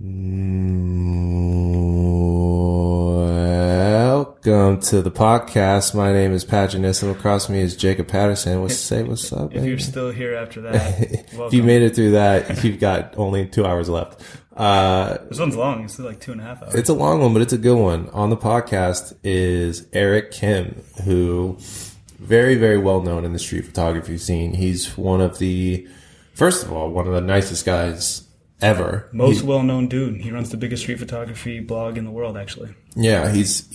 Welcome to the podcast. My name is Patrick Nissen. Across from me is Jacob Patterson. What's up, baby? If you're still here after that, if you made it through that, you've got only 2 hours left. This one's long. It's like 2.5 hours. It's a long one, but it's a good one. On the podcast is Eric Kim, who very, very well known in the street photography scene. He's one of the nicest guys ever. Most well-known dude. He runs the biggest street photography blog in the world, actually. Yeah, he's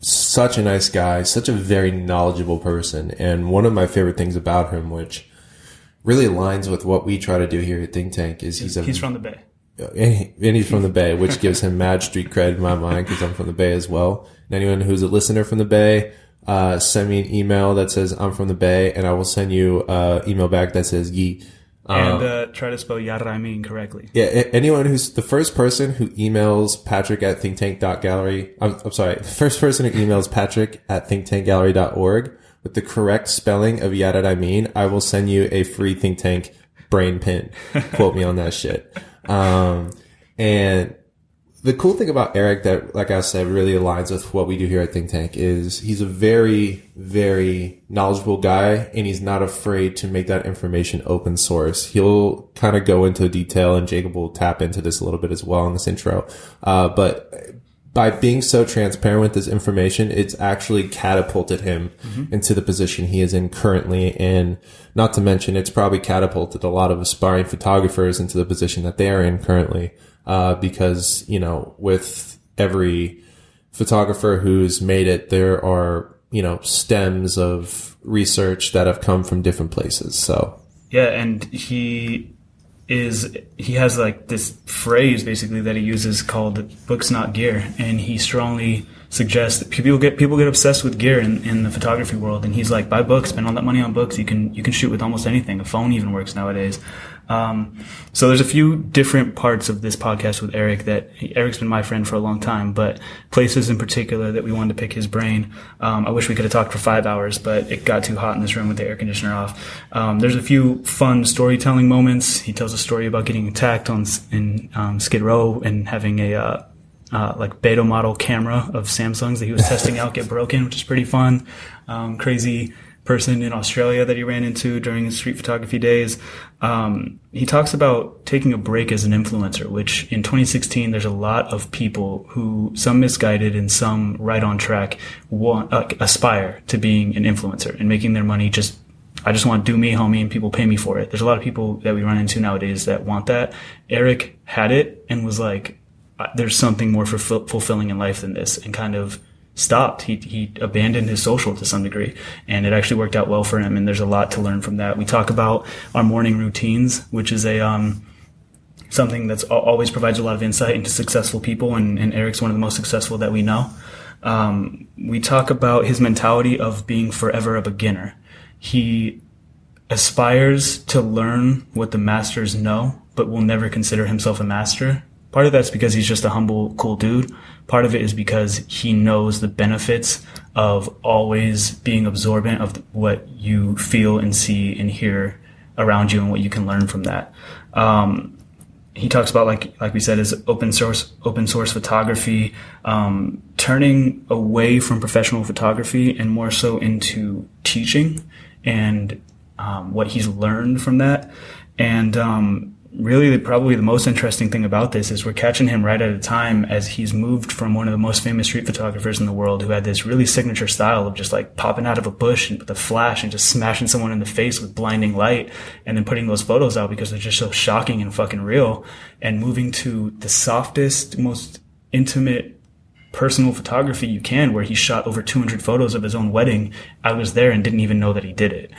such a nice guy, such a very knowledgeable person. And one of my favorite things about him, which really aligns with what we try to do here at Think Tank, is he's from the Bay. And he's from the Bay, which gives him mad street cred in my mind because I'm from the Bay as well. And anyone who's a listener from the Bay, send me an email that says I'm from the Bay, and I will send you an email back that says Yi. And try to spell A.R.T correctly. Yeah, anyone who's the first person who emails Patrick at thinktank.gallery. I'm sorry, the first person who emails Patrick at thinktankgallery.org with the correct spelling of A.R.T, I will send you a free Think Tank brain pin. Quote me on that shit. And the cool thing about Eric that, like I said, really aligns with what we do here at Think Tank is he's a very, very knowledgeable guy, and he's not afraid to make that information open source. He'll kind of go into detail, and Jacob will tap into this a little bit as well in this intro. But by being so transparent with this information, it's actually catapulted him into the position he is in currently. And not to mention, it's probably catapulted a lot of aspiring photographers into the position that they are in currently. Because, you know, with every photographer who's made it, there are, you know, stems of research that have come from different places. So, yeah. And he has like this phrase basically that he uses called books, not gear. And he strongly suggests that people get obsessed with gear in the photography world. And he's like, buy books, spend all that money on books. You can shoot with almost anything. A phone even works nowadays. So there's a few different parts of this podcast with Eric that Eric's been my friend for a long time, but places in particular that we wanted to pick his brain. I wish we could have talked for 5 hours, but it got too hot in this room with the air conditioner off. There's a few fun storytelling moments. He tells a story about getting attacked in Skid Row and having a like beta model camera of Samsung's that he was testing out get broken, which is pretty fun. Crazy person in Australia that he ran into during his street photography days. He talks about taking a break as an influencer, which in 2016, there's a lot of people who, some misguided and some right on track, aspire to being an influencer and making their money I just want to do me, homie, and people pay me for it. There's a lot of people that we run into nowadays that want that. Eric had it and was like, there's something more fulfilling in life than this, and kind of stopped. He abandoned his social to some degree, and it actually worked out well for him. And there's a lot to learn from that. We talk about our morning routines, which is something that's always provides a lot of insight into successful people. And Eric's one of the most successful that we know. We talk about his mentality of being forever a beginner. He aspires to learn what the masters know, but will never consider himself a master. Part of that's because he's just a humble, cool dude. Part of it is because he knows the benefits of always being absorbent of what you feel and see and hear around you and what you can learn from that. He talks about, like we said, is open source photography, turning away from professional photography and more so into teaching and what he's learned from that. And really, probably the most interesting thing about this is we're catching him right at a time as he's moved from one of the most famous street photographers in the world who had this really signature style of just like popping out of a bush with a flash and just smashing someone in the face with blinding light and then putting those photos out because they're just so shocking and fucking real, and moving to the softest, most intimate personal photography you can, where he shot over 200 photos of his own wedding. I was there and didn't even know that he did it.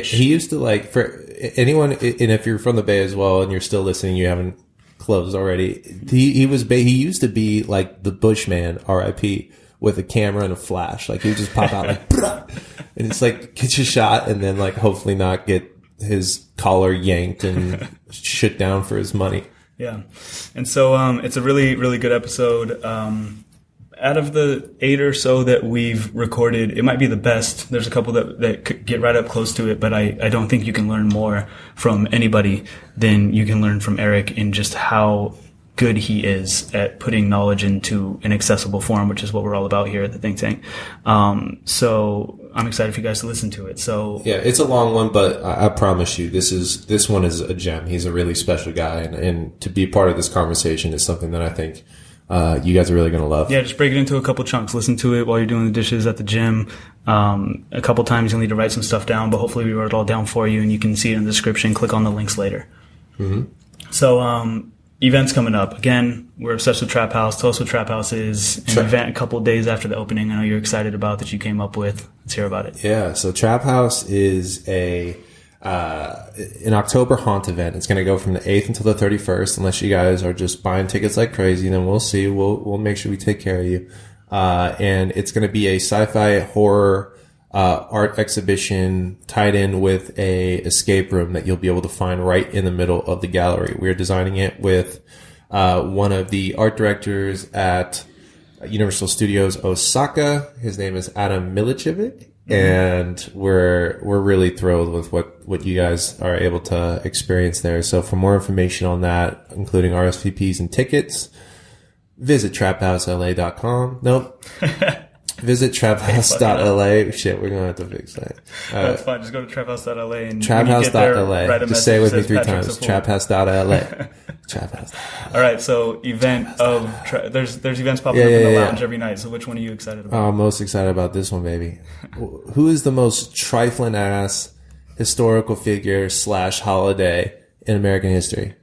He used to, like, for anyone, and if you're from the Bay as well and you're still listening, you haven't closed already. He used to be like the Bushman, R.I.P., with a camera and a flash. Like, he would just pop out like, and it's like, get your shot, and then like hopefully not get his collar yanked and shut down for his money. Yeah. And so, it's a really, really good episode. out of the 8 or so that we've recorded, it might be the best. There's a couple that could get right up close to it, but I don't think you can learn more from anybody than you can learn from Eric in just how good he is at putting knowledge into an accessible form, which is what we're all about here at the Think Tank. So I'm excited for you guys to listen to it. So yeah, it's a long one, but I promise you, this one is a gem. He's a really special guy, and to be part of this conversation is something that I think you guys are really going to love. Yeah, just break it into a couple chunks. Listen to it while you're doing the dishes at the gym. A couple times you'll need to write some stuff down, but hopefully we wrote it all down for you, and you can see it in the description. Click on the links later. Mm-hmm. So events coming up. Again, we're obsessed with Trap House. Tell us what Trap House is. An event a couple of days after the opening. I know you're excited about that you came up with. Let's hear about it. Yeah, so Trap House is an October haunt event. It's going to go from the 8th until the 31st. Unless you guys are just buying tickets like crazy, then we'll see. We'll make sure we take care of you. And it's going to be a sci-fi horror art exhibition tied in with a escape room that you'll be able to find right in the middle of the gallery. We're designing it with one of the art directors at Universal Studios Osaka. His name is Adam Milicevic, and we're really thrilled with what you guys are able to experience there. So for more information on that, including RSVPs and tickets, visit traphousela.com. Nope. Visit traphouse.la. Shit, we're going to have to fix that. That's fine. Just go to traphouse.la and traphouse.la. Just say it with me 3 times. Traphouse.la. Traphouse. All right. So event of there's events popping up in the lounge every night. So which one are you excited about? I'm most excited about this one, baby. Who is the most trifling ass historical figure / holiday in American history?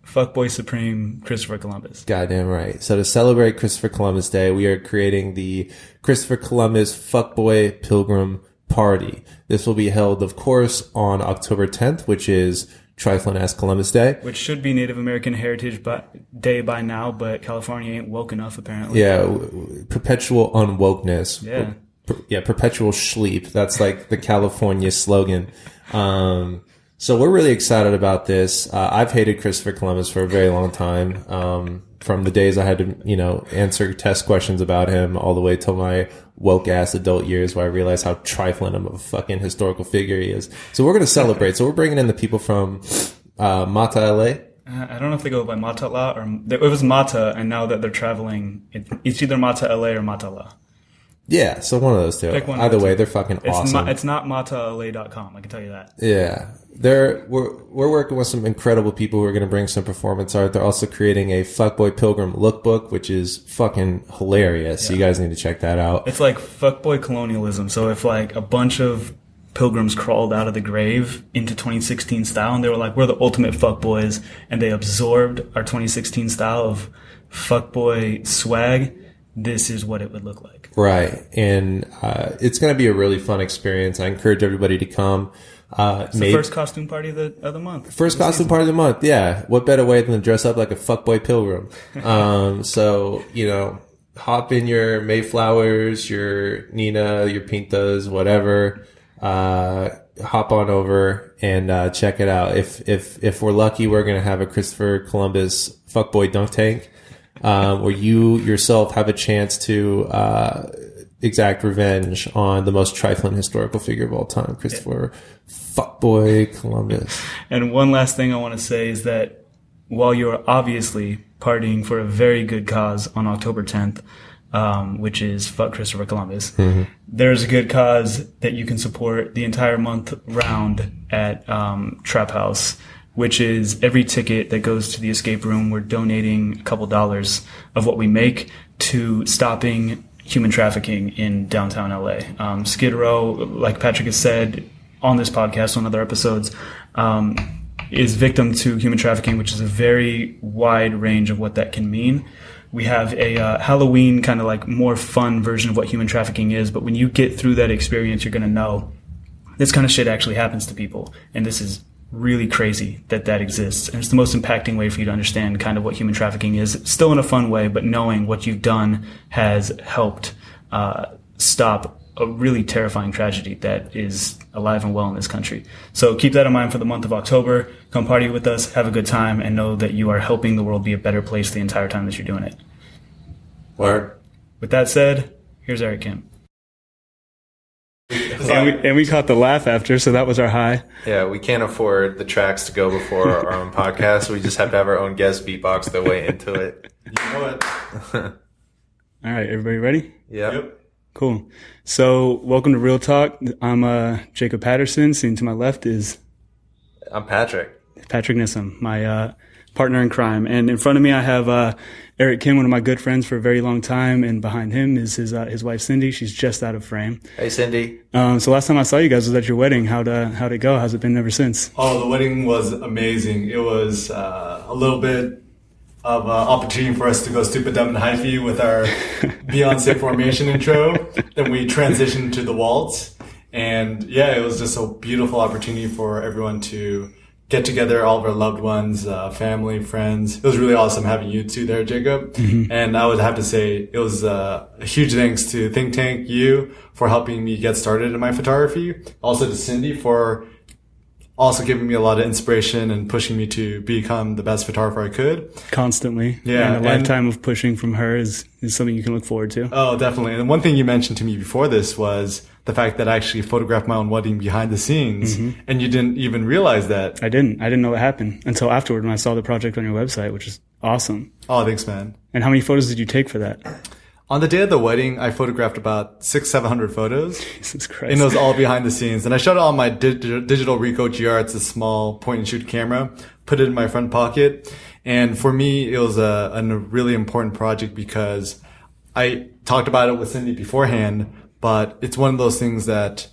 Fuckboy Supreme, Christopher Columbus. Goddamn right. So to celebrate Christopher Columbus Day, we are creating the Christopher Columbus Fuckboy Pilgrim Party. This will be held, of course, on October 10th, which is Trifling-ass Columbus Day. Which should be Native American Heritage Day by now, but California ain't woke enough, apparently. Yeah, perpetual unwokeness. Yeah. Perpetual sleep. That's like the California slogan. So we're really excited about this. I've hated Christopher Columbus for a very long time. From the days I had to, answer test questions about him all the way till my woke ass adult years where I realized how trifling of a fucking historical figure he is. So we're going to celebrate. So we're bringing in the people from, Mata LA. I don't know if they go by Mata La or it was Mata, and now that they're traveling, it's either Mata LA or Mata La. Yeah, so one of those two. Either way, they're fucking awesome. It's not matala.com, I can tell you that. Yeah. We're working with some incredible people who are going to bring some performance art. They're also creating a Fuckboy Pilgrim lookbook, which is fucking hilarious. Yeah. So you guys need to check that out. It's like fuckboy colonialism. So if like a bunch of pilgrims crawled out of the grave into 2016 style and they were like, we're the ultimate fuckboys, and they absorbed our 2016 style of fuckboy swag, this is what it would look like. Right. And it's going to be a really fun experience. I encourage everybody to come. It's the first costume party of the month. First costume party of the month, yeah. What better way than to dress up like a fuckboy pilgrim? So, hop in your Mayflowers, your Nina, your Pintas, whatever. Hop on over and check it out. If we're lucky, we're going to have a Christopher Columbus fuckboy dunk tank. Where you yourself have a chance to exact revenge on the most trifling historical figure of all time, Christopher Fuckboy Columbus. And one last thing I want to say is that while you're obviously partying for a very good cause on October 10th, which is Fuck Christopher Columbus, there's a good cause that you can support the entire month round at Trap House, which is every ticket that goes to the escape room, we're donating a couple dollars of what we make to stopping human trafficking in downtown LA. Skid Row, like Patrick has said on this podcast, on other episodes, is victim to human trafficking, which is a very wide range of what that can mean. We have a Halloween kind of like more fun version of what human trafficking is, but when you get through that experience, you're going to know this kind of shit actually happens to people, and this is really crazy that exists. And it's the most impacting way for you to understand kind of what human trafficking is, still in a fun way, but knowing what you've done has helped stop a really terrifying tragedy that is alive and well in this country. So keep that in mind for the month of October. Come party with us, have a good time, and know that you are helping the world be a better place the entire time that you're doing it. Word. With that said, here's Eric Kim. And we caught the laugh after, so that was our high. Yeah, we can't afford the tracks to go before our own podcast, so we just have to have our own guest beatbox their way into it. You know it. All right, everybody ready? Yep. Cool. So, welcome to Real Talk. I'm Jacob Patterson. Sitting to my left is... I'm Patrick Nissom, my partner in crime. And in front of me, I have Eric Kim, one of my good friends for a very long time. And behind him is his wife, Cindy. She's just out of frame. Hey, Cindy. So last time I saw you guys was at your wedding. How'd it go? How's it been ever since? Oh, the wedding was amazing. It was a little bit of an opportunity for us to go stupid, dumb, and hyphy with our Beyonce formation intro. Then we transitioned to the waltz. And yeah, it was just a beautiful opportunity for everyone to get together, all of our loved ones, family, friends. It was really awesome having you two there, Jacob. Mm-hmm. And I would have to say it was a huge thanks to Think Tank, you, for helping me get started in my photography. Also to Cindy for also giving me a lot of inspiration and pushing me to become the best photographer I could. Constantly. Yeah. And a lifetime of pushing from her is something you can look forward to. Oh, definitely. And one thing you mentioned to me before this was the fact that I actually photographed my own wedding behind the scenes, mm-hmm. and you didn't even realize that. I didn't know what happened until afterward when I saw the project on your website, which is awesome. Oh, thanks, man. And how many photos did you take for that? On the day of the wedding, I photographed about 600-700 photos. Jesus Christ. And it was all behind the scenes. And I shot it on my digital Ricoh GR. It's a small point and shoot camera. Put it in my front pocket. And for me, it was a really important project because I talked about it with Cindy beforehand, but it's one of those things that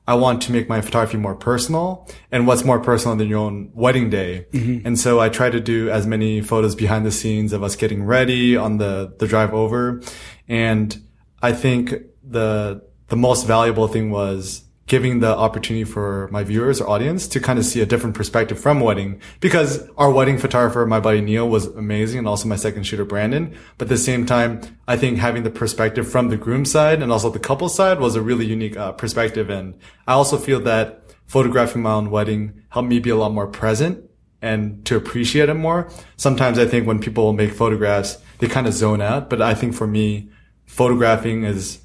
I want to make my photography more personal. And what's more personal than your own wedding day? Mm-hmm. And so I try to do as many photos behind the scenes of us getting ready on the drive over. And I think the most valuable thing was giving the opportunity for my viewers or audience to kind of see a different perspective from wedding, because our wedding photographer, my buddy Neil, was amazing, and also my second shooter, Brandon. But at the same time, I think having the perspective from the groom side and also the couple side was a really unique perspective. And I also feel that photographing my own wedding helped me be a lot more present and to appreciate it more. Sometimes I think when people make photographs, they kind of zone out. But I think for me, photographing is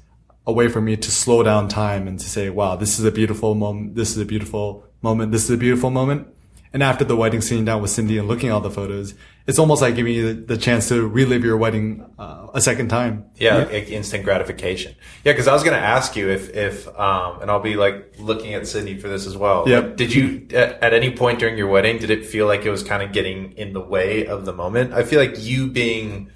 a way for me to slow down time and to say, wow, this is a beautiful moment. This is a beautiful moment. This is a beautiful moment. And after the wedding, sitting down with Cindy and looking at all the photos, it's almost like giving you the chance to relive your wedding a second time. Yeah, like instant gratification. Yeah, because I was going to ask you if and I'll be like looking at Cindy for this as well. Yeah. Like, did you at any point during your wedding, did it feel like it was kind of getting in the way of the moment? I feel like you being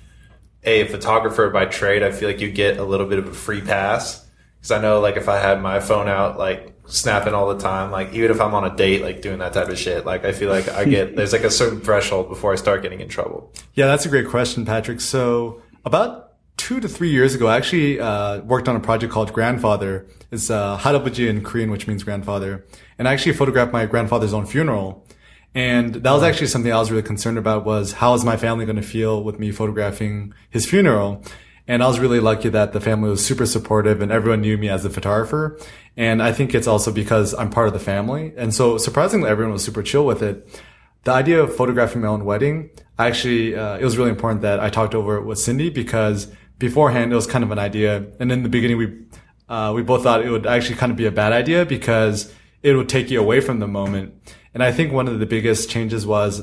a photographer by trade, I feel like you get a little bit of a free pass, because I know, like, if I had my phone out, like, snapping all the time, like, even if I'm on a date, like, doing that type of shit, like, I feel like there's like a certain threshold before I start getting in trouble. Yeah, that's a great question, Patrick. So about 2 to 3 years ago, I actually worked on a project called Grandfather. It's 할아버지 in Korean, which means grandfather. And I actually photographed my grandfather's own funeral. And that was actually something I was really concerned about, was how is my family going to feel with me photographing his funeral? And I was really lucky that the family was super supportive and everyone knew me as a photographer. And I think it's also because I'm part of the family. And so surprisingly, everyone was super chill with it. The idea of photographing my own wedding, actually, it was really important that I talked over it with Cindy, because beforehand it was kind of an idea. And in the beginning, we both thought it would actually kind of be a bad idea because it would take you away from the moment. And I think one of the biggest changes was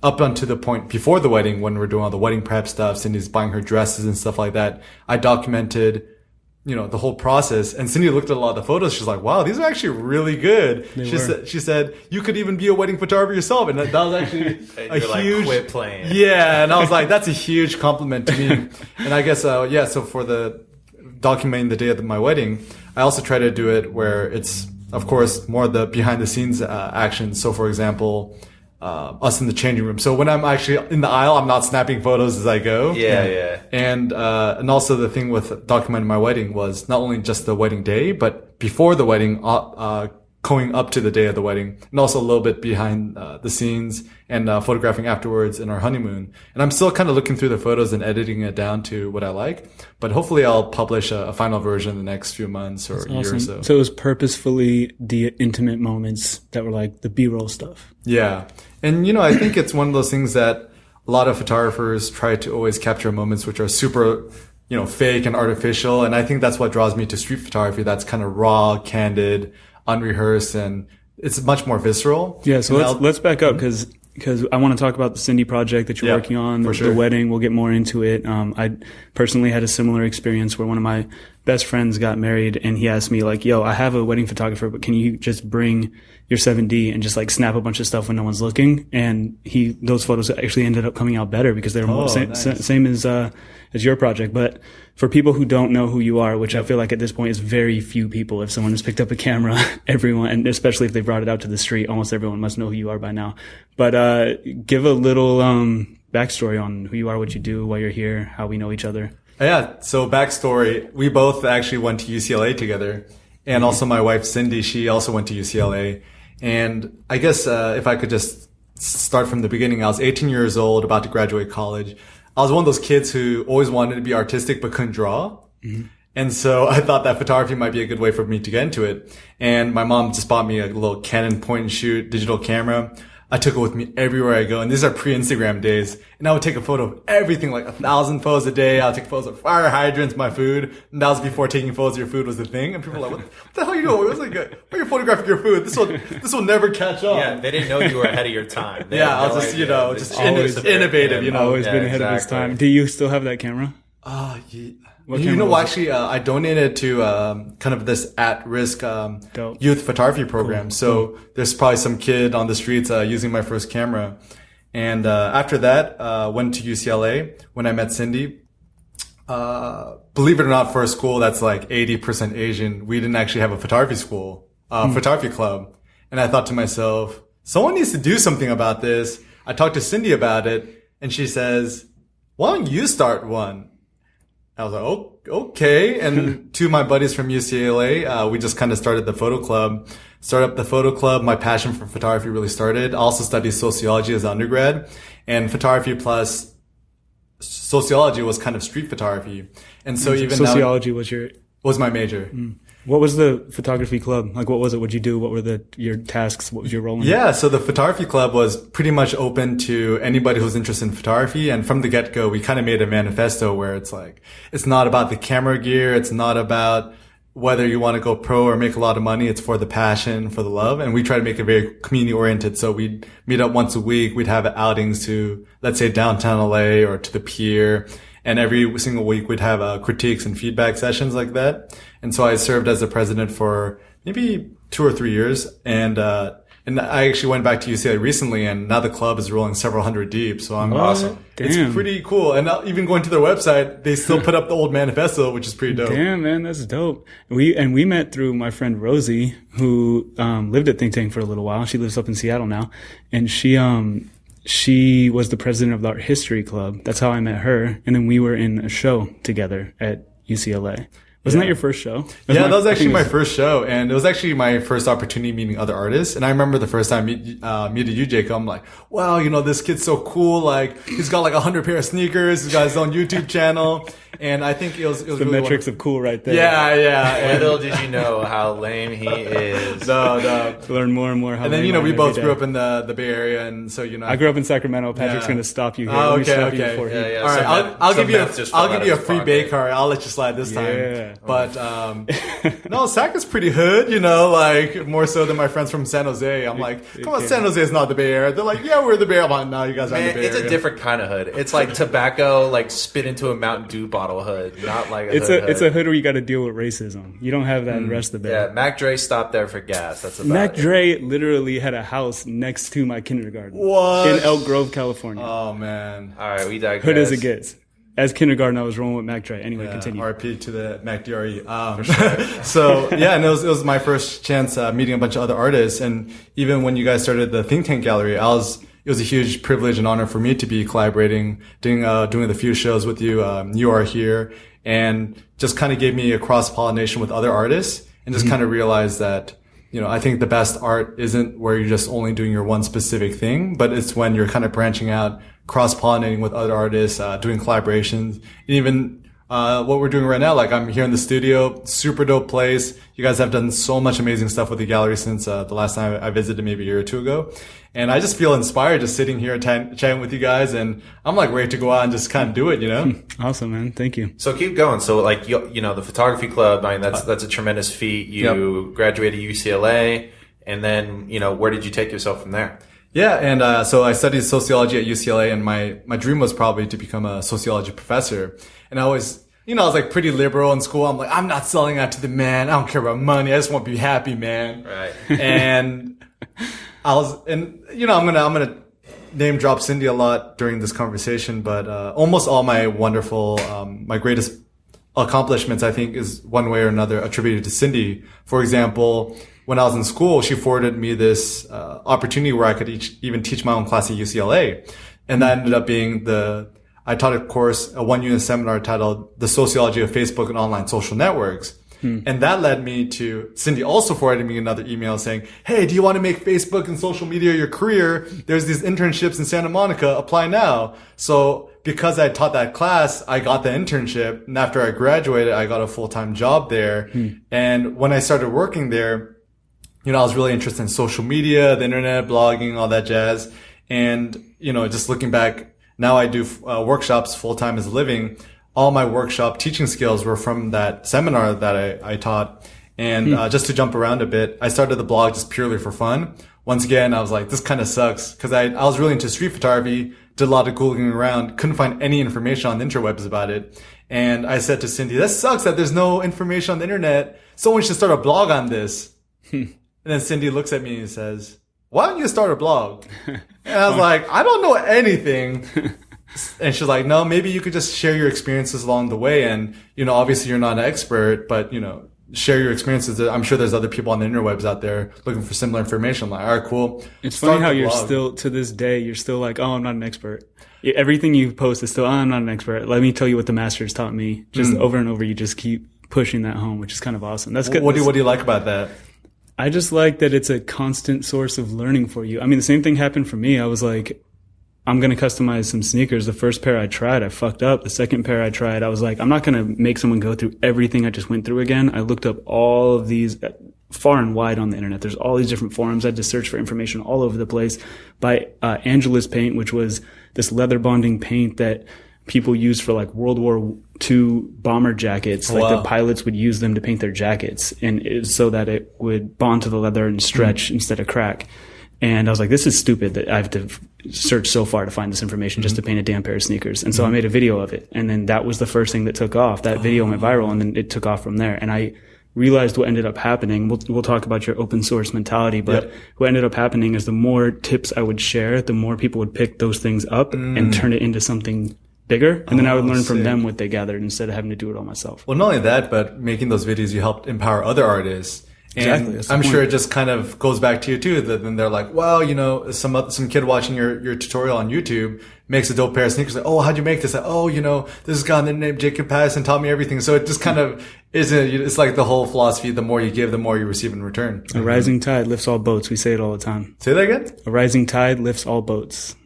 up until the point before the wedding, when we're doing all the wedding prep stuff, Cindy's buying her dresses and stuff like that. I documented, the whole process. And Cindy looked at a lot of the photos. She's like, wow, these are actually really good. She said, you could even be a wedding photographer yourself. And that was actually a huge... quit playing. Yeah. And I was like, that's a huge compliment to me. And I guess, so for the documenting the day of my wedding, I also try to do it where it's, of course, more the behind the scenes action. So, for example, us in the changing room. So when I'm actually in the aisle, I'm not snapping photos as I go. Yeah. And also the thing with documenting my wedding was not only just the wedding day, but before the wedding, going up to the day of the wedding, and also a little bit behind the scenes and photographing afterwards in our honeymoon. And I'm still kind of looking through the photos and editing it down to what I like. But hopefully I'll publish a final version in the next few months or a year or so. So it was purposefully the intimate moments that were like the B-roll stuff. Yeah. And, I think it's one of those things that a lot of photographers try to always capture moments which are super fake and artificial. And I think that's what draws me to street photography. That's kind of raw, candid, unrehearsed, and it's much more visceral. Yeah. So let's back up because I want to talk about the Cindy project that you're working on, the wedding. We'll get more into it. I personally had a similar experience where one of my best friends got married, and he asked me like, yo, I have a wedding photographer, but can you just bring your 7D and just like snap a bunch of stuff when no one's looking? And those photos actually ended up coming out better because they're same as your project. But for people who don't know who you are, which I feel like at this point is very few people, if someone has picked up a camera, everyone, and especially if they brought it out to the street, almost everyone must know who you are by now. But give a little backstory on who you are, what you do, why you're here, how we know each other. Yeah. So backstory, we both actually went to UCLA together. And also my wife, Cindy, she also went to UCLA. And I guess, if I could just start from the beginning, I was 18 years old, about to graduate college. I was one of those kids who always wanted to be artistic, but couldn't draw. Mm-hmm. And so I thought that photography might be a good way for me to get into it. And my mom just bought me a little Canon point and shoot digital camera. I took it with me everywhere I go. And these are pre-Instagram days. And I would take a photo of everything, like 1,000 photos a day. I would take photos of fire hydrants, my food. And that was before taking photos of your food was the thing. And people were like, what the hell are you doing? It was like, why are you photographing your food? This will never catch on. Yeah, they didn't know you were ahead of your time. I was just, innovative, Always been ahead of his time. Do you still have that camera? Actually, I donated to kind of this at-risk youth photography program. Cool. So there's probably some kid on the streets using my first camera. And after that, went to UCLA when I met Cindy. Believe it or not, for a school that's like 80% Asian, we didn't actually have a photography school, photography club. And I thought to myself, someone needs to do something about this. I talked to Cindy about it, and she says, why don't you start one? I was like, oh, okay. And two of my buddies from UCLA, we just kind of started the photo club. Started up the photo club. My passion for photography really started. I also studied sociology as an undergrad, and photography plus sociology was kind of street photography. And so even sociology was my major. What was the photography club? Like, what was it? What'd you do? What were your tasks? What was your role in it? Yeah, so the photography club was pretty much open to anybody who's interested in photography. And from the get-go, we kind of made a manifesto where it's like, it's not about the camera gear. It's not about whether you want to go pro or make a lot of money. It's for the passion, for the love. And we try to make it very community-oriented. So we'd meet up once a week. We'd have outings to, let's say, downtown LA or to the pier. And every single week we'd have critiques and feedback sessions like that. And so I served as the president for maybe 2 or 3 years. And I actually went back to UCLA recently, and now the club is rolling several hundred deep. So I'm awesome. Damn. It's pretty cool. And even going to their website, they still put up the old manifesto, which is pretty dope. Damn, man, that's dope. We met through my friend Rosie, who lived at Think Tank for a little while. She lives up in Seattle now, and she was the president of the Art History Club. That's how I met her. And then we were in a show together at UCLA. Wasn't that your first show? That was actually my first show. And it was actually my first opportunity meeting other artists. And I remember the first time I meeting you, Jacob, I'm like, wow, this kid's so cool. Like, he's got like 100 pair of sneakers. He's got his own YouTube channel. And I think it was the really metrics of cool right there. Yeah. Little did you know how lame he is. No. Learn more and more how. And then, we both grew up in the Bay Area. And so, I grew up in Sacramento. Patrick's going to stop you here. Oh, okay. All right. I'll give you a free Bay card. I'll let you slide this time. Yeah. But, no, Sac is pretty hood, like more so than my friends from San Jose. I'm like, come on, San Jose is not the Bay Area. They're like, yeah, we're the Bay Area. I'm like, no, you guys aren't the Bay Area. It's a different kind of hood. It's like tobacco, like spit into a Mountain Dew bottle hood, not like it's a hood where you got to deal with racism. You don't have that in the rest of the Bay. Yeah, Mac Dre stopped there for gas. That's about Mac Dre literally had a house next to my kindergarten. What? In Elk Grove, California. Oh, man. All right, we digress. Hood as it gets. As kindergarten, I was rolling with Mac Dre. Anyway, continue. RP to the Mac DRE. So, yeah, and it was my first chance meeting a bunch of other artists. And even when you guys started the Think Tank Gallery, it was a huge privilege and honor for me to be collaborating, doing the few shows with you. You are here, and just kind of gave me a cross-pollination with other artists, and just kind of realized that, I think the best art isn't where you're just only doing your one specific thing, but it's when you're kind of branching out, cross-pollinating with other artists, doing collaborations, and even what we're doing right now. Like I'm here in the studio, super dope place. You guys have done so much amazing stuff with the gallery since the last time I visited maybe a year or two ago. And I just feel inspired just sitting here chatting with you guys. And I'm like ready to go out and just kind of do it, you know? Awesome, man. Thank you. So keep going. So like, you know, the photography club, I mean, that's a tremendous feat. You graduated UCLA, and then, you know, where did you take yourself from there? Yeah. And, so I studied sociology at UCLA, and my dream was probably to become a sociology professor. And I was like pretty liberal in school. I'm like, I'm not selling out to the man. I don't care about money. I just want to be happy, man. Right. And I'm gonna name drop Cindy a lot during this conversation, but, almost all my wonderful, my greatest accomplishments, I think, is one way or another attributed to Cindy. For example, when I was in school, she forwarded me this, opportunity where I could even teach my own class at UCLA. And that ended up being I taught a course, a 1-unit seminar titled The Sociology of Facebook and Online Social Networks. And that led me to Cindy also forwarded me another email saying, hey, do you want to make Facebook and social media your career? There's these internships in Santa Monica. Apply now. So because I taught that class, I got the internship. And after I graduated, I got a full-time job there. And when I started working there, you know, I was really interested in social media, the internet, blogging, all that jazz. And, you know, just looking back, now I do workshops full-time as a living. All my workshop teaching skills were from that seminar that I taught. And just to jump around a bit, I started the blog just purely for fun. Once again, I was like, this kind of sucks, because I was really into street photography, did a lot of Googling around, couldn't find any information on the interwebs about it. And I said to Cindy, this sucks that there's no information on the internet. Someone should start a blog on this. And then Cindy looks at me and says, why don't you start a blog? And I was like, I don't know anything. And she's like, no, maybe you could just share your experiences along the way. And, you know, obviously you're not an expert, but, you know, share your experiences. I'm sure there's other people on the interwebs out there looking for similar information. I'm like, all right, cool. It's funny how you're still, to this day, you're still like, oh, I'm not an expert. Everything you post is still, oh, I'm not an expert. Let me tell you what the masters taught me. Just over and over, you just keep pushing that home, which is kind of awesome. That's good. What do you like about that? I just like that it's a constant source of learning for you. I mean, the same thing happened for me. I was like, I'm going to customize some sneakers. The first pair I tried, I fucked up. The second pair I tried, I was like, I'm not going to make someone go through everything I just went through again. I looked up all of these far and wide on the internet. There's all these different forums. I had to search for information all over the place by Angelus paint, which was this leather bonding paint that people used for like World War II bomber jackets. Like the pilots would use them to paint their jackets, and so that it would bond to the leather and stretch instead of crack. And I was like, this is stupid that I have to search so far to find this information just to paint a damn pair of sneakers. And so I made a video of it. And then that was the first thing that took off. That video went viral, and then it took off from there. And I realized what ended up happening. We'll talk about your open source mentality, but what ended up happening is the more tips I would share, the more people would pick those things up and turn it into something bigger. And then I would learn from them what they gathered instead of having to do it all myself. Well, not only that, but making those videos, you helped empower other artists. And exactly, I'm sure it just kind of goes back to you too. That then they're like, well, you know, some kid watching your tutorial on YouTube makes a dope pair of sneakers. Like, oh, how'd you make this? Like, oh, you know, this guy named Jacob Patterson taught me everything. So it just kind of it's like the whole philosophy. The more you give, the more you receive in return. A rising tide lifts all boats. We say it all the time. Say that again? A rising tide lifts all boats.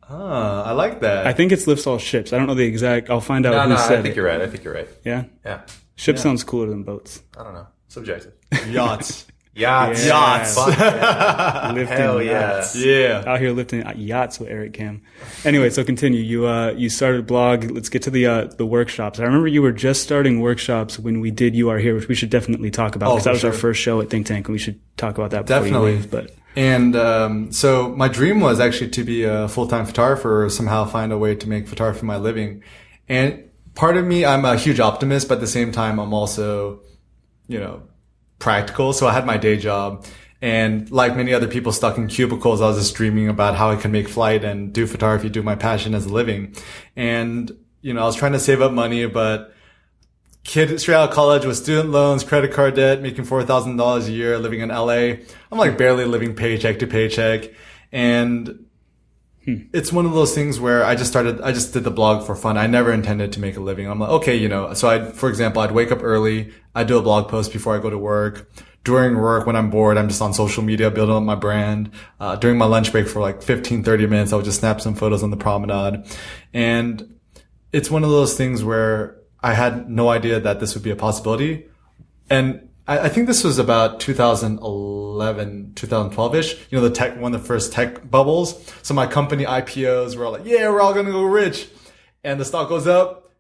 Ah, I like that. I think it's lifts all ships. I don't know the exact. I'll find out who said it. I think you're right. I think you're right. Yeah? Yeah. Ship sounds cooler than boats. I don't know. Subjective. Yachts. Yachts. Yeah. Yachts. Fuck yeah. Lifting Hell yachts. Yeah. Out here lifting yachts with Eric Cam. Anyway, so continue. You started a blog. Let's get to the workshops. I remember you were just starting workshops when we did You Are Here, which we should definitely talk about, because that was our first show at Think Tank, and we should talk about that before you leave. But And so my dream was actually to be a full-time photographer, or somehow find a way to make photography my living. And part of me, I'm a huge optimist, but at the same time, I'm also, you know, practical. So I had my day job, and like many other people stuck in cubicles, I was just dreaming about how I could make flight and do photography, do my passion as a living. And, you know, I was trying to save up money, but kid straight out of college with student loans, credit card debt, making $4,000 a year, living in LA. I'm like barely living paycheck to paycheck. And it's one of those things where I just did the blog for fun. I never intended to make a living. I'm like, okay, you know, so for example, I'd wake up early. I'd do a blog post before I go to work. During work, when I'm bored, I'm just on social media, building up my brand. During my lunch break for like 15, 30 minutes, I would just snap some photos on the promenade. And it's one of those things where I had no idea that this would be a possibility. And I think this was about 2011, 2012-ish, you know, one of the first tech bubbles. So my company IPOs were all like, yeah, we're all going to go rich. And the stock goes up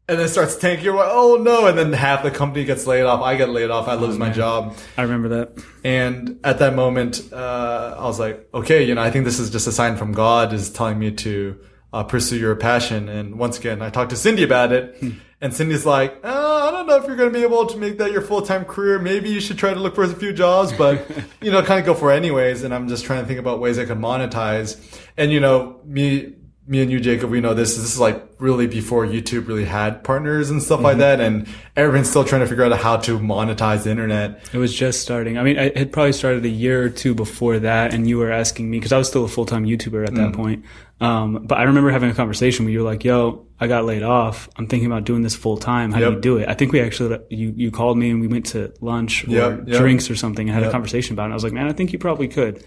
and then it starts tanking. You're like, oh no. And then half the company gets laid off. I get laid off. I lose my job. I remember that. And at that moment, I was like, okay, you know, I think this is just a sign from God is telling me to pursue your passion. And once again, I talked to Cindy about it. And Cindy's like, I don't know if you're going to be able to make that your full-time career. Maybe you should try to look for a few jobs, but, you know, kind of go for it anyways. And I'm just trying to think about ways I could monetize. And, you know, me and you, Jacob, we know this is like really before YouTube really had partners and stuff like that. And everyone's still trying to figure out how to monetize the internet. It was just starting. I mean, I had probably started a year or two before that. And you were asking me, because I was still a full-time YouTuber at that point. But I remember having a conversation where you were like, yo, I got laid off. I'm thinking about doing this full time. How do you do it? I think we actually, you called me and we went to lunch or drinks or something and had a conversation about it. And I was like, man, I think you probably could.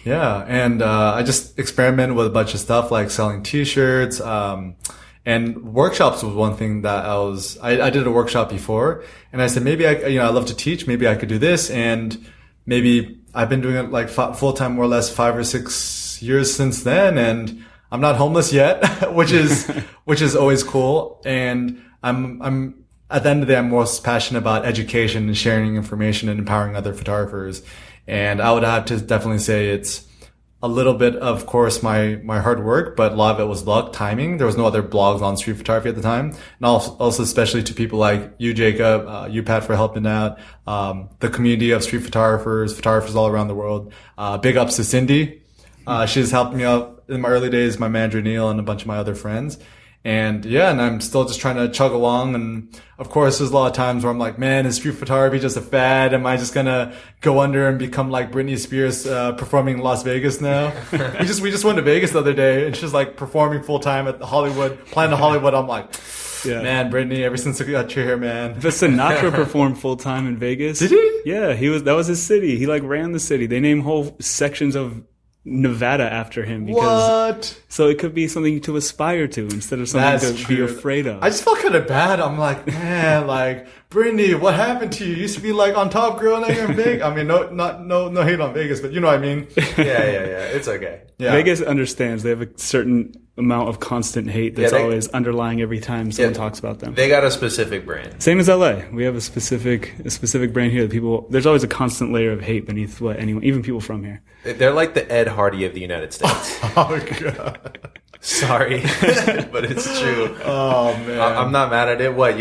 Yeah. And, I just experimented with a bunch of stuff like selling t-shirts, and workshops was one thing that I did a workshop before and I said, maybe I love to teach. Maybe I could do this. And maybe I've been doing it like full time, more or less 5 or 6 years since then. And I'm not homeless yet, which is always cool. And I'm at the end of the day, I'm most passionate about education and sharing information and empowering other photographers. And I would have to definitely say it's a little bit, of course, my hard work, but a lot of it was luck, timing. There was no other blogs on street photography at the time. And also especially to people like you, Jacob, you, Pat, for helping out, the community of street photographers all around the world. Big ups to Cindy. She's helped me out in my early days, my manager Neil and a bunch of my other friends. And I'm still just trying to chug along. And of course, there's a lot of times where I'm like, man, is street photography just a fad? Am I just going to go under and become like Britney Spears, performing in Las Vegas now? we just went to Vegas the other day and she's like performing full time at Planet Hollywood. I'm like, man, Britney, ever since I got your hair, man. But Sinatra performed full time in Vegas. Did he? Yeah, that was his city. He like ran the city. They named whole sections of Nevada after him because so it could be something to aspire to instead of something to be afraid of. I just felt kind of bad. I'm like, man, like Brittany, what happened to you? You used to be like on top girl, now you're in Vegas. I mean, no hate on Vegas, but you know what I mean. Yeah, it's okay. Yeah. Vegas understands. They have a certain amount of constant hate that's always underlying every time someone talks about them. They got a specific brand. Same as LA. We have a specific brand here that there's always a constant layer of hate beneath what anyone, even people from here. They're like the Ed Hardy of the United States. Oh God. Sorry, but it's true. Oh man, I'm not mad at it. What?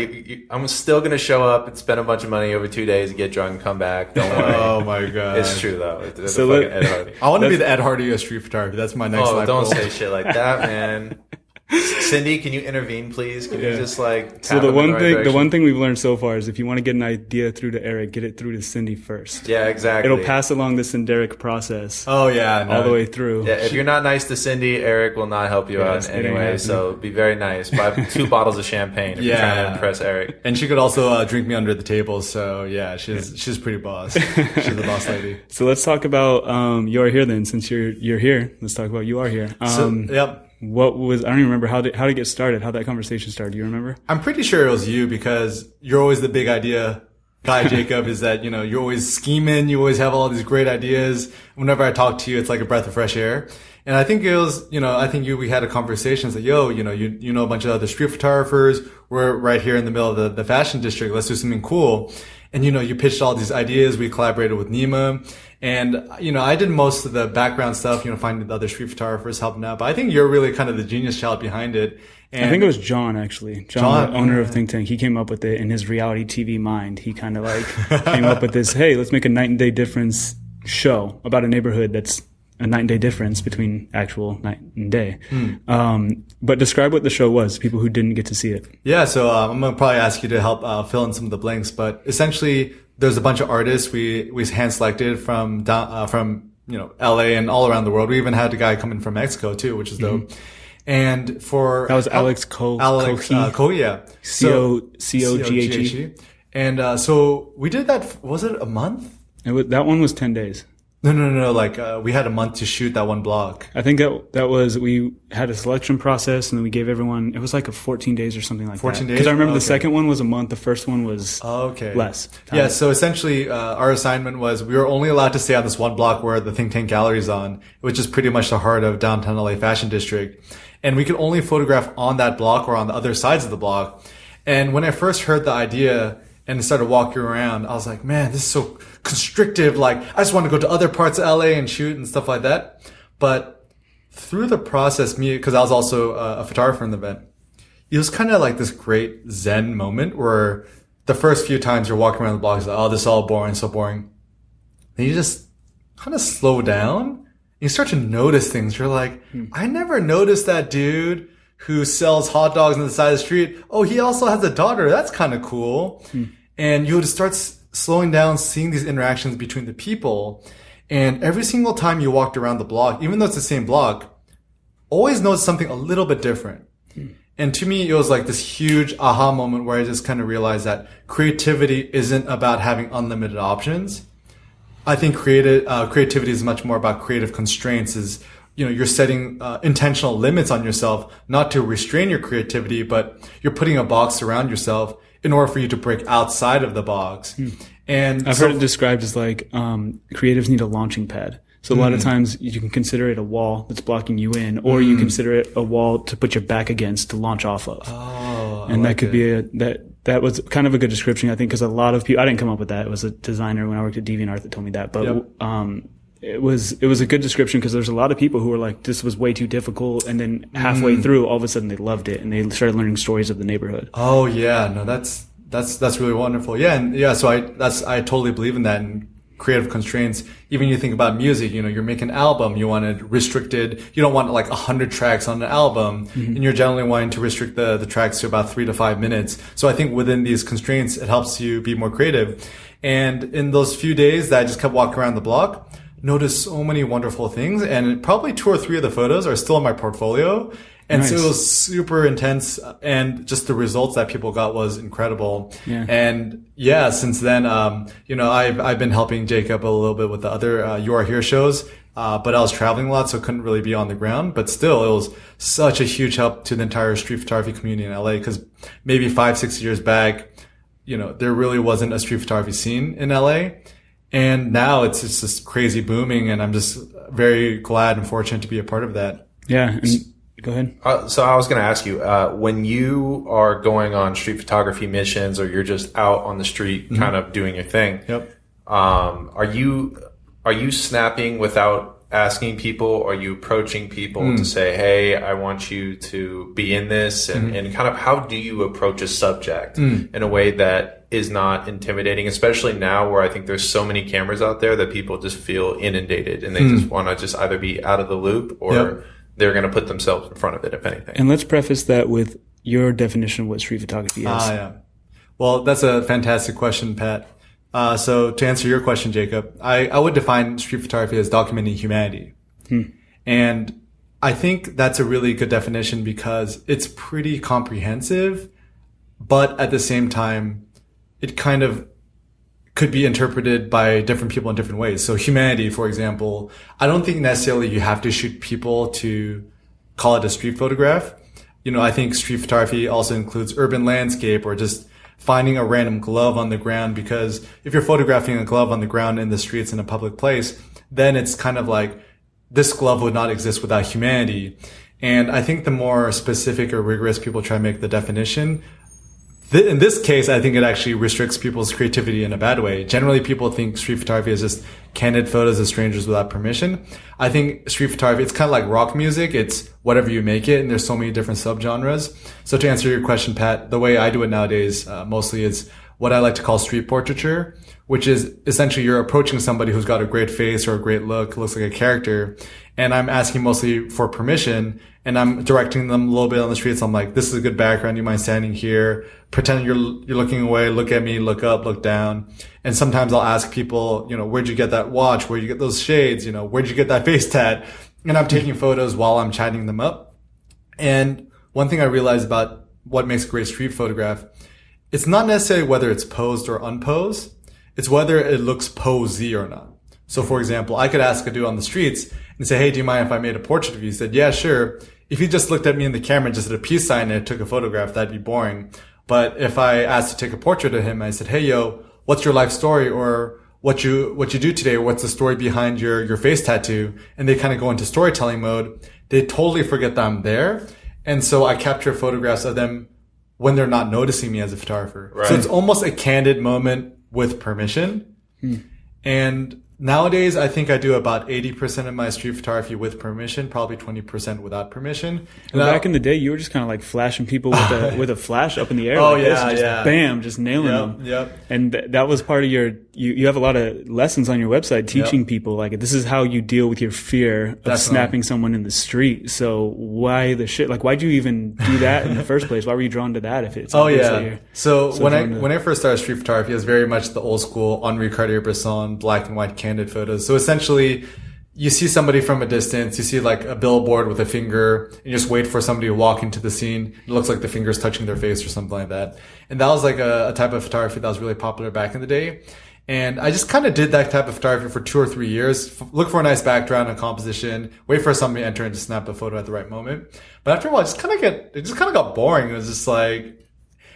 I'm still gonna show up and spend a bunch of money over 2 days and get drunk and come back. Don't worry. Oh my God, it's true though. It's fucking Ed Hardy. I want to be the Ed Hardy of street photography. That's my next life goal. Don't say shit like that, man. Cindy, can you intervene, please? Can you just like? So the one thing we've learned so far is if you want to get an idea through to Eric, get it through to Cindy first. Yeah, exactly. It'll pass along the Synderic process. Oh yeah, all the way through. Yeah, if you're not nice to Cindy, Eric will not help you out in any way. So be very nice. Buy 2 bottles of champagne if you're trying to impress Eric. And she could also drink me under the table. So yeah, she's pretty boss. She's the boss lady. So let's talk about You Are Here then. Since you're here, let's talk about You Are Here. Yep. I don't even remember how to get started, how that conversation started. Do you remember? I'm pretty sure it was you because you're always the big idea guy, Jacob, is that, you're always scheming. You always have all these great ideas. Whenever I talk to you, it's like a breath of fresh air. And I think it was, we had a conversation. It's like, you know a bunch of other street photographers. We're right here in the middle of the fashion district. Let's do something cool. And, you pitched all these ideas. We collaborated with Nima. And, I did most of the background stuff, finding the other street photographers helping out. But I think you're really kind of the genius child behind it. And I think it was John, actually. John, the owner of Think Tank. He came up with it in his reality TV mind. He kind of came up with this, hey, let's make a night and day difference show about a neighborhood that's a night and day difference between actual night and day. But describe what the show was, people who didn't get to see it. Yeah, so I'm going to probably ask you to help fill in some of the blanks. But essentially, there's a bunch of artists we hand selected from LA and all around the world. We even had a guy coming from Mexico too, which is dope. And that was Alex Cohe, yeah. Coghe. And so we did that. Was it a month? That one was 10 days. No. Like, we had a month to shoot that one block. I think that was, we had a selection process and then we gave everyone, it was like a 14 days or something like 14 that. days? Because I remember the Okay. second one was a month. The first one was less. Yeah, so essentially, our assignment was we were only allowed to stay on this one block where the Think Tank Gallery is on, which is pretty much the heart of downtown LA fashion district. And we could only photograph on that block or on the other sides of the block. And when I first heard the idea and started walking around, I was like, man, this is so constrictive. Like, I just want to go to other parts of LA and shoot and stuff like that. But through the process, because I was also a photographer in the event, it was kind of like this great Zen moment where the first few times you're walking around the block, it's like, oh, this is all boring, so boring. Then you just kind of slow down. You start to notice things. You're like, I never noticed that dude who sells hot dogs on the side of the street. Oh, he also has a daughter. That's kind of cool. And you would start slowing down, seeing these interactions between the people. And every single time you walked around the block, even though it's the same block, always notice something a little bit different. And to me, it was like this huge aha moment where I just kind of realized that creativity isn't about having unlimited options. I think creativity is much more about creative constraints. You're setting intentional limits on yourself, not to restrain your creativity, but you're putting a box around yourself in order for you to break outside of the box. And I've heard it described as like creatives need a launching pad. So a lot of times you can consider it a wall that's blocking you in, or you consider it a wall to put your back against to launch off of. Oh, and that could be that was kind of a good description, I think, because a lot of people, I didn't come up with that. It was a designer when I worked at DeviantArt that told me that. But, it was a good description because there's a lot of people who were like, this was way too difficult. And then halfway through, all of a sudden they loved it and they started learning stories of the neighborhood. Oh yeah. No, that's really wonderful. Yeah. And yeah, so I totally believe in that. And creative constraints. Even you think about music, you're making an album, you want it restricted. You don't want like 100 tracks on an album, and you're generally wanting to restrict the tracks to about 3 to 5 minutes. So I think within these constraints, it helps you be more creative. And in those few days that I just kept walking around the block, noticed so many wonderful things, and probably 2 or 3 of the photos are still in my portfolio. And so it was super intense, and just the results that people got was incredible. Yeah. And yeah, since then, I've been helping Jacob a little bit with the other You Are Here shows, but I was traveling a lot, so couldn't really be on the ground. But still, it was such a huge help to the entire street photography community in LA, because maybe 5-6 years back, there really wasn't a street photography scene in LA. And now it's just crazy booming, and I'm just very glad and fortunate to be a part of that. Yeah. And go ahead. So I was going to ask you, when you are going on street photography missions, or you're just out on the street kind of doing your thing, are you snapping without asking people? Are you approaching people to say, hey, I want you to be in this? And kind of how do you approach a subject in a way that is not intimidating, especially now where I think there's so many cameras out there that people just feel inundated and they just want to just either be out of the loop or they're going to put themselves in front of it, if anything. And let's preface that with your definition of what street photography is. Yeah. Well, that's a fantastic question, Pat. So to answer your question, Jacob, I would define street photography as documenting humanity. And I think that's a really good definition because it's pretty comprehensive, but at the same time, it kind of could be interpreted by different people in different ways. So humanity, for example, I don't think necessarily you have to shoot people to call it a street photograph. I think street photography also includes urban landscape or just finding a random glove on the ground, because if you're photographing a glove on the ground in the streets in a public place, then it's kind of like this glove would not exist without humanity. And I think the more specific or rigorous people try to make the definition, in this case, I think it actually restricts people's creativity in a bad way. Generally, people think street photography is just candid photos of strangers without permission. I think street photography, it's kind of like rock music. It's whatever you make it, and there's so many different subgenres. So to answer your question, Pat, the way I do it nowadays mostly is what I like to call street portraiture, which is essentially you're approaching somebody who's got a great face or a great look, looks like a character, and I'm asking mostly for permission, and I'm directing them a little bit on the streets. I'm like, this is a good background. You mind standing here? Pretend you're looking away. Look at me. Look up. Look down. And sometimes I'll ask people, where'd you get that watch? Where'd you get those shades? Where'd you get that face tat? And I'm taking photos while I'm chatting them up. And one thing I realized about what makes a great street photograph, it's not necessarily whether it's posed or unposed. It's whether it looks posy or not. So for example, I could ask a dude on the streets and say, hey, do you mind if I made a portrait of you? He said, yeah, sure. If he just looked at me in the camera and just did a peace sign and took a photograph, that'd be boring. But if I asked to take a portrait of him, I said, hey, yo, what's your life story? Or what you do today? What's the story behind your face tattoo? And they kind of go into storytelling mode. They totally forget that I'm there. And so I capture photographs of them when they're not noticing me as a photographer. Right. So it's almost a candid moment with permission. And nowadays, I think I do about 80% of my street photography with permission, probably 20% without permission. And back in the day, you were just kind of like flashing people with a flash up in the air. Oh, like yeah, this, just bam, just nailing them. Yep. And that was part of you have a lot of lessons on your website teaching people, like, this is how you deal with your fear of snapping someone in the street. So why the shit? Like, why'd you even do that in the first place? Why were you drawn to that if it's So when I first started street photography, it was very much the old school Henri Cartier-Bresson black and white candid photos. So essentially, you see somebody from a distance, you see like a billboard with a finger, and you just wait for somebody to walk into the scene. It looks like the finger's touching their face or something like that. And that was like a type of photography that was really popular back in the day. And I just kind of did that type of photography for 2 or 3 years. Look for a nice background and composition, wait for somebody to enter and just snap a photo at the right moment. But after a while, it just kind of got boring. It was just like,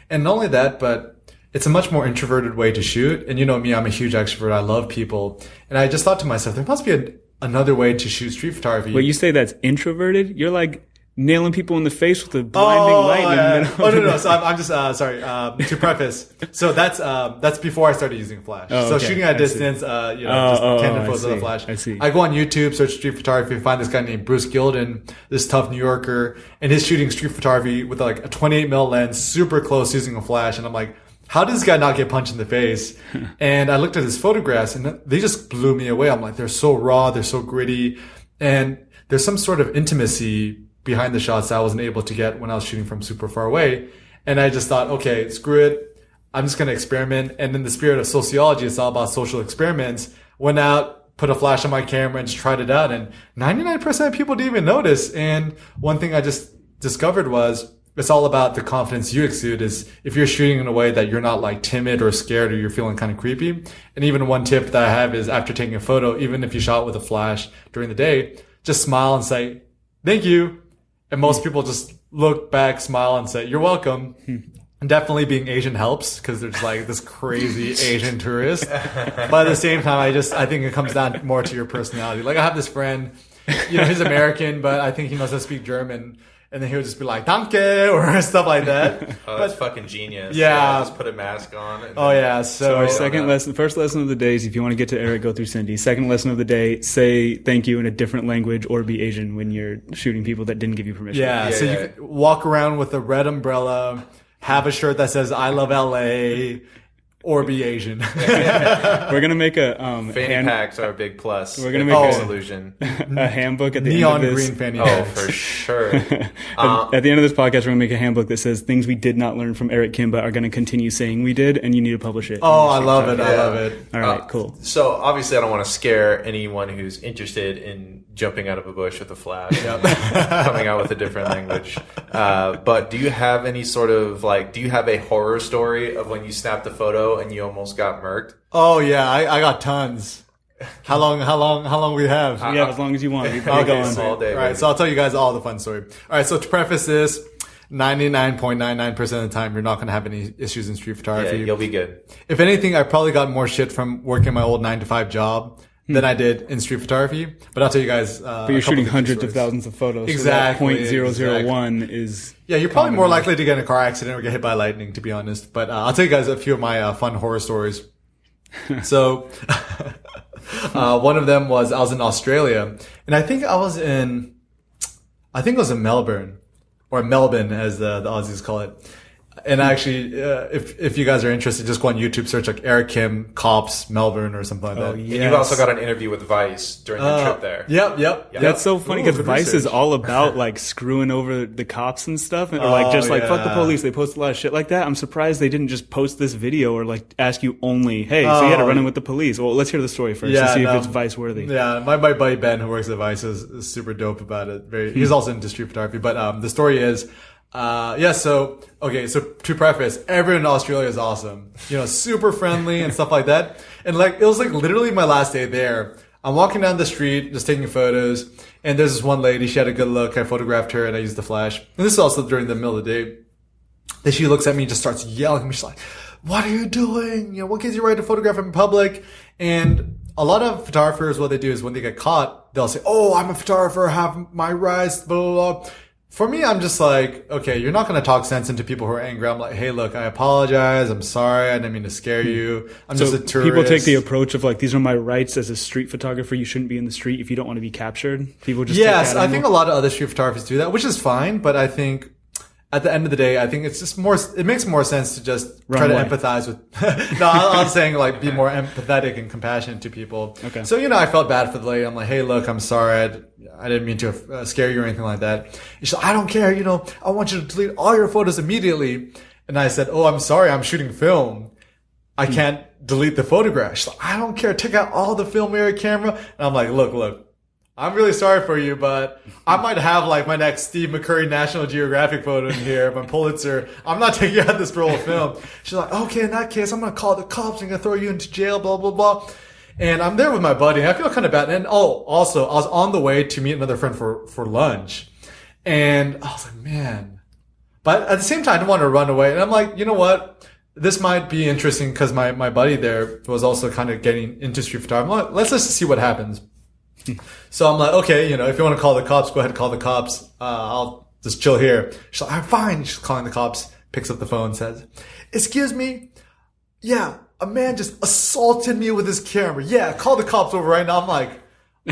and not only that, but it's a much more introverted way to shoot. And you know me, I'm a huge extrovert. I love people. And I just thought to myself, there must be another way to shoot street photography. Wait, you say that's introverted? You're like nailing people in the face with a blinding light. No. So I'm just, sorry, to preface. So that's before I started using flash. So shooting at a distance, just candid photos with a flash. I go on YouTube, search street photography, find this guy named Bruce Gilden, this tough New Yorker, and he's shooting street photography with like a 28mm lens, super close using a flash. And I'm like, how does this guy not get punched in the face? And I looked at his photographs and they just blew me away. I'm like, they're so raw, they're so gritty, and there's some sort of intimacy behind the shots that I wasn't able to get when I was shooting from super far away. And I just thought, okay, screw it. I'm just going to experiment. And in the spirit of sociology, it's all about social experiments. Went out, put a flash on my camera and just tried it out. And 99% of people didn't even notice. And one thing I just discovered was it's all about the confidence you exude. Is if you're shooting in a way that you're not like timid or scared or you're feeling kind of creepy. And even one tip that I have is after taking a photo, even if you shot with a flash during the day, just smile and say, thank you. And most people just look back, smile, and say, you're welcome. And definitely being Asian helps because there's like this crazy Asian tourist. But at the same time, I think it comes down more to your personality. Like I have this friend, he's American, but I think he knows how to speak German. And then he would just be like, danke, or stuff like that. Oh, that's fucking genius. Yeah. Just put a mask on. So our first lesson of the day is if you want to get to Eric, go through Cindy. Second lesson of the day, say thank you in a different language or be Asian when you're shooting people that didn't give you permission. You can walk around with a red umbrella, have a shirt that says, I love LA, or be Asian. We're gonna make a fanny packs are a big plus. We're gonna make a solution. A handbook at the neon end of this. Green fanny packs. Oh, for sure. At the end of this podcast, we're gonna make a handbook that says things we did not learn from Eric Kimba are gonna continue saying we did, and you need to publish it. Oh, I love it. I love it. All right, cool. So obviously, I don't want to scare anyone who's interested in jumping out of a bush with a flash, coming out with a different language. But do you have any sort of do you have a horror story of when you snapped a photo and you almost got murked? Oh yeah, I got tons. How long we have? We have as long as you want. Okay, all day. All right, so I'll tell you guys all the fun story. All right, so to preface this, 99.99% of the time, you're not going to have any issues in street photography. Yeah, you'll be good. If anything, I probably got more shit from working my old 9-to-5 job than I did in street photography. But I'll tell you guys. But you're shooting hundreds of thousands of photos. Exactly. So 0.001 is. Yeah, you're probably more likely to get in a car accident or get hit by lightning, to be honest. But I'll tell you guys a few of my fun horror stories. So, one of them was I was in Australia, and I think it was in Melbourne, or Melbourne as the Aussies call it. And actually, if you guys are interested, just go on YouTube, search like Eric Kim, Cops, Melbourne, or something like that. Yes. And you also got an interview with Vice during your trip there. Yep. That's so funny because Vice is all about screwing over the cops and stuff, and fuck the police. They post a lot of shit like that. I'm surprised they didn't just post this video or ask you only, hey, so you had to run in with the police. Well, let's hear the story first and see if it's Vice worthy. Yeah, my buddy Ben, who works at Vice, is super dope about it. He's also into street photography, but the story is. So to preface, everyone in Australia is awesome. Super friendly and stuff like that. And it was literally my last day there. I'm walking down the street, just taking photos, and there's this one lady. She had a good look. I photographed her, and I used the flash. And this is also during the middle of the day. Then she looks at me and just starts yelling at me. She's like, "What are you doing? What gives you right to photograph in public?" And a lot of photographers, what they do is when they get caught, they'll say, "Oh, I'm a photographer, I have my rights, blah, blah, blah." For me, I'm just like, okay, you're not going to talk sense into people who are angry. I'm like, hey, look, I apologize. I'm sorry. I didn't mean to scare you. I'm just a tourist. People take the approach of like, these are my rights as a street photographer. You shouldn't be in the street if you don't want to be captured. People just yes, I think a lot of other street photographers do that, which is fine. But I think at the end of the day, I think it's just more, it makes more sense to just try to empathize with, no, I was saying like be more empathetic and compassionate to people. Okay. So, I felt bad for the lady. I'm like, hey, look, I'm sorry. I didn't mean to scare you or anything like that. And she's like, I don't care. I want you to delete all your photos immediately. And I said, oh, I'm sorry. I'm shooting film. I can't delete the photograph. She's like, I don't care. Take out all the film area camera. And I'm like, look. I'm really sorry for you, but I might have like my next Steve McCurry National Geographic photo in here, my Pulitzer. I'm not taking out this roll of film. She's like, okay, in that case, I'm going to call the cops. I'm going to throw you into jail, blah, blah, blah. And I'm there with my buddy. And I feel kind of bad. And also, I was on the way to meet another friend for lunch. And I was like, man. But at the same time, I didn't want to run away. And I'm like, you know what? This might be interesting because my buddy there was also kind of getting into street photography. I'm like, let's just see what happens. So I'm like, okay, if you want to call the cops, go ahead and call the cops. I'll just chill here. She's like, I'm fine. She's calling the cops, picks up the phone, says, excuse me. Yeah, a man just assaulted me with his camera. Yeah, call the cops over right now. I'm like,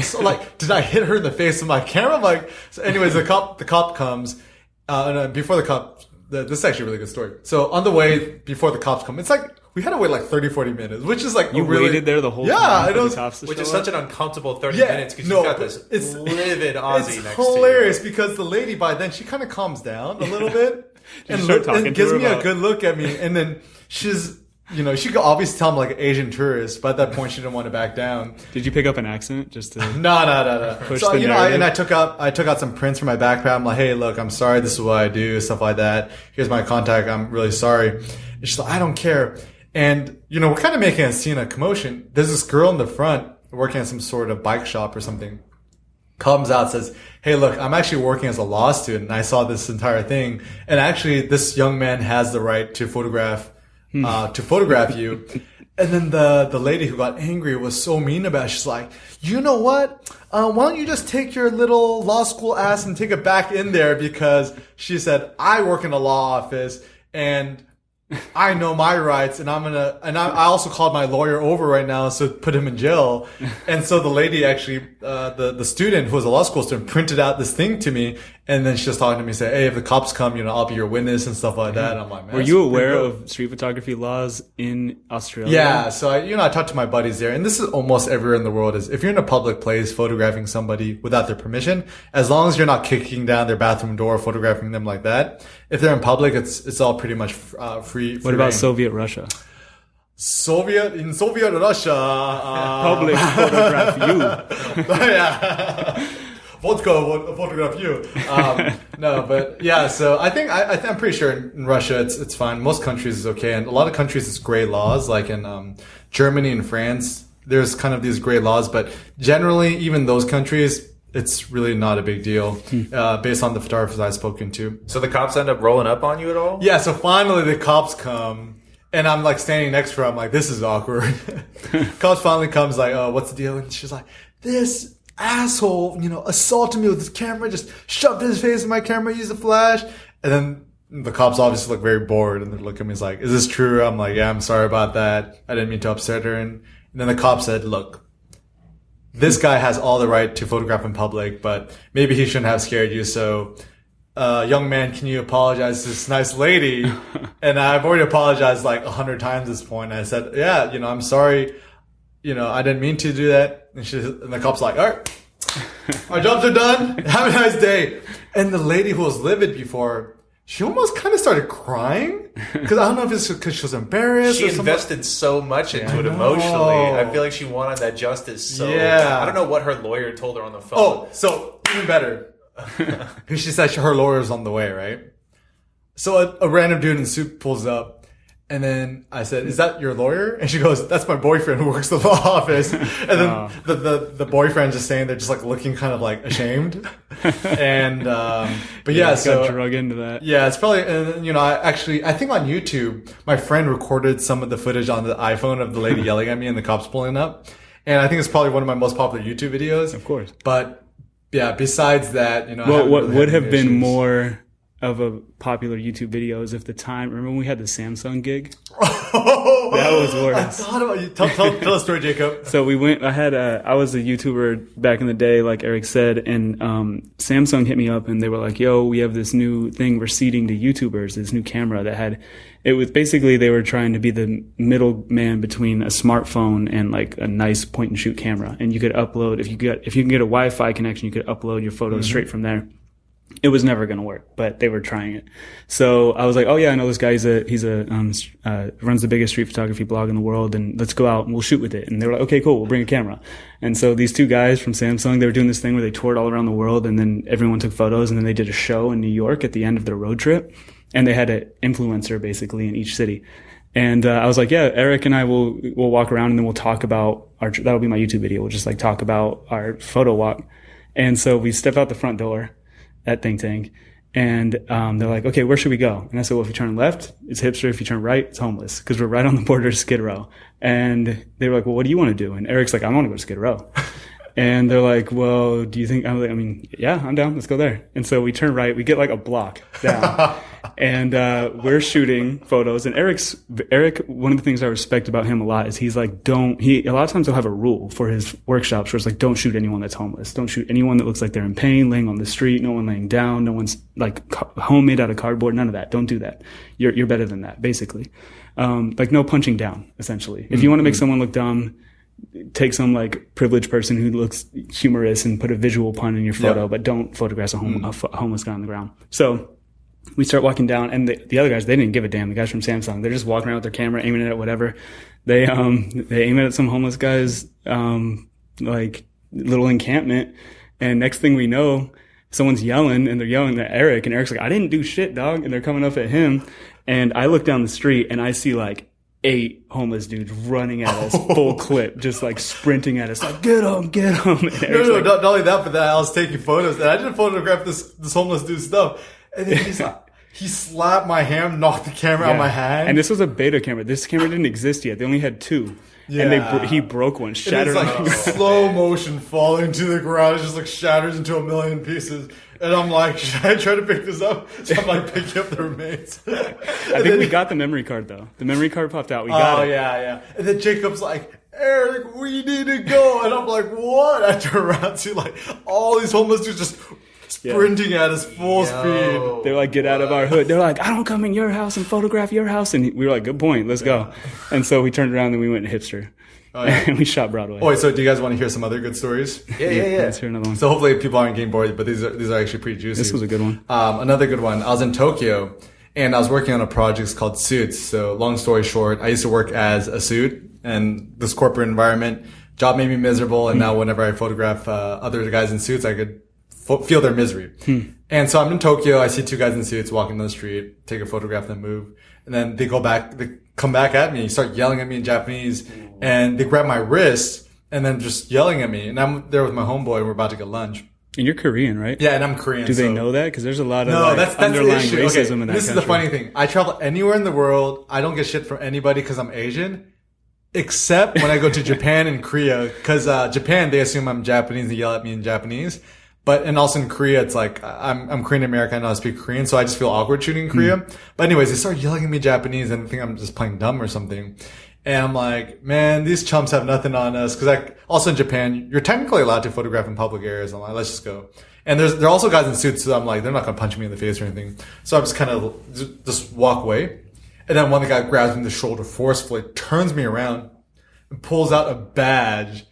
so like, did I hit her in the face with my camera? I'm like, so anyways, the cop comes, and before the cop, this is actually a really good story. So on the way, before the cops come, it's like, we had to wait like 30, 40 minutes, which is like you waited there the whole time. Yeah, which is such an uncomfortable 30 minutes because you've got this livid Aussie next to you. It's hilarious because the lady by then she kind of calms down a little bit and gives me a good look at me, and then she's she could obviously tell I'm like an Asian tourist, but at that point she didn't want to back down. Did you pick up an accent just to no push so the narrative? And I took out some prints from my backpack. I'm like, hey, look, I'm sorry, this is what I do, stuff like that. Here's my contact. I'm really sorry. And she's like, I don't care. And, we're kind of making a scene of commotion. There's this girl in the front working at some sort of bike shop or something. Comes out, says, hey, look, I'm actually working as a law student. And I saw this entire thing. And actually, this young man has the right to photograph you. And then the lady who got angry was so mean about it. She's like, you know what? Why don't you just take your little law school ass and take it back in there? Because she said, I work in a law office and I know my rights, and I also called my lawyer over right now, so put him in jail. And so the lady actually, the student who was a law school student printed out this thing to me, and then she was talking to me, say, hey, if the cops come, I'll be your witness and stuff like that. And I'm like, man. Were you aware of street photography laws in Australia? Yeah. So I talked to my buddies there, and this is almost everywhere in the world is if you're in a public place photographing somebody without their permission, as long as you're not kicking down their bathroom door, photographing them like that, if they're in public, it's all pretty much free. What about Soviet Russia? In Soviet Russia, public photograph you. Yeah. Vodka photograph you. No, but yeah. So I think I'm pretty sure in Russia it's fine. Most countries is okay, and a lot of countries it's gray laws. Like in Germany and France, there's kind of these gray laws, but generally, even those countries, it's really not a big deal based on the photographers I've spoken to. So the cops end up rolling up on you at all? Yeah. So finally, the cops come. And I'm like standing next to her. I'm like, this is awkward. Cops finally comes like, oh, what's the deal? And she's like, this asshole, assaulted me with his camera, just shoved his face in my camera, used a flash. And then the cops obviously look very bored and they look at me like, is this true? I'm like, yeah, I'm sorry about that. I didn't mean to upset her. And then the cop said, look, this guy has all the right to photograph in public, but maybe he shouldn't have scared you. So, young man, can you apologize to this nice lady? And I've already apologized like 100 times at this point. And I said, yeah, I'm sorry. I didn't mean to do that. And the cop's like, all right, our jobs are done. Have a nice day. And the lady who was livid before, she almost kind of started crying. Because I don't know if it's because she was embarrassed. She invested so much into it emotionally. I feel like she wanted that justice so yeah. I don't know what her lawyer told her on the phone. Oh, so even better. Because she said her lawyer's on the way, right? So a random dude in a suit pulls up. And then I said, is that your lawyer? And she goes, that's my boyfriend who works in the law office. And then the boyfriend just saying, they're just like looking kind of like ashamed. And, but yeah, so got drug into that. Yeah, it's probably, and you know, I think on YouTube, my friend recorded some of the footage on the iPhone of the lady yelling at me and the cops pulling up. And I think it's probably one of my most popular YouTube videos. Of course. But yeah, besides that, you know, well, what would have been more of a popular YouTube video is if the time, remember when we had the Samsung gig? That was worse. I thought about you. Tell a story, Jacob. So I was a YouTuber back in the day, like Eric said, and Samsung hit me up and they were like, yo, we have this new thing we're seeding to YouTubers, this new camera it was basically they were trying to be the middleman between a smartphone and like a nice point and shoot camera. And you could upload, if you can get a Wi-Fi connection, you could upload your photos straight from there. It was never going to work, but they were trying it. So I was like, oh yeah, I know this guy. Runs the biggest street photography blog in the world, and let's go out and we'll shoot with it. And they were like, okay, cool. We'll bring a camera. And so these two guys from Samsung, they were doing this thing where they toured all around the world, and then everyone took photos, and then they did a show in New York at the end of their road trip. And they had an influencer basically in each city. And, I was like, yeah, Eric and I we'll walk around and then we'll talk about that'll be my YouTube video. We'll just like talk about our photo walk. And so we step out the front door at Think Tank, and they're like, okay, where should we go? And I said, well, if you turn left, it's hipster. If you turn right, it's homeless, because we're right on the border of Skid Row. And they were like, well, what do you want to do? And Eric's like, I want to go to Skid Row. And they're like, well, do you think, I'm like, I mean, yeah, I'm down. Let's go there. And so we turn right. We get like a block down. And we're shooting photos. And Eric, one of the things I respect about him a lot is he's like, a lot of times he'll have a rule for his workshops where it's like, don't shoot anyone that's homeless. Don't shoot anyone that looks like they're in pain, laying on the street, no one laying down, no one's like homemade out of cardboard, none of that. Don't do that. You're better than that, basically. Like no punching down, essentially. If you want to make someone look dumb, take some like privileged person who looks humorous and put a visual pun in your photo, but don't photograph a homeless guy on the ground. So we start walking down, and the other guys, they didn't give a damn. The guys from Samsung, they're just walking around with their camera, aiming it at whatever. They aim it at some homeless guy's, like little encampment. And next thing we know, someone's yelling, and they're yelling at Eric, and Eric's like, I didn't do shit, dog. And they're coming up at him. And I look down the street and I see like 8 homeless dudes running at us full clip, just like sprinting at us, like, get him. No, not only that, but that I was taking photos, and I didn't photograph this homeless dude's stuff. And then he's like, he slapped my hand, knocked the camera out of my hand. And this was a beta camera. This camera didn't exist yet. They only had 2. Yeah. And he broke one, shattered it. It's like slow motion falling to the ground. It just like shatters into a million pieces. And I'm like, should I try to pick this up? So I'm like picking up the remains. I think we got the memory card though. The memory card popped out. We got it. Oh yeah. And then Jacob's like, Eric, we need to go. And I'm like, what? I turn around to like all these homeless dudes just sprinting at us full speed. They're like, get out of our hood. They're like, I don't come in your house and photograph your house. And we were like, good point. Let's go. And so we turned around and we went to Hipster. Oh, yeah. And we shot Broadway. Oh, wait, so do you guys want to hear some other good stories? Yeah. Let's hear another one. So hopefully people aren't getting bored, but these are actually pretty juicy. This was a good one. Another good one. I was in Tokyo and I was working on a project called Suits. So long story short, I used to work as a suit and this corporate environment. Job made me miserable. And now whenever I photograph other guys in suits, I could feel their misery. And so I'm in Tokyo. I see 2 guys in suits walking down the street, take a photograph, then move. And then they come back at me, start yelling at me in Japanese, and they grab my wrist and then just yelling at me. And I'm there with my homeboy and we're about to get lunch. And you're Korean, right? Yeah, and I'm Korean. Do they know that? Because there's a lot of that's underlying the racism in that This country. is the funny thing. I travel anywhere in the world. I don't get shit from anybody because I'm Asian. Except when I go to Japan and Korea. Because Japan, they assume I'm Japanese. They yell at me in Japanese. And also in Korea, it's like, I'm Korean American, I know how to speak Korean, so I just feel awkward shooting in Korea. But anyways, they start yelling at me Japanese and think I'm just playing dumb or something. And I'm like, man, these chumps have nothing on us. Cause also in Japan, you're technically allowed to photograph in public areas. I'm like, let's just go. And there are also guys in suits, so I'm like, they're not gonna punch me in the face or anything. So I just kind of just walk away. And then one of the guys grabs me in the shoulder forcefully, turns me around, and pulls out a badge.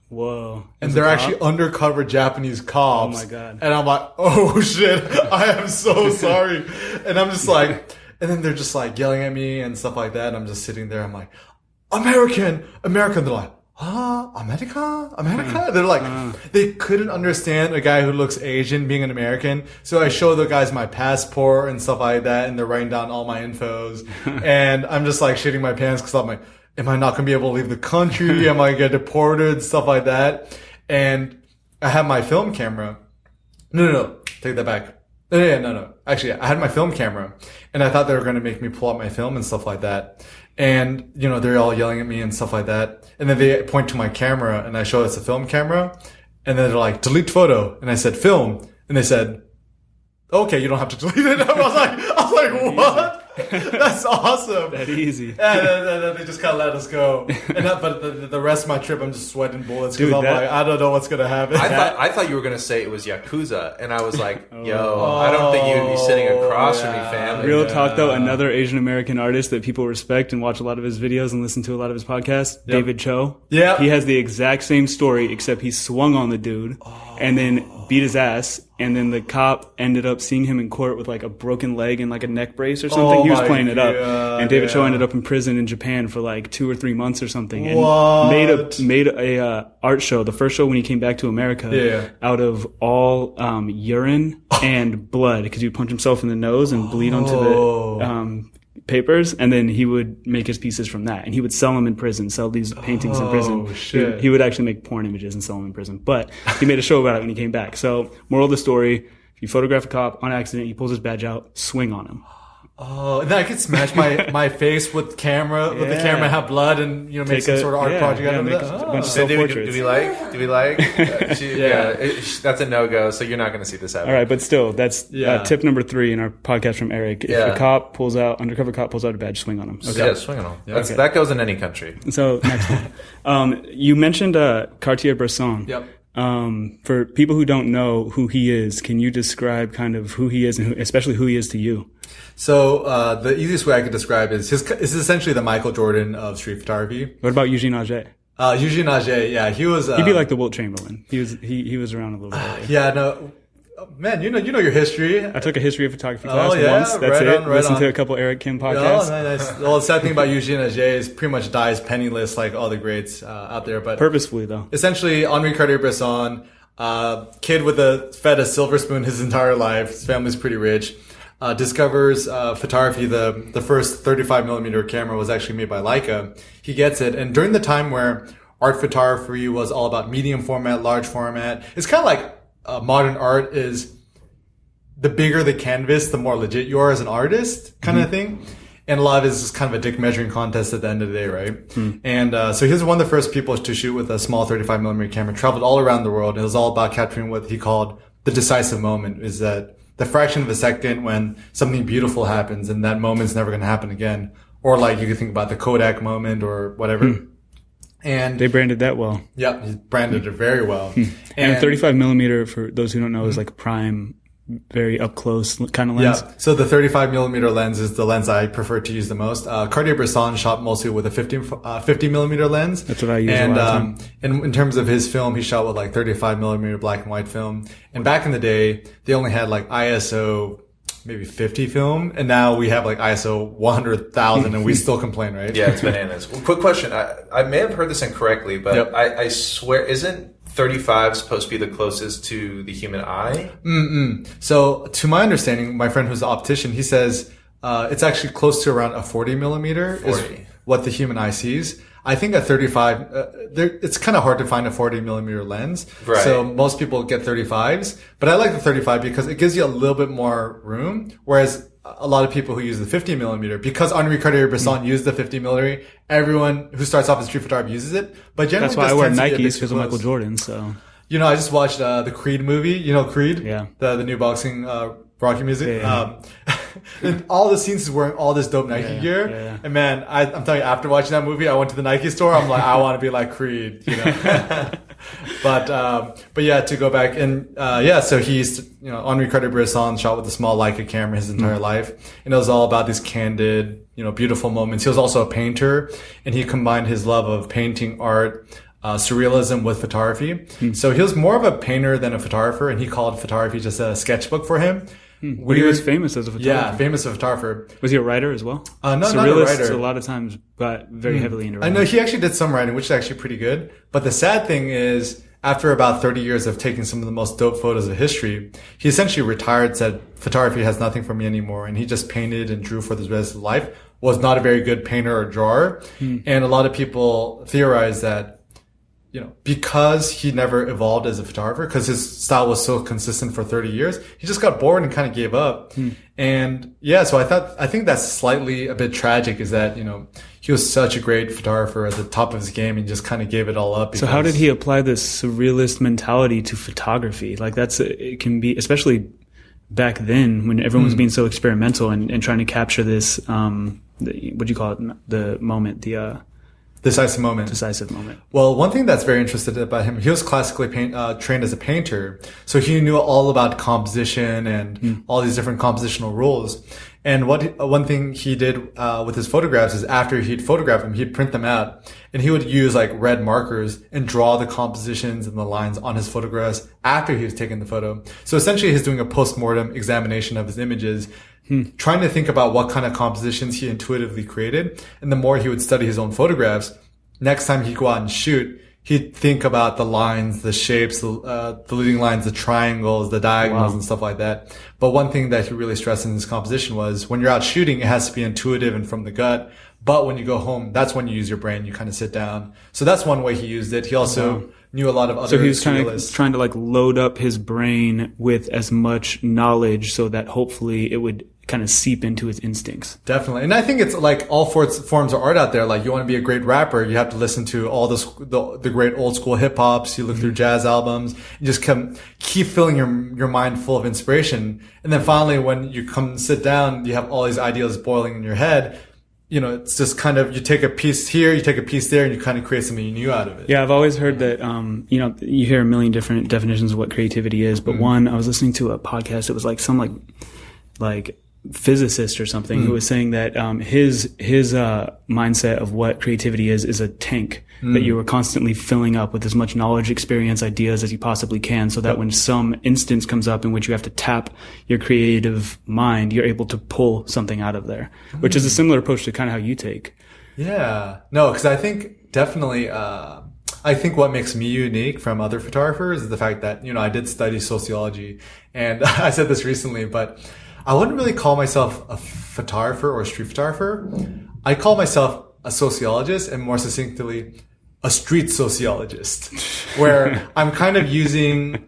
Whoa. And they're actually undercover Japanese cops. Oh my God. And I'm like, oh shit, I am so sorry. And I'm just like, and then they're just like yelling at me and stuff like that. And I'm just sitting there. I'm like, American. They're like, America? They're like, they couldn't understand a guy who looks Asian being an American. So I show the guys my passport and stuff like that, and they're writing down all my infos. And I'm just like shitting my pants because I'm like, am I not going to be able to leave the country? Am I going to get deported? Stuff like that. And I have my film camera. No. Take that back. No. Actually, I had my film camera, and I thought they were going to make me pull out my film and stuff like that. And, you know, they're all yelling at me and stuff like that. And then they point to my camera, and I show it's a film camera. And then they're like, delete photo. And I said, film. And they said, okay, you don't have to delete it. I was like, what? That's awesome. That easy. And they just kind of let us go. But the rest of my trip, I'm just sweating bullets because I'm like, I don't know what's going to happen. I thought you were going to say it was Yakuza. And I was like, I don't think you'd be sitting across from me, fam. Real talk, though, another Asian American artist that people respect and watch a lot of his videos and listen to a lot of his podcasts, David Cho. Yeah. He has the exact same story, except he swung on the dude and then beat his ass. And then the cop ended up seeing him in court with like a broken leg and like a neck brace or something. He was playing it up. And David Cho ended up in prison in Japan for like 2 or 3 months or something. And made a art show, the first show when he came back to America, out of all urine and blood, because he would punch himself in the nose and bleed onto the papers, and then he would make his pieces from that, and he would sell them in prison, sell these paintings in prison. Shit. He would actually make porn images and sell them in prison, but he made a show about it when he came back. So moral of the story, if you photograph a cop on accident, he pulls his badge out, swing on him. Oh, and then I could smash my face with the camera and have blood and, you know, make some sort of art project out of it. A bunch of So do self-portraits. we like? That's a no-go, so you're not going to see this happen. All right, but still, that's tip number 3 in our podcast from Eric. If a undercover cop pulls out a badge, swing on him. Okay. Yeah, swing on him. That goes in any country. So next one. You mentioned Cartier-Bresson. Yep. For people who don't know who he is, can you describe kind of who he is and especially who he is to you? So the easiest way I could describe is is essentially the Michael Jordan of street photography. What about Eugene Auger? Eugene Auger, he was. He'd be like the Wilt Chamberlain. He was around a little bit. Yeah, no. Man, you know your history. I took a history of photography class once. That's it. Listened to a couple Eric Kim podcasts. Oh, nice. Well, the sad thing about Eugene Auger is pretty much dies penniless like all the greats out there. But purposefully, though. Essentially, Henri Cartier-Bresson, kid fed a silver spoon his entire life. His family's pretty rich. Discovers photography. The first 35mm camera was actually made by Leica. He gets it, and during the time where art photography was all about medium format, large format, it's kind of like modern art is the bigger the canvas, the more legit you are as an artist, kind of thing. And a lot of it is just kind of a dick measuring contest at the end of the day, right? And so he was one of the first people to shoot with a small 35mm camera. Traveled all around the world. It was all about capturing what he called the decisive moment. Is that the fraction of a second when something beautiful happens, and that moment's never going to happen again. Or like you could think about the Kodak moment or whatever. And they branded that well. Yeah, he branded it very well. And 35mm, for those who don't know, is like a prime, very up close kind of lens. Yeah. So the 35mm lens is the lens I prefer to use the most. Cartier-Bresson shot mostly with a 50mm lens. That's what I use a lot of time. And in terms of his film, he shot with like 35mm black and white film. And back in the day, they only had like ISO maybe 50 film, and now we have like ISO 100,000 and we still complain, right? Yeah, it's bananas. Well, quick question. I may have heard this incorrectly, but I swear, isn't 35 supposed to be the closest to the human eye? So to my understanding, my friend who's an optician, he says it's actually close to around a 40mm is what the human eye sees. I think a 35, it's kind of hard to find a 40mm lens. Right. So most people get 35s, but I like the 35 because it gives you a little bit more room. Whereas a lot of people who use the 50mm, because Henri Cartier-Bresson used the 50mm, everyone who starts off in street photography uses it. But generally, that's why I wear Nikes because of Michael Jordan. So, you know, I just watched the Creed movie. You know Creed? Yeah. The new boxing Rocky music. And all the scenes is wearing all this dope Nike gear. And man, I'm telling you, after watching that movie, I went to the Nike store. I'm like, I want to be like Creed, you know. But yeah, to go back and so he's, you know, Henri Cartier-Bresson shot with a small Leica camera his entire life, and it was all about these candid, you know, beautiful moments. He was also a painter, and he combined his love of painting, art, surrealism with photography. So he was more of a painter than a photographer, and he called photography just a sketchbook for him. But he was famous as a photographer. Yeah, famous as a photographer. Was he a writer as well? No, not a Surrealists writer. a lot of times got very heavily into writing. I know he actually did some writing, which is actually pretty good. But the sad thing is, after about 30 years of taking some of the most dope photos of history, he essentially retired, said photography has nothing for me anymore, and he just painted and drew for the rest of his life. Was not a very good painter or drawer. And a lot of people theorize that, you know, because he never evolved as a photographer, because his style was so consistent for 30 years, he just got bored and kind of gave up. And yeah, so I think that's slightly a bit tragic, is that, you know, he was such a great photographer at the top of his game and just kind of gave it all up. So how did he apply this surrealist mentality to photography? Like it can be, especially back then when everyone was being so experimental and trying to capture this, what do you call it? The moment, Decisive moment. Decisive moment. Well, one thing that's very interesting about him, he was classically trained as a painter. So he knew all about composition and all these different compositional rules. And one thing he did with his photographs is after he'd photograph them, he'd print them out and he would use like red markers and draw the compositions and the lines on his photographs after he was taking the photo. So essentially he's doing a post-mortem examination of his images, trying to think about what kind of compositions he intuitively created. And the more he would study his own photographs, next time he'd go out and shoot, he'd think about the lines, the shapes, the leading lines, the triangles, the diagonals, and stuff like that. But one thing that he really stressed in his composition was when you're out shooting, it has to be intuitive and from the gut. But when you go home, that's when you use your brain. You kind of sit down. So that's one way he used it. He also knew a lot of other So he was surrealists. trying to like load up his brain with as much knowledge so that hopefully it would kind of seep into his instincts. Definitely. And I think it's like all forms of art out there. Like you want to be a great rapper, you have to listen to all the great old school hip hops. You look through jazz albums, you just keep filling your mind full of inspiration. And then finally, when you come sit down, you have all these ideas boiling in your head. You know, it's just kind of, you take a piece here, you take a piece there, and you kind of create something new out of it. Yeah, I've always heard that, you know, you hear a million different definitions of what creativity is, but one, I was listening to a podcast, it was like some like physicist or something who was saying that his mindset of what creativity is a tank that you are constantly filling up with as much knowledge, experience, ideas as you possibly can, so that when some instance comes up in which you have to tap your creative mind, you're able to pull something out of there, which is a similar approach to kind of how you take. Yeah. No, because I think definitely, I think what makes me unique from other photographers is the fact that, you know, I did study sociology, and I said this recently, but I wouldn't really call myself a photographer or a street photographer. I call myself a sociologist, and more succinctly, a street sociologist, where I'm kind of using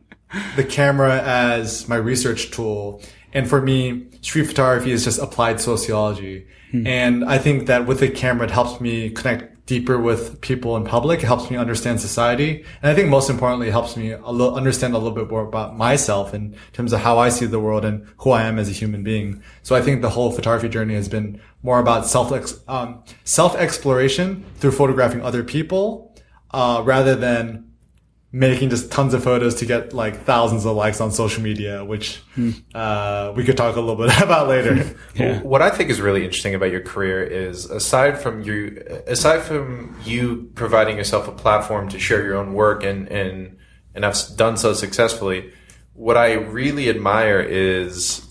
the camera as my research tool. And for me, street photography is just applied sociology. And I think that with the camera, it helps me connect deeper with people in public. It helps me understand society. And I think most importantly, it helps me understand a little bit more about myself in terms of how I see the world and who I am as a human being. So I think the whole photography journey has been more about self-exploration through photographing other people, rather than making just tons of photos to get like thousands of likes on social media, which we could talk a little bit about later. Yeah. What I think is really interesting about your career is aside from you providing yourself a platform to share your own work and have done so successfully, what I really admire is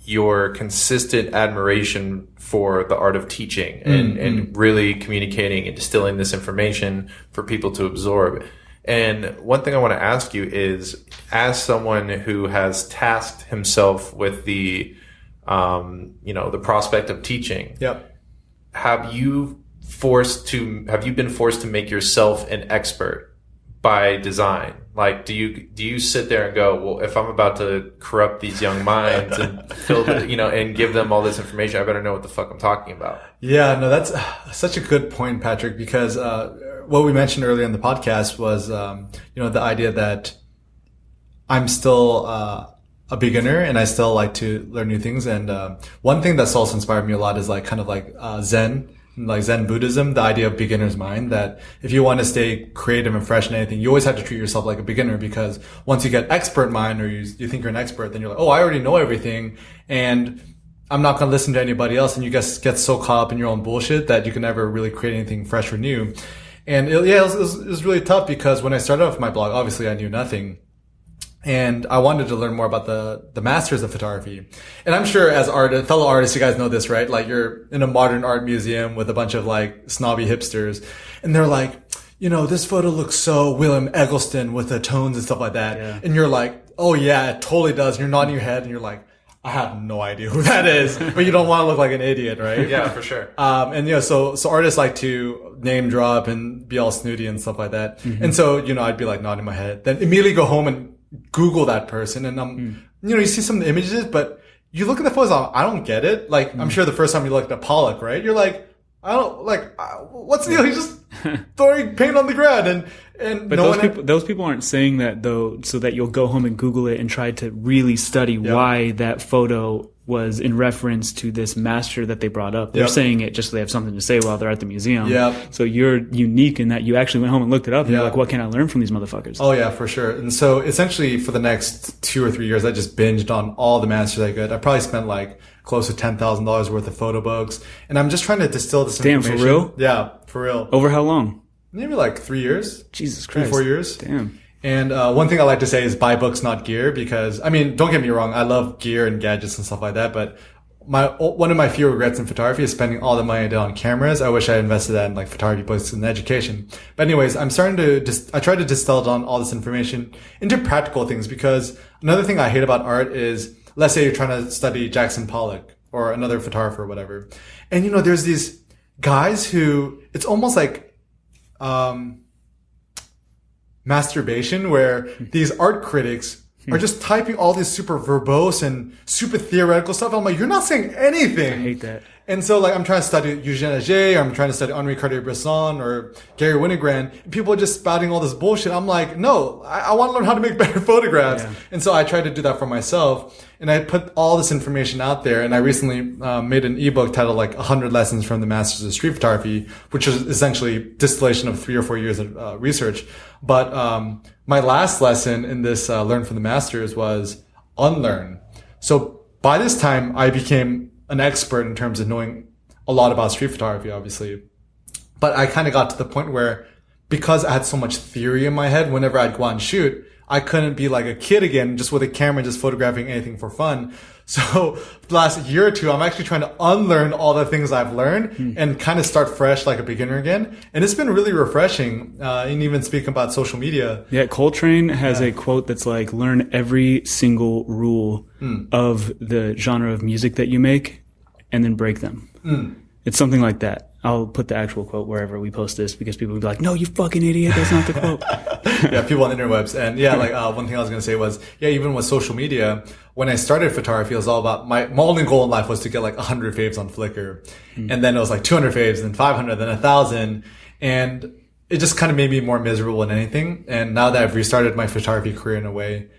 your consistent admiration for the art of teaching and really communicating and distilling this information for people to absorb. And one thing I want to ask you is, as someone who has tasked himself with the prospect of teaching, have you been forced to make yourself an expert by design? Like, do you sit there and go, well, if I'm about to corrupt these young minds and and give them all this information, I better know what the fuck I'm talking about? Yeah, no, that's such a good point, Patrick, because, what we mentioned earlier in the podcast was, the idea that I'm still, a beginner and I still like to learn new things. And, one thing that's also inspired me a lot is like kind of like, Zen Buddhism, the idea of beginner's mind, that if you want to stay creative and fresh in anything, you always have to treat yourself like a beginner, because once you get expert mind, or you think you're an expert, then you're like, oh, I already know everything, and I'm not going to listen to anybody else. And you guys get so caught up in your own bullshit that you can never really create anything fresh or new. And it was really tough, because when I started off my blog, obviously I knew nothing. And I wanted to learn more about the masters of photography. And I'm sure as fellow artists, you guys know this, right? Like you're in a modern art museum with a bunch of like snobby hipsters and they're like, this photo looks so William Eggleston with the tones and stuff like that. Yeah. And you're like, oh yeah, it totally does. And you're nodding your head and you're like, I have no idea who that is, but you don't want to look like an idiot, right? Yeah, for sure. And so artists like to name drop and be all snooty and stuff like that. Mm-hmm. And so, I'd be like nodding my head, then immediately go home and Google that person and you see some of the images, but you look at the photos, I don't get it. Like, I'm sure the first time you looked at Pollock, right? You're like, what's the deal? He's just throwing paint on the ground but those people aren't saying that though, so that you'll go home and Google it and try to really study why that photo was in reference to this master that they brought up. They're saying it just so they have something to say while they're at the museum. So you're unique in that you actually went home and looked it up and you're like, what can I learn from these motherfuckers? Oh yeah, for sure. And so essentially for the next 2 or 3 years, I just binged on all the masters I could. I probably spent like close to $10,000 worth of photo books. And I'm just trying to distill this information. Damn, for real? Yeah, for real. Over how long? Maybe like 3 years. Jesus Christ. 3-4 years. Damn. And one thing I like to say is buy books, not gear, because, don't get me wrong, I love gear and gadgets and stuff like that, but one of my few regrets in photography is spending all the money I did on cameras. I wish I invested that in like photography books and education. But anyways, I'm starting to I try to distill down all this information into practical things, because another thing I hate about art is, let's say you're trying to study Jackson Pollock or another photographer or whatever. And there's these guys who, it's almost like, masturbation, where these art critics are just typing all this super verbose and super theoretical stuff. I'm like, you're not saying anything. I hate that. And so like, I'm trying to study Eugène Auger, or I'm trying to study Henri Cartier-Bresson or Gary Winogrand. People are just spouting all this bullshit. I'm like, no, I want to learn how to make better photographs. Yeah. And so I tried to do that for myself. And I put all this information out there. And I recently made an ebook titled like 100 Lessons from the Masters of Street Photography, which is essentially distillation of 3 or 4 years of research. But my last lesson in this Learn from the Masters was unlearn. So by this time, I became an expert in terms of knowing a lot about street photography, obviously. But I kind of got to the point where, because I had so much theory in my head, whenever I'd go out and shoot, I couldn't be like a kid again, just with a camera, just photographing anything for fun. So the last year or two, I'm actually trying to unlearn all the things I've learned and kind of start fresh like a beginner again. And it's been really refreshing. And even speaking about social media. Yeah, Coltrane has a quote that's like, learn every single rule of the genre of music that you make and then break them. It's something like that. I'll put the actual quote wherever we post this, because people will be like, no, you fucking idiot, that's not the quote. Yeah, people on the interwebs. And yeah, like one thing I was going to say was, even with social media, when I started photography, it was all about my only goal in life was to get like 100 faves on Flickr. And then it was like 200 faves, then 500, then 1,000. And it just kind of made me more miserable than anything. And now that I've restarted my photography career in a way,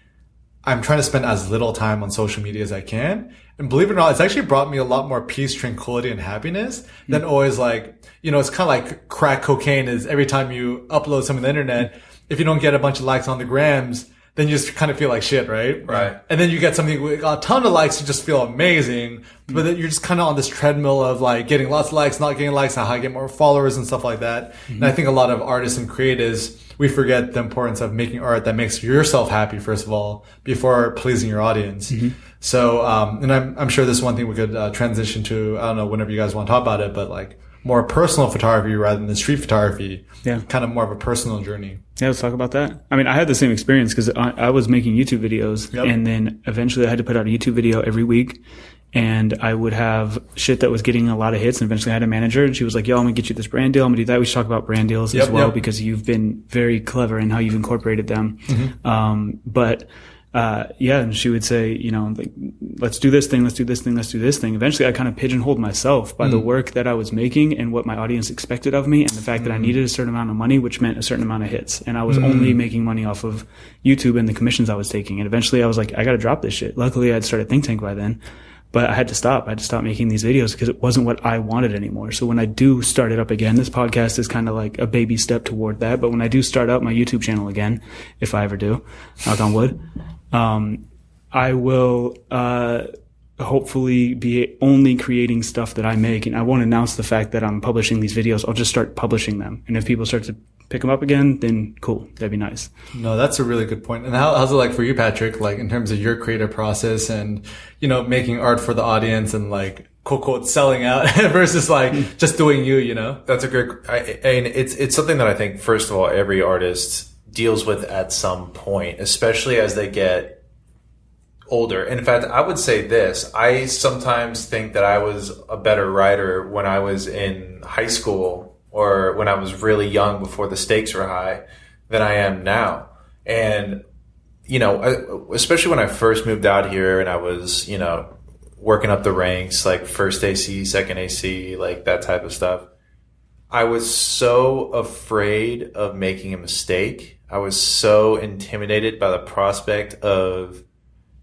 I'm trying to spend as little time on social media as I can. And believe it or not, it's actually brought me a lot more peace, tranquility, and happiness than always like, it's kind of like crack cocaine is every time you upload something to the internet, if you don't get a bunch of likes on the grams, then you just kind of feel like shit, right? Right. And then you get something with a ton of likes, you just feel amazing. But then you're just kind of on this treadmill of like getting lots of likes, not getting likes, how I get more followers and stuff like that. And I think a lot of artists and creatives, we forget the importance of making art that makes yourself happy, first of all, before pleasing your audience. So, and I'm sure this is one thing we could transition to, I don't know, whenever you guys want to talk about it, but like more personal photography rather than street photography. Yeah. Kind of more of a personal journey. Yeah, let's talk about that. I mean, I had the same experience because I was making YouTube videos and then eventually I had to put out a YouTube video every week. And I would have shit that was getting a lot of hits. And eventually I had a manager and she was like, yo, I'm going to get you this brand deal. I'm going to do that. We should talk about brand deals as well because you've been very clever in how you've incorporated them. And she would say, like, let's do this thing, let's do this thing, let's do this thing. Eventually I kind of pigeonholed myself by the work that I was making and what my audience expected of me and the fact that I needed a certain amount of money, which meant a certain amount of hits. And I was only making money off of YouTube and the commissions I was taking. And eventually I was like, I got to drop this shit. Luckily I'd started Think Tank by then. But I had to stop. I had to stop making these videos because it wasn't what I wanted anymore. So when I do start it up again, this podcast is kind of like a baby step toward that. But when I do start up my YouTube channel again, if I ever do, knock on wood, I will hopefully be only creating stuff that I make. And I won't announce the fact that I'm publishing these videos. I'll just start publishing them. And if people start to pick them up again, then cool. That'd be nice. No, that's a really good point. And how's it like for you, Patrick, like in terms of your creative process and, you know, making art for the audience and like, quote, quote, selling out versus like just doing you, you know? That's a great, and it's something that I think, first of all, every artist deals with at some point, especially as they get older. In fact, I would say this. I sometimes think that I was a better writer when I was in high school or when I was really young before the stakes were high than I am now. And, you know, especially when I first moved out here and I was, you know, working up the ranks, like first AC, second AC, like that type of stuff. I was so afraid of making a mistake. I was so intimidated by the prospect of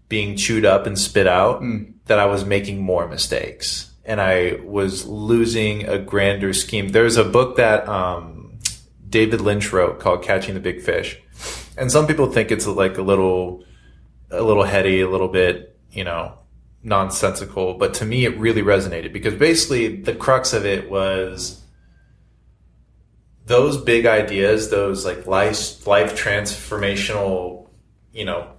being chewed up and spit out that I was making more mistakes. And I was losing a grander scheme. There's a book that David Lynch wrote called Catching the Big Fish. And some people think it's like a little heady, a little bit, you know, nonsensical. But to me, it really resonated because basically the crux of it was those big ideas, those like life transformational, you know,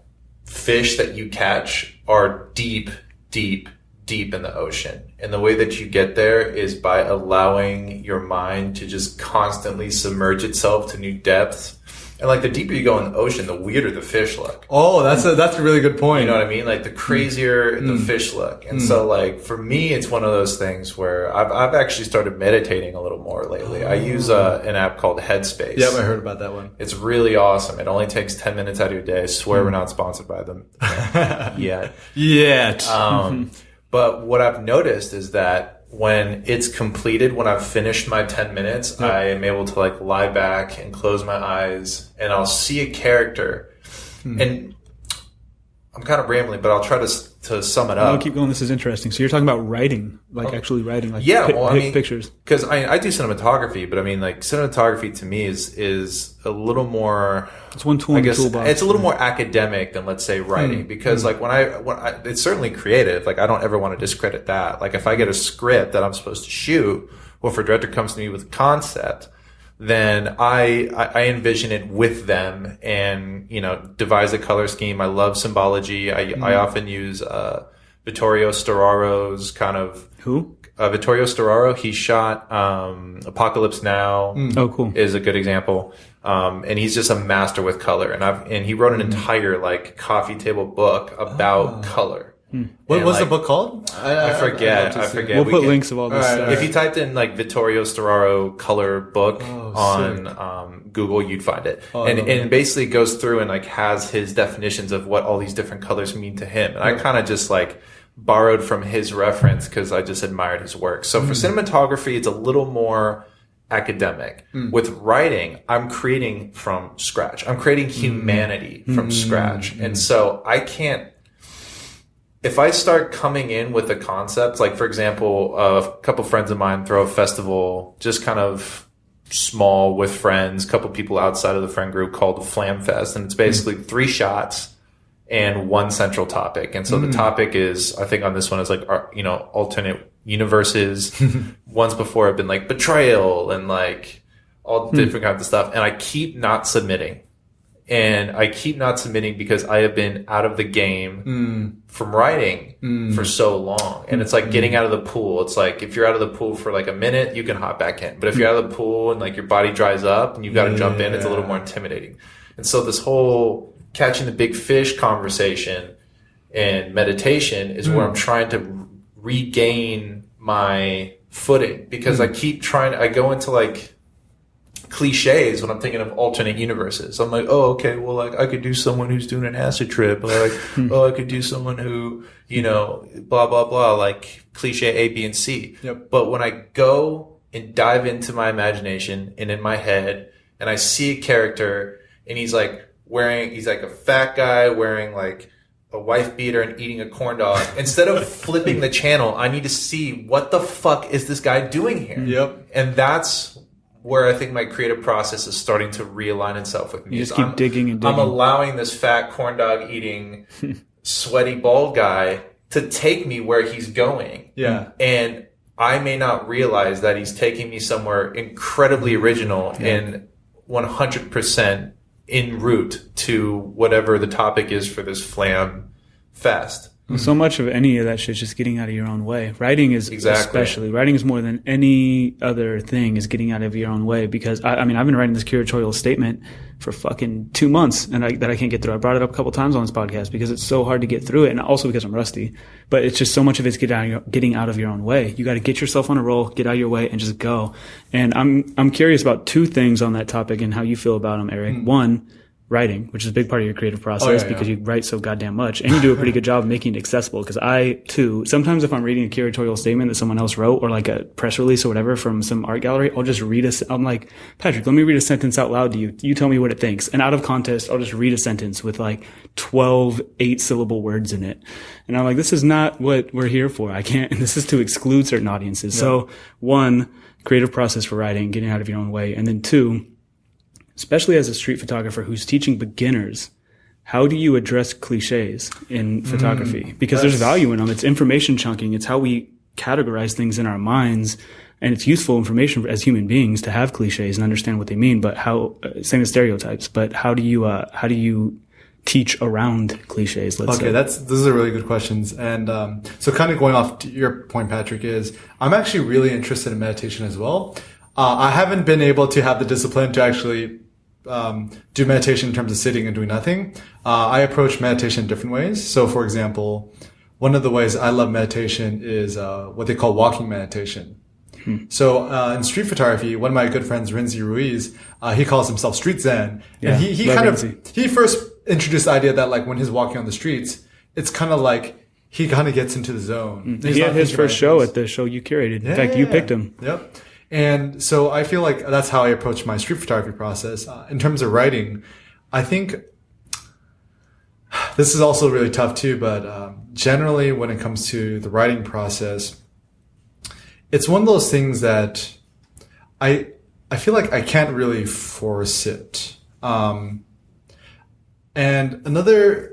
fish that you catch are deep, deep, deep in the ocean. And the way that you get there is by allowing your mind to just constantly submerge itself to new depths. And like the deeper you go in the ocean, the weirder the fish look. Oh, that's a really good point. You know what I mean? Like the crazier the fish look. And so like for me, it's one of those things where I've actually started meditating a little more lately. I use an app called Headspace. Yep, I heard about that one. It's really awesome. It only takes 10 minutes out of your day. I swear we're not sponsored by them yet. But what I've noticed is that when it's completed, when I've finished my 10 minutes, I am able to like lie back and close my eyes and I'll see a character. And I'm kind of rambling, but I'll try to sum it up. No, keep going. This is interesting. So you're talking about writing, like actually writing, like pictures. Because I do cinematography, but I mean, like cinematography to me is a little more. It's one tool in the toolbox. It's a little more academic than let's say writing, because like when I it's certainly creative. Like I don't ever want to discredit that. Like if I get a script that I'm supposed to shoot, or if a director comes to me with a concept, then I envision it with them and, you know, devise a color scheme. I love symbology. I often use Vittorio Storaro's kind of... Who? Vittorio Storaro. He shot Apocalypse Now. Oh, cool. Is a good example. And he's just a master with color. And he wrote an entire like coffee table book about color. What was the book called? I forget. We'll put links of all this stuff. If you typed in like Vittorio Storaro color book on Google, you'd find it. And it basically goes through and like has his definitions of what all these different colors mean to him. And I kind of just like borrowed from his reference because I just admired his work. So for cinematography, it's a little more academic. With writing, I'm creating from scratch. I'm creating humanity from scratch. And so I can't, if I start coming in with a concept, like for example, a couple friends of mine throw a festival just kind of small with friends, a couple people outside of the friend group called Flam Fest. And it's basically 3 shots and one central topic. And so the topic is, I think on this one is like, you know, alternate universes. Once before have been like betrayal and like all different kinds of stuff. And I keep not submitting. And I keep not submitting because I have been out of the game from writing for so long. And it's like getting out of the pool. It's like if you're out of the pool for like a minute, you can hop back in. But if you're out of the pool and like your body dries up and you've got to jump in, it's a little more intimidating. And so this whole catching the big fish conversation and meditation is where I'm trying to regain my footing, because I keep trying, I go into like cliches when I'm thinking of alternate universes. I'm like, oh, okay, well, like I could do someone who's doing an acid trip, or like, oh, I could do someone who, you know, blah, blah, blah, like cliche A, B, and C. Yep. But when I go and dive into my imagination and in my head and I see a character and he's like a fat guy wearing like a wife beater and eating a corn dog, instead of flipping the channel, I need to see what the fuck is this guy doing here? Yep. And that's where I think my creative process is starting to realign itself with me. You just keep digging and digging. I'm allowing this fat corn dog eating, sweaty bald guy to take me where he's going. Yeah. And I may not realize that he's taking me somewhere incredibly original. And 100% en route to whatever the topic is for this Flam Fest. Well, so much of any of that shit is just getting out of your own way. Writing is especially. Writing is more than any other thing is getting out of your own way, because I mean, I've been writing this curatorial statement for fucking 2 months and that I can't get through. I brought it up a couple times on this podcast because it's so hard to get through it, and also because I'm rusty. But it's just so much of it's getting out of your own way. You got to get yourself on a roll, get out of your way, and just go. And I'm curious about two things on that topic and how you feel about them, Eric. One, writing, which is a big part of your creative process because you write so goddamn much, and you do a pretty good job of making it accessible. Because I too, sometimes if I'm reading a curatorial statement that someone else wrote, or like a press release or whatever from some art gallery, I'll just read I'm like, Patrick, let me read a sentence out loud to you. You tell me what it thinks. And out of context, I'll just read a sentence with like 12 8-syllable words in it. And I'm like, this is not what we're here for. I can't, and this is to exclude certain audiences. Yeah. So one, creative process for writing, getting out of your own way. And then two, especially as a street photographer who's teaching beginners, how do you address cliches in photography? Because there's value in them. It's information chunking. It's how we categorize things in our minds. And it's useful information as human beings to have cliches and understand what they mean. But same as stereotypes. But how do you teach around cliches? Let's say. Those are really good questions. And so kind of going off to your point, Patrick, is I'm actually really interested in meditation as well. I haven't been able to have the discipline to actually do meditation in terms of sitting and doing nothing. I approach meditation in different ways. So, for example, one of the ways I love meditation is what they call walking meditation. So in street photography, one of my good friends, Rinzi Ruiz, he calls himself Street Zen. Yeah, and he first introduced the idea that like when he's walking on the streets, it's kind of like he kind of gets into the zone. He had his first show at the show you curated. In fact, you picked him. Yep. And so I feel like that's how I approach my street photography process. In terms of writing, I think this is also really tough too, but generally when it comes to the writing process, it's one of those things that I feel like I can't really force it. And another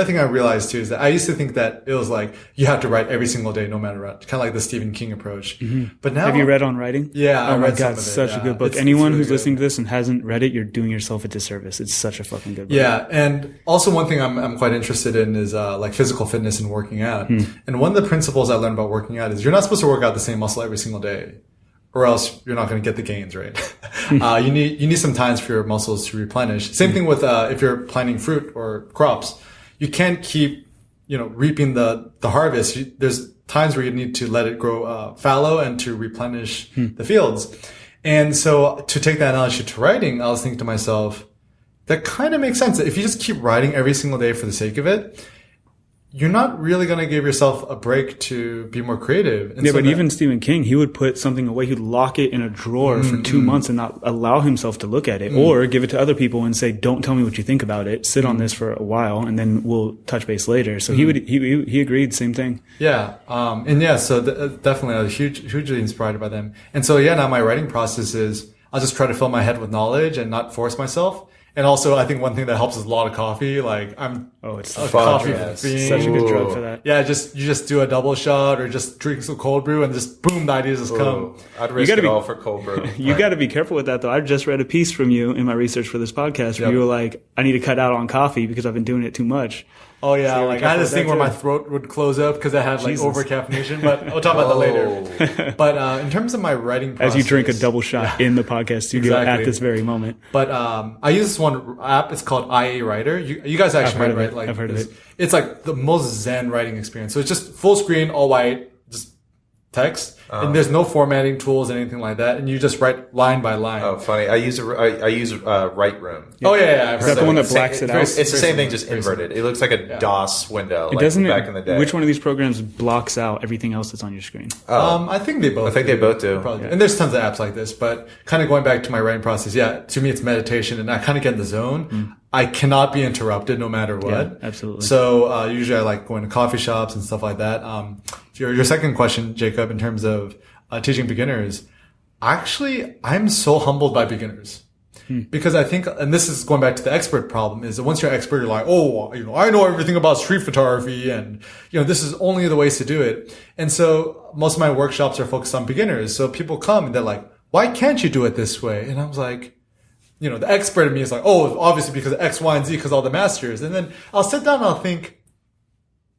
thing I realized too is that I used to think that it was like you have to write every single day, no matter what, kind of like the Stephen King approach. Mm-hmm. But now, have you read On Writing? Yeah, oh my god, it's such a good book. Anyone who's listening to this and hasn't read it, you're doing yourself a disservice. It's such a fucking good book. Yeah, and also one thing I'm quite interested in is like physical fitness and working out. And one of the principles I learned about working out is you're not supposed to work out the same muscle every single day, or else you're not going to get the gains, right? You need some times for your muscles to replenish. Same thing with if you're planting fruit or crops. You can't keep, reaping the harvest. There's times where you need to let it grow fallow and to replenish the fields. And so to take that analogy to writing, I was thinking to myself, that kind of makes sense. If you just keep writing every single day for the sake of it, you're not really going to give yourself a break to be more creative. And but even Stephen King, he would put something away. He'd lock it in a drawer for 2 months and not allow himself to look at it, or give it to other people and say, "Don't tell me what you think about it. Sit on this for a while, and then we'll touch base later." So he agreed, same thing. Yeah, so definitely, I was hugely inspired by them. And so now my writing process is I'll just try to fill my head with knowledge and not force myself. And also, I think one thing that helps is a lot of coffee. Like it's a coffee fiend. Such a good drug for that. Yeah, you just do a double shot or just drink some cold brew and just boom, the ideas just come. I'd risk it all for cold brew. You got to be careful with that though. I just read a piece from you in my research for this podcast where you were like, I need to cut out on coffee because I've been doing it too much. Oh yeah, so I had this thing where my throat would close up because I had like over caffeination, but we'll talk about that later. But in terms of my writing process, as you drink a double shot in the podcast studio at this very moment. But I use this one app. It's called IA Writer. You guys actually might have read like I've heard of it. It's like the most zen writing experience. So it's just full screen, all white, just text, and there's no formatting tools, anything like that, and you just write line by line. Oh, funny! I use Write Room. Yeah. Oh yeah, Is that the one that blacks it out? It's the same thing, just inverted. It looks like a DOS window, back in the day. Which one of these programs blocks out everything else that's on your screen? I think they both. I think they both do. Probably. And there's tons of apps like this, but kind of going back to my writing process. Yeah, to me it's meditation, and I kind of get in the zone. I cannot be interrupted no matter what. Yeah, absolutely. So usually I like going to coffee shops and stuff like that. Your second question, Jacob, in terms of teaching beginners, actually I'm so humbled by beginners because I think, and this is going back to the expert problem, is that once you're an expert, you're like, I know everything about street photography, and this is only the ways to do it. And so most of my workshops are focused on beginners. So people come and they're like, why can't you do it this way? And I was like, the expert in me is like, oh, obviously because of X, Y, and Z, because all the masters. And then I'll sit down and I'll think,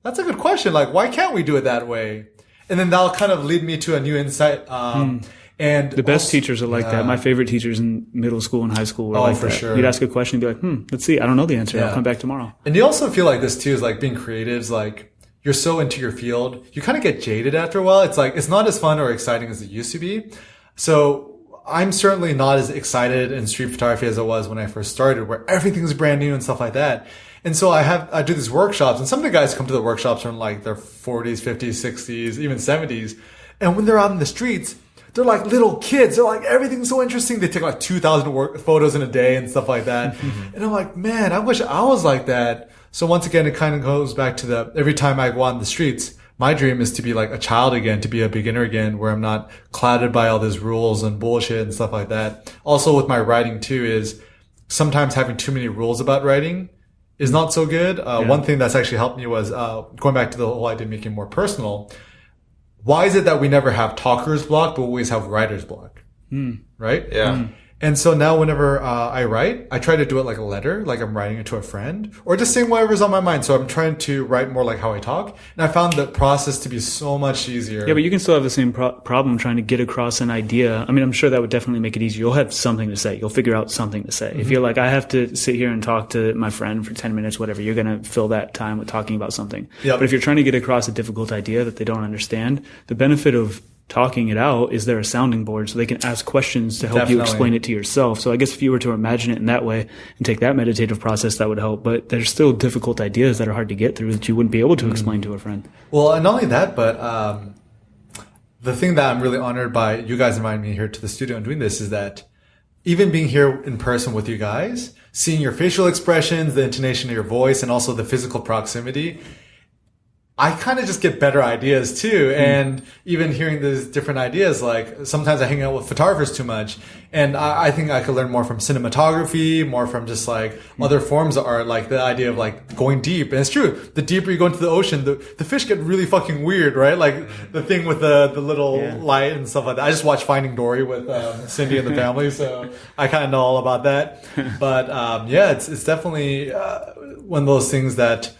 that's a good question. Like, why can't we do it that way? And then that'll kind of lead me to a new insight. And the best teachers are like that. My favorite teachers in middle school and high school were like for that. sure. You'd ask a question and be like, let's see. I don't know the answer. I'll come back tomorrow. And you also feel like this too is like being creative is like, you're so into your field. You kind of get jaded after a while. It's like, it's not as fun or exciting as it used to be. So I'm certainly not as excited in street photography as I was when I first started, where everything's brand new and stuff like that. And so I do these workshops, and some of the guys come to the workshops are in like their 40s, 50s, 60s, even 70s. And when they're out in the streets, they're like little kids. They're like, everything's so interesting. They take like 2,000 photos in a day and stuff like that. And I'm like, man, I wish I was like that. So once again, it kind of goes back to every time I go on the streets, my dream is to be like a child again, to be a beginner again, where I'm not clouded by all these rules and bullshit and stuff like that. Also with my writing too is sometimes having too many rules about writing is not so good. One thing that's actually helped me was, going back to the whole idea of making it more personal. Why is it that we never have talker's block, but we always have writer's block? Right? Yeah. And so now whenever I write, I try to do it like a letter, like I'm writing it to a friend, or just saying whatever's on my mind. So I'm trying to write more like how I talk. And I found the process to be so much easier. Yeah, but you can still have the same problem trying to get across an idea. I mean, I'm sure that would definitely make it easier. You'll have something to say. You'll figure out something to say. If you're like, I have to sit here and talk to my friend for 10 minutes, whatever, you're going to fill that time with talking about something. Yep. But if you're trying to get across a difficult idea that they don't understand, the benefit of talking it out is there a sounding board so they can ask questions to help you explain it to yourself. So I guess if you were to imagine it in that way and take that meditative process, that would help. But there's still difficult ideas that are hard to get through that you wouldn't be able to explain to a friend. Well, and not only that, but the thing that I'm really honored by you guys inviting me here to the studio and doing this is that even being here in person with you guys, seeing your facial expressions, the intonation of your voice, and also the physical proximity, I kind of just get better ideas too. And even hearing these different ideas, like sometimes I hang out with photographers too much. And I think I could learn more from cinematography, more from just like other forms of art, like the idea of like going deep. And it's true. The deeper you go into the ocean, the fish get really fucking weird, right? Like the thing with the little light and stuff like that. I just watched Finding Dory with Cindy and the family. So I kind of know all about that. But yeah, it's definitely one of those things that,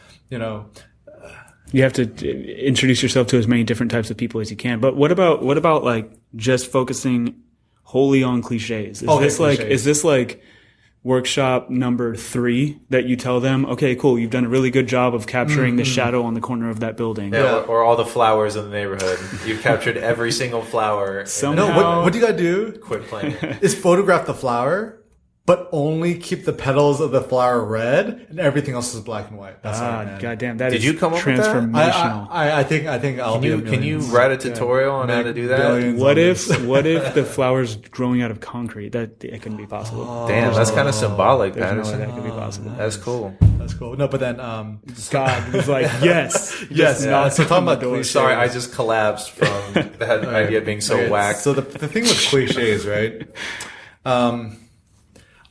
you have to introduce yourself to as many different types of people as you can. But what about like just focusing wholly on cliches? Is this like workshop number 3 that you tell them, okay, cool, you've done a really good job of capturing the shadow on the corner of that building. Yeah, or all the flowers in the neighborhood. You've captured every single flower. No, what do you gotta do? Quit playing. Is photograph the flower, but only keep the petals of the flower red, and everything else is black and white. That's goddamn, that Did is you come up with that? transformational. I think I'll be. Can you write a tutorial on how to do that? What if the flower's growing out of concrete? That it couldn't be possible. Damn, that's kind of symbolic, There's no way Patterson. that could be possible. That's cool. That's cool. No, but then God was like, yes. yes. Yeah. So talking about cliches. Sorry, I just collapsed from that idea being so whack. So the thing with cliches, right?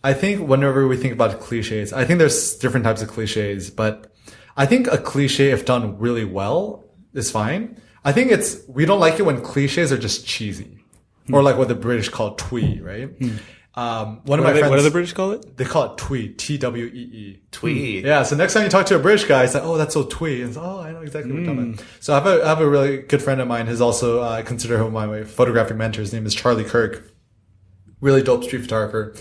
I think whenever we think about cliches, I think there's different types of cliches, but I think a cliche, if done really well, is fine. I think we don't like it when cliches are just cheesy, or like what the British call twee, right? One of my friends, what do the British call it? They call it twee, T-W-E-E. Twee. Yeah. So next time you talk to a British guy, it's like, oh, that's so twee. And it's, oh, I know exactly what you're talking about. So I have a really good friend of mine who's also, I consider him my photographic mentor. His name is Charlie Kirk. Really dope street photographer.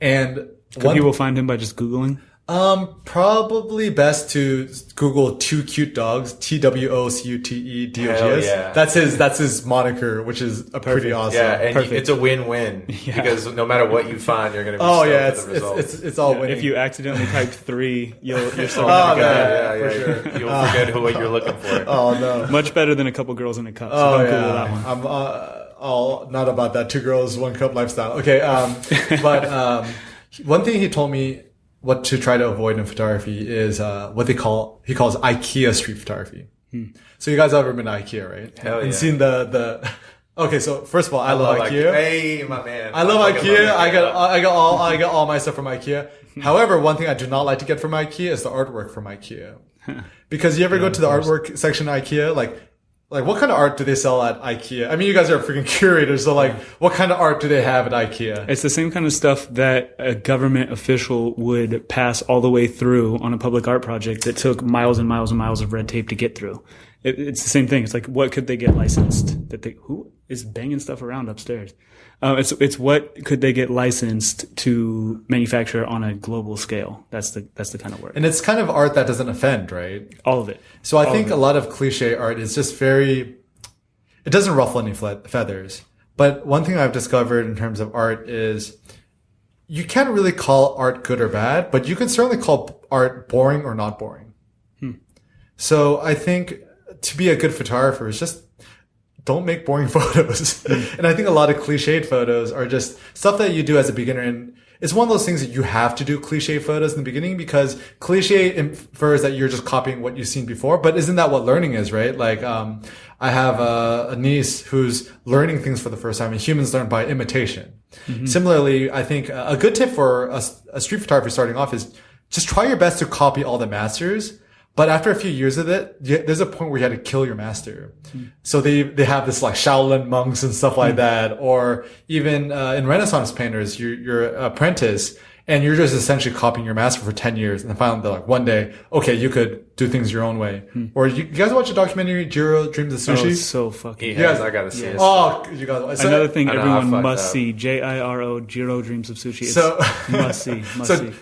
And people find him by just Googling? Probably best to Google Two Cute Dogs, TWOCUTEDOGS. Yeah. That's his moniker, which is pretty awesome. Yeah, and it's a win-win because no matter what you find, you're going to be stoked with the results. It's all winning. If you accidentally type 3, you're still for sure. You'll forget what you're looking for. Oh no, much better than a couple girls in a cup. So don't Google that one. I'm all not about that 2 girls 1 cup lifestyle. Okay, but one thing he told me what to try to avoid in photography is what he calls IKEA street photography. So you guys have ever been to IKEA, right? Hell yeah. And seen the Okay, so first of all, I love IKEA. Hey, my man. I love IKEA. I got all my stuff from IKEA. However, one thing I do not like to get from IKEA is the artwork from IKEA. Because you ever go to the artwork section of IKEA, like Like, what kind of art do they sell at IKEA? I mean, you guys are freaking curators, so like, what kind of art do they have at IKEA? It's the same kind of stuff that a government official would pass all the way through on a public art project that took miles and miles and miles of red tape to get through. It's the same thing. It's like, what could they get licensed? Who is banging stuff around upstairs? It's what could they get licensed to manufacture on a global scale? That's the kind of work. And it's kind of art that doesn't offend, right? All of it. So I think a lot of cliche art is just it doesn't ruffle any feathers. But one thing I've discovered in terms of art is you can't really call art good or bad, but you can certainly call art boring or not boring. So I think to be a good photographer is just don't make boring photos. And I think a lot of cliched photos are just stuff that you do as a beginner. And it's one of those things that you have to do cliche photos in the beginning because cliche infers that you're just copying what you've seen before. But isn't that what learning is, right? Like, I have a niece who's learning things for the first time, and humans learn by imitation. Similarly, I think a good tip for a street photographer starting off is just try your best to copy all the masters. But after a few years of it, there's a point where you had to kill your master. So they have this like Shaolin monks and stuff like that. Or even, in Renaissance painters, you're an apprentice and you're just essentially copying your master for 10 years. And then finally they're like, one day, okay, you could do things your own way. Or you guys watch a documentary, Jiro Dreams of Sushi? Oh, it's so fucking Yes, I gotta see it. Oh, you guys. So, another thing I know, everyone I must fucked up. see. Jiro Dreams of Sushi. It's So- must see.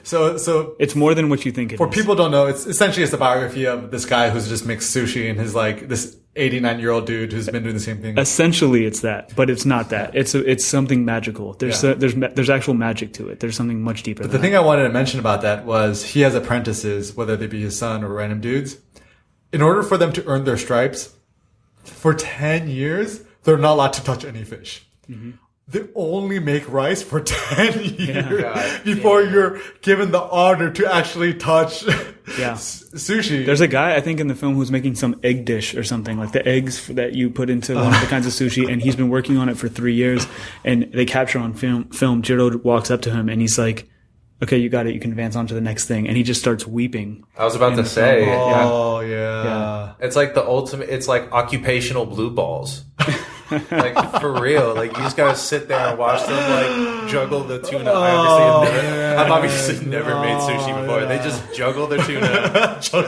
So It's more than what you think it is. for people who don't know, it's essentially the biography of this guy who's just makes sushi and his like this 89-year-old dude who's been doing the same thing. Essentially, it's that, but it's not that. It's something magical. There's actual magic to it. There's something much deeper. The thing I wanted to mention about that was he has apprentices, whether they be his son or random dudes. In order for them to earn their stripes, for 10 years, they're not allowed to touch any fish. They only make rice for 10 years before you're given the honor to actually touch sushi. There's a guy, I think, in the film who's making some egg dish or something, like the eggs that you put into one of the kinds of sushi, and he's been working on it for 3 years, and they capture on film, Jiro walks up to him, and he's like, okay, you got it, you can advance on to the next thing. And he just starts weeping. I was about to say, oh, yeah. it's like the ultimate, it's like occupational blue balls. Like, for real. Like, you just gotta sit there and watch them, like, juggle the tuna. I've obviously never made sushi before. They just juggle the tuna. So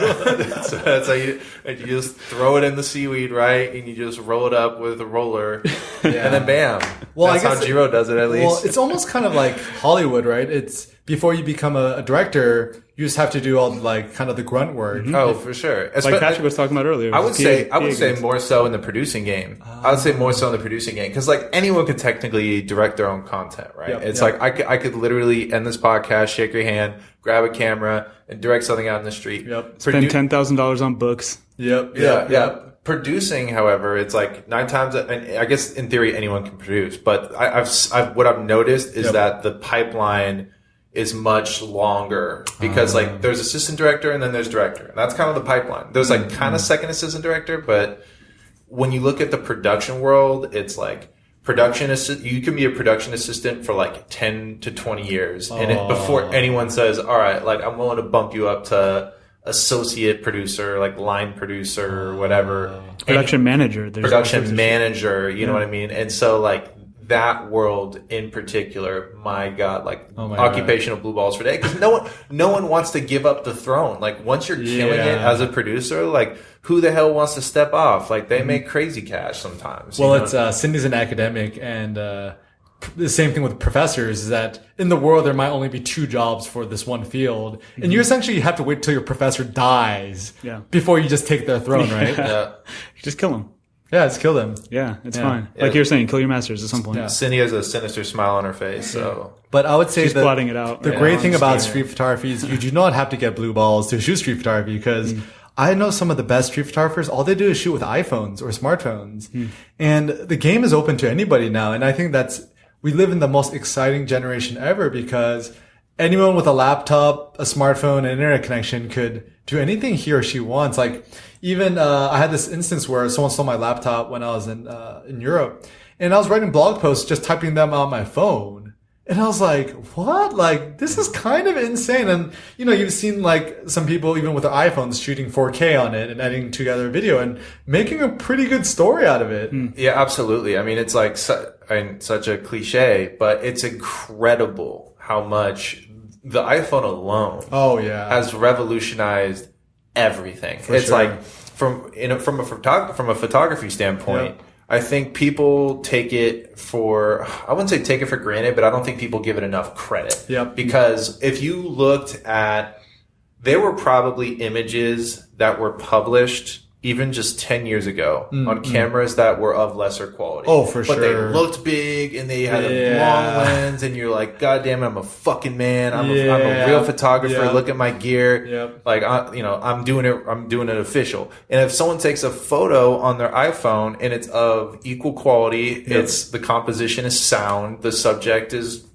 that's like, you just throw it in the seaweed, right? And you just roll it up with a roller. And then bam. Well, that's how Jiro does it, at least. Well, it's almost kind of like Hollywood, right? It's before you become a director, you just have to do all like kind of the grunt work. Oh, for sure. Like Patrick was talking about earlier. I would say more so in the producing game. I would say more so in the producing game because like anyone could technically direct their own content, right? It's like I could literally end this podcast, shake your hand, grab a camera, and direct something out in the street. Spend $10,000 on books. Yeah. Producing, however, it's like 9 times. I guess in theory anyone can produce, but what I've noticed is that the pipeline is much longer because like there's assistant director and then there's director. And that's kind of the pipeline. There's like kind of second assistant director, but when you look at the production world, it's like you can be a production assistant for like 10 to 20 years. And before anyone says, all right, like I'm willing to bump you up to associate producer, like line producer or whatever. Production manager. Production manager, you know what I mean? And so like, that world in particular, my God, like occupational blue balls for day. Because no one wants to give up the throne. Like once you're killing it as a producer, like who the hell wants to step off? Like they make crazy cash sometimes. Well, it's Cindy's an academic, and the same thing with professors is that in the world there might only be 2 jobs for this one field, and you essentially have to wait till your professor dies before you just take their throne, right? Just kill him. Yeah, just kill them. Yeah, it's fine. Like you're saying, kill your masters at some point. Cindy has a sinister smile on her face. So, but I would say she's plotting it out. The great thing about street photography is you do not have to get blue balls to shoot street photography because I know some of the best street photographers. All they do is shoot with iPhones or smartphones, and the game is open to anybody now. And I think we live in the most exciting generation ever because anyone with a laptop, a smartphone, and internet connection could do anything he or she wants. Like even I had this instance where someone stole my laptop when I was in Europe, and I was writing blog posts just typing them on my phone. And I was like, what? Like, this is kind of insane. And, you've seen like some people, even with their iPhones, shooting 4K on it and editing together a video and making a pretty good story out of it. Yeah, absolutely. I mean, it's like such a cliche, but it's incredible how much the iPhone alone has revolutionized everything. It's like from a photography standpoint, I think people take it I wouldn't say take it for granted, but I don't think people give it enough credit. Yep. Because if you looked at, there were probably images that were published even just 10 years ago on cameras that were of lesser quality. Oh, for sure. But they looked big and they had a long lens and you're like, God damn it, I'm a fucking man. I'm a real photographer. Look at my gear. Yep. Like, I'm doing it official. And if someone takes a photo on their iPhone and it's of equal quality, the composition is sound, the subject is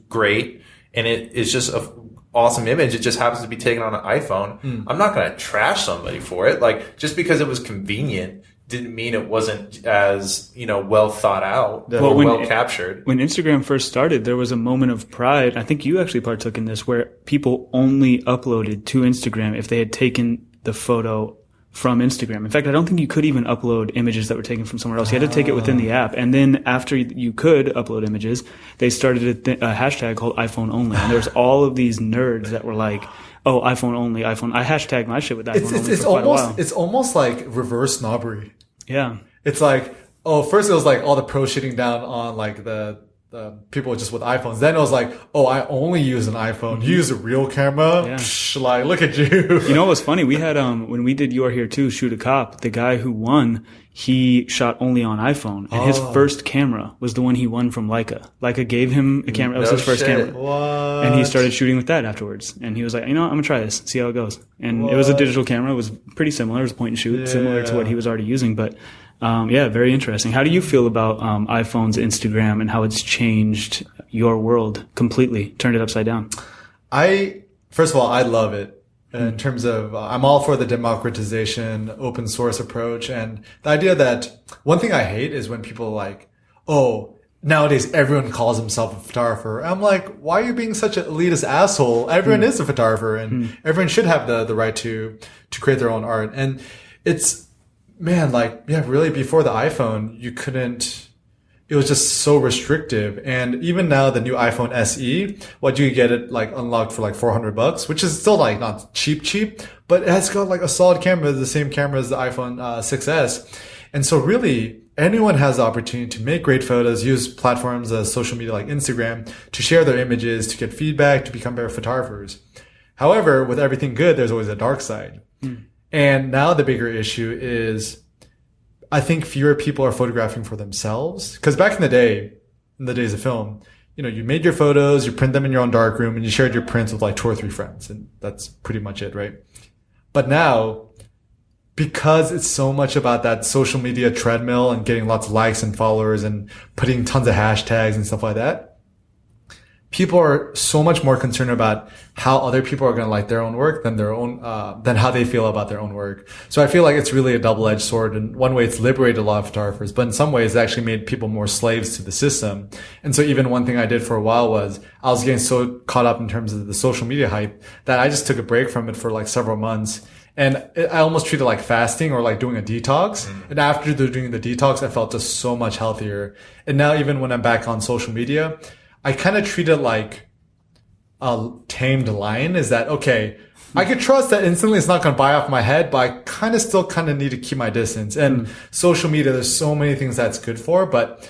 great, and it is just a awesome image. It just happens to be taken on an iPhone. I'm not going to trash somebody for it. Like, just because it was convenient didn't mean it wasn't as, well thought out or well captured. When Instagram first started, there was a moment of pride. I think you actually partook in this, where people only uploaded to Instagram if they had taken the photo from Instagram. In fact, I don't think you could even upload images that were taken from somewhere else. You had to take it within the app. And then after you could upload images, they started a hashtag called iPhone only. And there's all of these nerds that were like, oh, iPhone only, iPhone. I hashtagged my shit with iPhone only for quite a while. It's almost like reverse snobbery. Yeah. It's like, first it was like all the pros shitting down on like the people just with iPhones. Then it was like, I only use an iPhone. You use a real camera? Yeah. Psh, like, look at you. You know what was funny? We had, when we did You Are Here Too, Shoot a Cop, the guy who won, he shot only on iPhone. And his first camera was the one he won from Leica. Leica gave him a camera. That was his first camera. What? And he started shooting with that afterwards. And he was like, I'm going to try this, see how it goes. And it was a digital camera. It was pretty similar. It was point and shoot, similar to what he was already using. But very interesting. How do you feel about iPhone's Instagram and how it's changed your world completely, turned it upside down? First of all, I love it in terms of, I'm all for the democratization, open source approach. And the idea that one thing I hate is when people are like, nowadays everyone calls himself a photographer. I'm like, why are you being such an elitist asshole? Everyone is a photographer and everyone should have the right to create their own art. And it's, man, really before the iPhone, it was just so restrictive. And even now, the new iPhone SE, you get it like unlocked for like $400, which is still like not cheap, but it has got like a solid camera, the same camera as the iPhone 6S. And so really anyone has the opportunity to make great photos, use platforms, social media like Instagram to share their images, to get feedback, to become better photographers. However, with everything good, there's always a dark side. And now the bigger issue is, I think fewer people are photographing for themselves. Because back in the days of film, you made your photos, you print them in your own darkroom, and you shared your prints with like 2 or 3 friends. And that's pretty much it, right? But now, because it's so much about that social media treadmill and getting lots of likes and followers and putting tons of hashtags and stuff like that, people are so much more concerned about how other people are going to like their own work than than how they feel about their own work. So I feel like it's really a double-edged sword. In one way, it's liberated a lot of photographers, but in some ways, it actually made people more slaves to the system. And so even one thing I did for a while was I was getting so caught up in terms of the social media hype that I just took a break from it for like several months. And I almost treated it like fasting or like doing a detax. And after doing the detox, I felt just so much healthier. And now even when I'm back on social media, I kind of treat it like a tamed lion. Is that, okay, I could trust that instantly it's not going to bite off my head, but I kind of still kind of need to keep my distance. And social media, there's so many things that's good for, but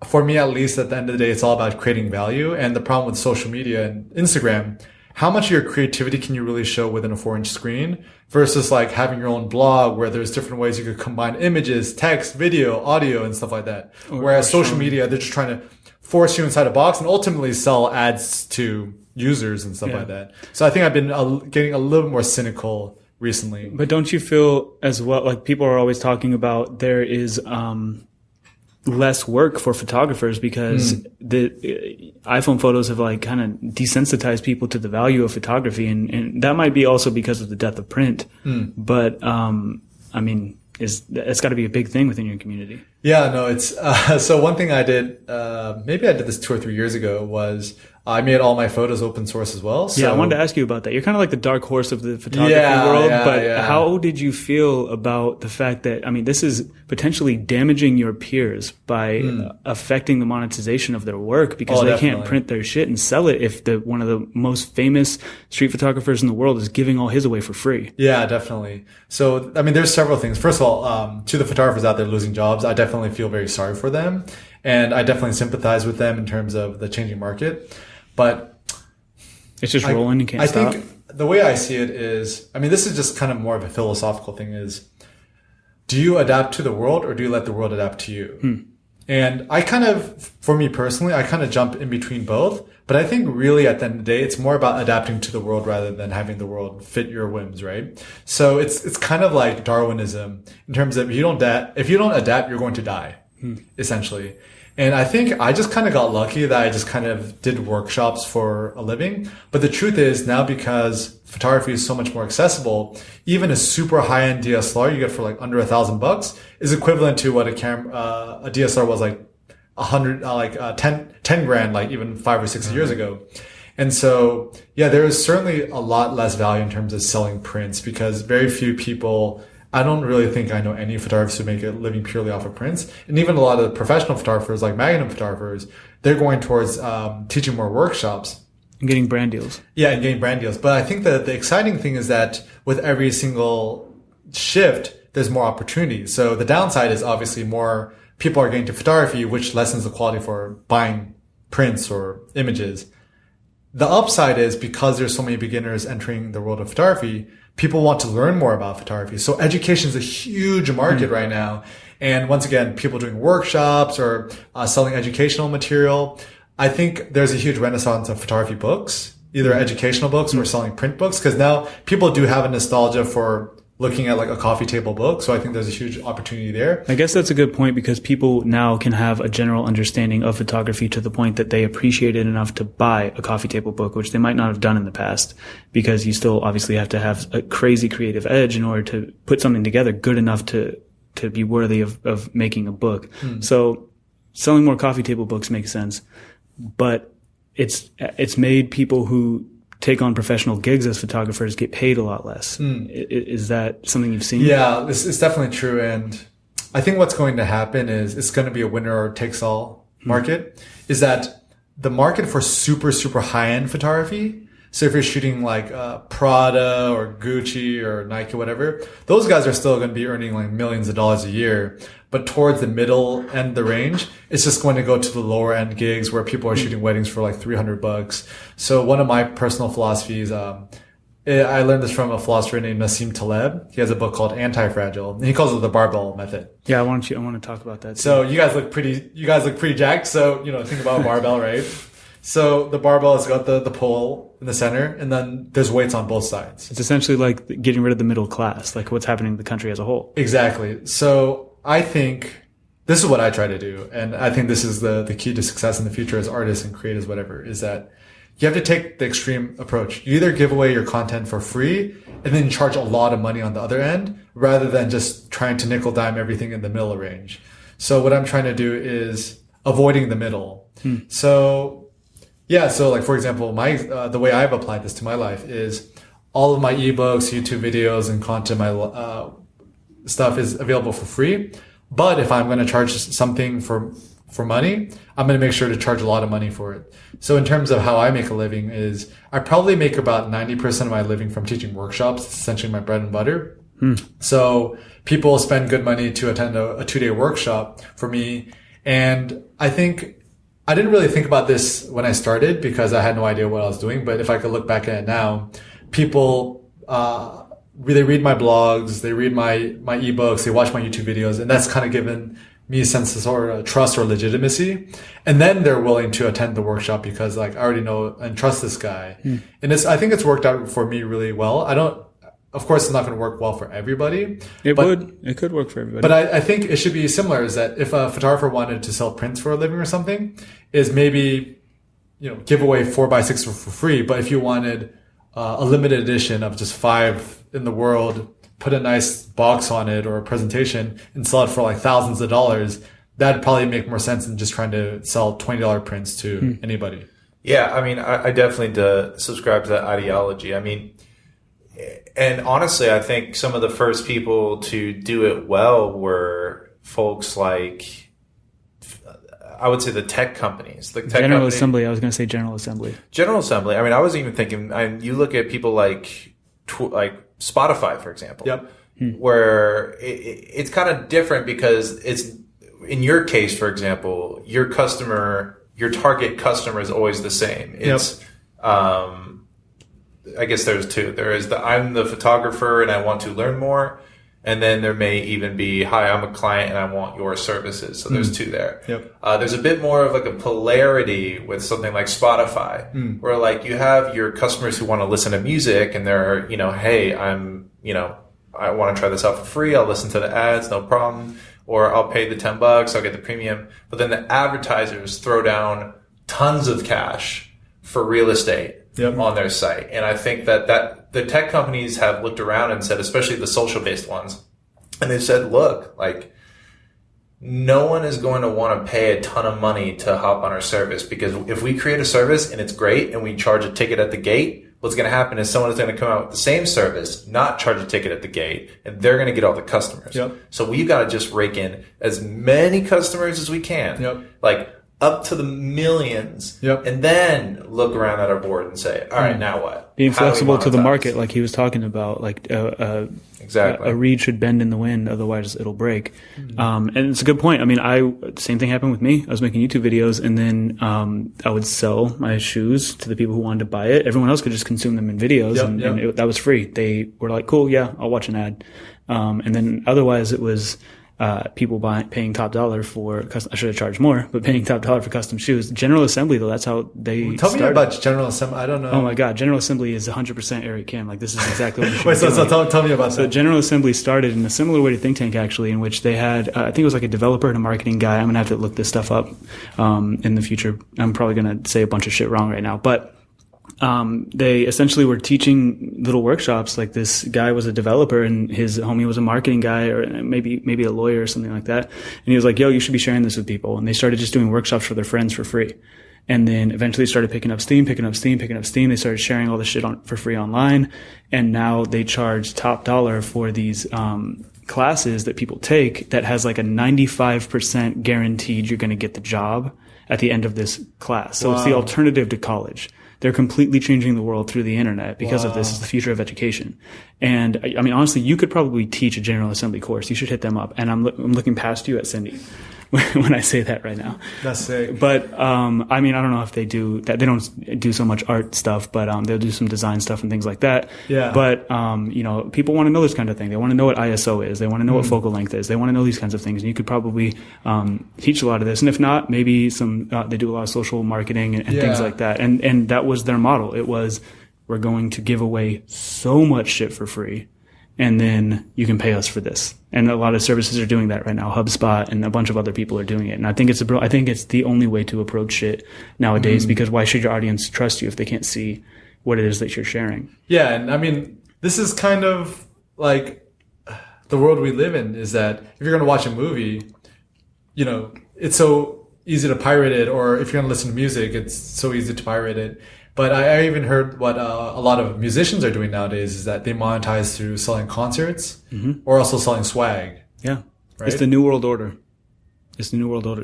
for me, at least at the end of the day, it's all about creating value. And the problem with social media and Instagram, how much of your creativity can you really show within a 4-inch screen versus like having your own blog where there's different ways you could combine images, text, video, audio, and stuff like that. Whereas social media, they're just trying to force you inside a box and ultimately sell ads to users and stuff like that. So I think I've been getting a little more cynical recently. But don't you feel as well, like people are always talking about there is less work for photographers because the iPhone photos have like kind of desensitized people to the value of photography, and that might be also because of the death of print. But I mean, it's got to be a big thing within your community. Yeah, no, it's so one thing I did, maybe I did this 2 or 3 years ago, was I made all my photos open source as well. So, yeah, I wanted to ask you about that. You're kind of like the dark horse of the photography world, but how did you feel about the fact that, I mean, this is potentially damaging your peers by affecting the monetization of their work because they can't print their shit and sell it if one of the most famous street photographers in the world is giving all his away for free. Yeah, definitely. So, I mean, there's several things. First of all, to the photographers out there losing jobs, I definitely feel very sorry for them. And I definitely sympathize with them in terms of the changing market. But it's just rolling and can't stop. I think the way I see it is, I mean, this is just kind of more of a philosophical thing is, do you adapt to the world or do you let the world adapt to you? And I kind of, for me personally, I kind of jump in between both. But I think really at the end of the day, it's more about adapting to the world rather than having the world fit your whims, right? So it's kind of like Darwinism in terms of if you don't adapt, you're going to die, essentially. And I think I just kind of got lucky that I just kind of did workshops for a living. But the truth is now, because photography is so much more accessible, even a super high-end DSLR you get for like under $1,000 is equivalent to what a DSLR was like 10 grand, like even 5 or 6 years ago. And so, yeah, there is certainly a lot less value in terms of selling prints because very few people, I don't really think I know any photographers who make a living purely off of prints. And even a lot of professional photographers, like Magnum photographers, they're going towards teaching more workshops. And getting brand deals. Yeah, and getting brand deals. But I think that the exciting thing is that with every single shift, there's more opportunities. So the downside is obviously more people are getting to photography, which lessens the quality for buying prints or images. The upside is because there's so many beginners entering the world of photography, people want to learn more about photography. So education is a huge market right now. And once again, people doing workshops or selling educational material. I think there's a huge renaissance of photography books, either educational books or selling print books, because now people do have a nostalgia for looking at like a coffee table book. So I think there's a huge opportunity there. I guess that's a good point because people now can have a general understanding of photography to the point that they appreciate it enough to buy a coffee table book, which they might not have done in the past, because you still obviously have to have a crazy creative edge in order to put something together good enough to be worthy of making a book. So selling more coffee table books makes sense, but it's made people who take on professional gigs as photographers get paid a lot less. Is that something you've seen? Yeah, it's definitely true. And I think what's going to happen is it's going to be a winner takes all market, is that the market for super, super high end photography. So if you're shooting like Prada or Gucci or Nike, whatever, those guys are still going to be earning like millions of dollars a year. But towards the middle end of the range, it's just going to go to the lower end gigs where people are shooting weddings for like $300. So one of my personal philosophies, I learned this from a philosopher named Nassim Taleb. He has a book called Anti-Fragile, and he calls it the barbell method. Yeah, I want to talk about that too. So you guys look pretty jacked. So, think about a barbell, right? So the barbell has got the pole in the center, and then there's weights on both sides. It's essentially like getting rid of the middle class, like what's happening in the country as a whole. Exactly. So I think this is what I try to do, and I think this is the key to success in the future as artists and creatives, whatever, is that you have to take the extreme approach. You either give away your content for free and then charge a lot of money on the other end, rather than just trying to nickel dime everything in the middle range. So what I'm trying to do is avoiding the middle. So like for example, the way I've applied this to my life is all of my ebooks, YouTube videos, and content, my stuff is available for free. But if I'm going to charge something for money, I'm going to make sure to charge a lot of money for it. So in terms of how I make a living is I probably make about 90% of my living from teaching workshops. It's essentially my bread and butter. So people spend good money to attend a 2-day workshop for me. And I think I didn't really think about this when I started because I had no idea what I was doing. But if I could look back at it now, people, they read my blogs, they read my ebooks, they watch my YouTube videos, and that's kind of given me a sense of sort of trust or legitimacy. And then they're willing to attend the workshop because like I already know and trust this guy. And I think it's worked out for me really well. Of course, it's not going to work well for everybody. It could work for everybody. But I think it should be similar, is that if a photographer wanted to sell prints for a living or something, is maybe, give away 4x6 for free. But if you wanted a limited edition of just 5 in the world put a nice box on it or a presentation and sell it for like thousands of dollars, that'd probably make more sense than just trying to sell $20 prints to anybody. Yeah, I mean, I definitely subscribe to that ideology. I mean, and honestly, I think some of the first people to do it well were folks like, I would say the tech companies. General Assembly. I was going to say General Assembly. General Assembly. I mean, I was even thinking, you look at people like Spotify, for example, where it's kind of different because it's, in your case, for example, your target customer is always the same. It's, I guess there's two. There is I'm the photographer and I want to learn more. And then there may even be, hi, I'm a client and I want your services. So there's two there. There's a bit more of like a polarity with something like Spotify, where like you have your customers who want to listen to music and they're, hey, I want to try this out for free. I'll listen to the ads, no problem. Or I'll pay the $10, I'll get the premium. But then the advertisers throw down tons of cash for real estate on their site. And I think that the tech companies have looked around and said, especially the social based ones, and they've said, look, like no one is going to want to pay a ton of money to hop on our service, because if we create a service and it's great and we charge a ticket at the gate, what's going to happen is someone is going to come out with the same service, not charge a ticket at the gate, and they're going to get all the customers. So we've got to just rake in as many customers as we can, like up to the millions, and then look around at our board and say, all right, now what? Being flexible to the market, like he was talking about, like exactly, a reed should bend in the wind, otherwise it'll break. And it's a good point. I mean, same thing happened with me. I was making YouTube videos, and then I would sell my shoes to the people who wanted to buy it. Everyone else could just consume them in videos, and that was free. They were like, cool, yeah, I'll watch an ad. And then otherwise it was people paying top dollar for I should have charged more, but paying top dollar for custom shoes. General Assembly, though, that's how they Tell me about General Assembly. I don't know. Oh my God, General Assembly is 100% Eric Kim. Like, this is exactly what you should Wait, be doing. tell me about that. So General Assembly started in a similar way to Think Tank, actually, in which they had, I think it was like a developer and a marketing guy. I'm going to have to look this stuff up in the future. I'm probably going to say a bunch of shit wrong right now, but they essentially were teaching little workshops. Like, this guy was a developer and his homie was a marketing guy, or maybe a lawyer or something like that. And he was like, yo, you should be sharing this with people. And they started just doing workshops for their friends for free. And then eventually started picking up steam. They started sharing all this shit for free online. And now they charge top dollar for these, classes that people take that has like a 95% guaranteed you're going to get the job at the end of this class. So It's the alternative to college. They're completely changing the world through the internet because of this. It's the future of education. And I mean, honestly, you could probably teach a General Assembly course. You should hit them up. And I'm looking past you at Cindy when I say that right now. That's sick. But, I mean, I don't know if they do that. They don't do so much art stuff, but, they'll do some design stuff and things like that. Yeah. But, people want to know this kind of thing. They want to know what ISO is. They want to know what focal length is. They want to know these kinds of things. And you could probably, teach a lot of this. And if not, maybe they do a lot of social marketing and things like that. And that was their model. It was, we're going to give away so much shit for free, and then you can pay us for this. And a lot of services are doing that right now. HubSpot and a bunch of other people are doing it. And I think it's the only way to approach it nowadays, because why should your audience trust you if they can't see what it is that you're sharing? Yeah. And I mean, this is kind of like the world we live in, is that if you're going to watch a movie, it's so easy to pirate it, or if you're going to listen to music, it's so easy to pirate it. But I even heard what a lot of musicians are doing nowadays is that they monetize through selling concerts or also selling swag. Yeah. Right? It's the New World Order.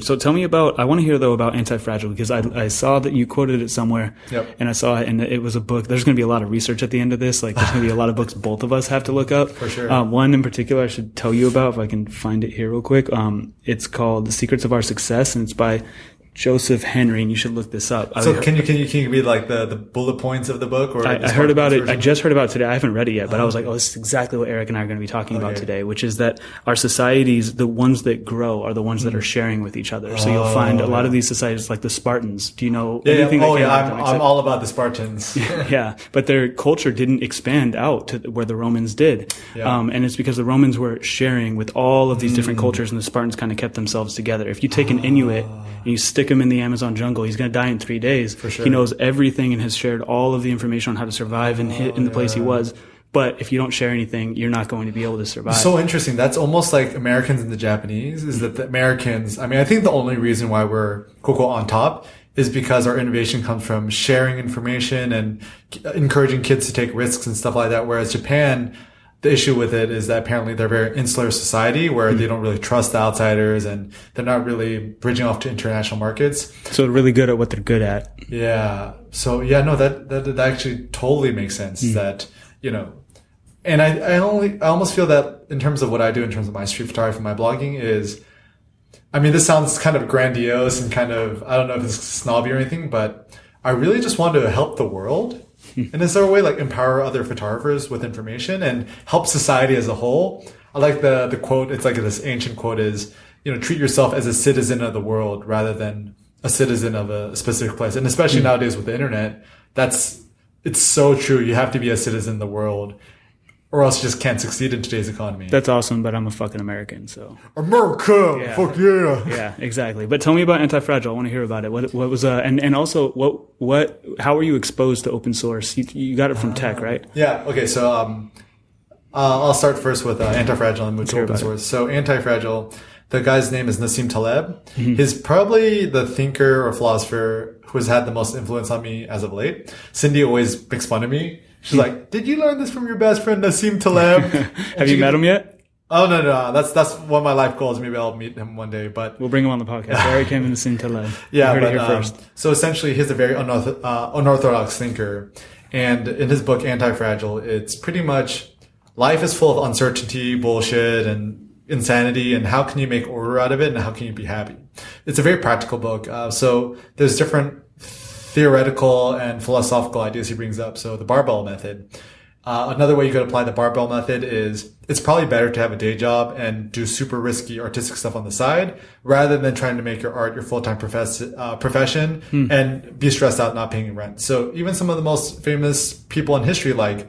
So tell me I want to hear though about Anti-Fragile, because I saw that you quoted it somewhere, and I saw it, and it was a book. There's going to be a lot of research at the end of this. Like, there's going to be a lot of books both of us have to look up. For sure. One in particular I should tell you about, if I can find it here real quick. It's called The Secrets of Our Success, and it's by Joseph Henry, and you should look this up. So can you read like the bullet points of the book? Or I heard about it. I just heard about it today. I haven't read it yet, but I was like, oh, this is exactly what Eric and I are going to be talking about today, which is that our societies, the ones that grow, are the ones that are sharing with each other. So you'll find a lot of these societies, like the Spartans. Do you know anything? I'm all about the Spartans. Yeah, but their culture didn't expand out to where the Romans did. And it's because the Romans were sharing with all of these different cultures, and the Spartans kind of kept themselves together. If you take an Inuit and you stick him in the Amazon jungle, he's going to die in 3 days. For sure. He knows everything and has shared all of the information on how to survive in the place he was But if you don't share anything, you're not going to be able to survive. So interesting. That's almost like Americans and the Japanese, is that the Americans, I mean, I think the only reason why we're quote unquote on top is because our innovation comes from sharing information and encouraging kids to take risks and stuff like that. Whereas Japan, the issue with it is that apparently they're a very insular society where they don't really trust the outsiders and they're not really bridging off to international markets. So they're really good at what they're good at. Yeah. So yeah, no, that actually totally makes sense. That, you know, and I almost feel that in terms of what I do in terms of my street photography and my blogging is, I mean, this sounds kind of grandiose and kind of, I don't know if it's snobby or anything, but I really just want to help the world. And is there a way like empower other photographers with information and help society as a whole? I like the quote. It's like this ancient quote is, you know, treat yourself as a citizen of the world rather than a citizen of a specific place. And especially nowadays with the internet, it's so true. You have to be a citizen of the world or else you just can't succeed in today's economy. That's awesome, but I'm a fucking American, so. America! Yeah. Fuck yeah! Yeah, exactly. But tell me about Anti-Fragile. I want to hear about it. What was, and also, how were you exposed to open source? You got it from tech, right? Yeah, okay, so, I'll start first with Anti-Fragile and move to open source. So Anti-Fragile, the guy's name is Nassim Taleb. He's probably the thinker or philosopher who has had the most influence on me as of late. Cindy always makes fun of me. She's like, did you learn this from your best friend Nassim Taleb? Have you met him yet? Oh, no. That's one of my life goals. Maybe I'll meet him one day, but. We'll bring him on the podcast. Barry came in Nassim Taleb. Yeah, you heard but, it here first. So essentially he's a very unorthodox thinker. And in his book, Anti-Fragile, it's pretty much life is full of uncertainty, bullshit, and insanity. And how can you make order out of it? And how can you be happy? It's a very practical book. So there's different theoretical and philosophical ideas he brings up. So the barbell method. Another way you could apply the barbell method is it's probably better to have a day job and do super risky artistic stuff on the side rather than trying to make your art your full-time profession and be stressed out not paying rent. So even some of the most famous people in history, like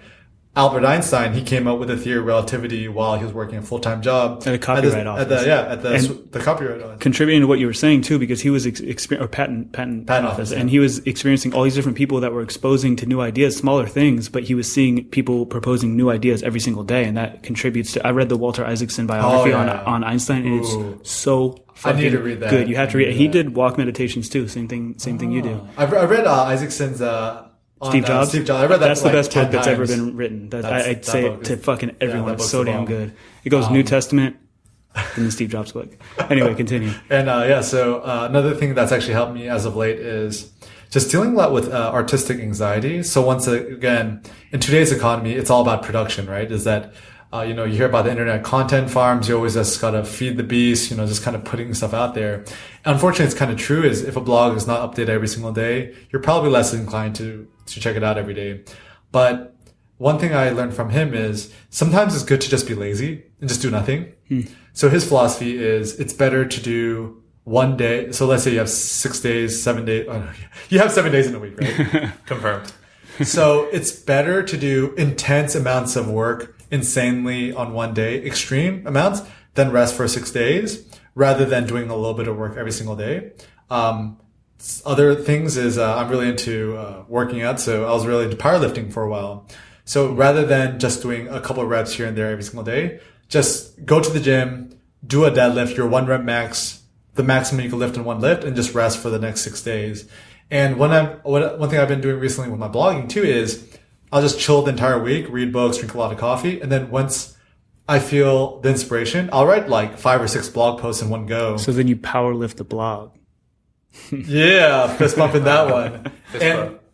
Albert Einstein, he came up with a theory of relativity while he was working a full-time job at a copyright office. At the copyright office. Contributing to what you were saying too, because he was patent office, and he was experiencing all these different people that were exposing to new ideas, smaller things, but he was seeing people proposing new ideas every single day, and that contributes to. I read the Walter Isaacson biography on Einstein, and it's so fucking I need to read that. good. You have to read it. He did walk meditations too. Same thing you do. I read Isaacson's. Steve Jobs. I read that. That's the best book times. that's ever been written. I'd say it to fucking everyone. It's so damn good. It goes New Testament in the Steve Jobs book. Anyway, continue. And so another thing that's actually helped me as of late is just dealing a lot with artistic anxiety. So once again, in today's economy, it's all about production, right? Is that you hear about the internet content farms. You always just gotta feed the beast. Just kind of putting stuff out there. Unfortunately, it's kind of true. Is if a blog is not updated every single day, you're probably less inclined to check it out every day. But one thing I learned from him is sometimes it's good to just be lazy and just do nothing. So his philosophy is it's better to do one day. So let's say you have 6 days, 7 days. Oh no, you have 7 days in a week, right? Confirmed. So it's better to do intense amounts of work insanely on one day, extreme amounts, than rest for 6 days rather than doing a little bit of work every single day. Other things is I'm really into working out, so I was really into powerlifting for a while. So rather than just doing a couple of reps here and there every single day, just go to the gym, do a deadlift, your 1 rep max, the maximum you can lift in one lift, and just rest for the next 6 days. And one thing I've been doing recently with my blogging too is I'll just chill the entire week, read books, drink a lot of coffee, and then once I feel the inspiration, I'll write like 5 or 6 blog posts in one go. So then you power lift the blog. Yeah, fist bumping that one.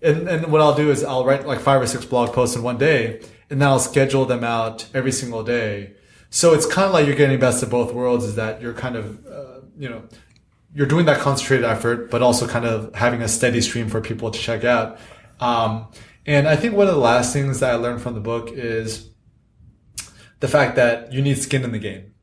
And what I'll do is I'll write like 5 or 6 blog posts in one day, and then I'll schedule them out every single day. So it's kind of like you're getting best of both worlds, is that you're kind of, you're doing that concentrated effort, but also kind of having a steady stream for people to check out. And I think one of the last things that I learned from the book is the fact that you need skin in the game.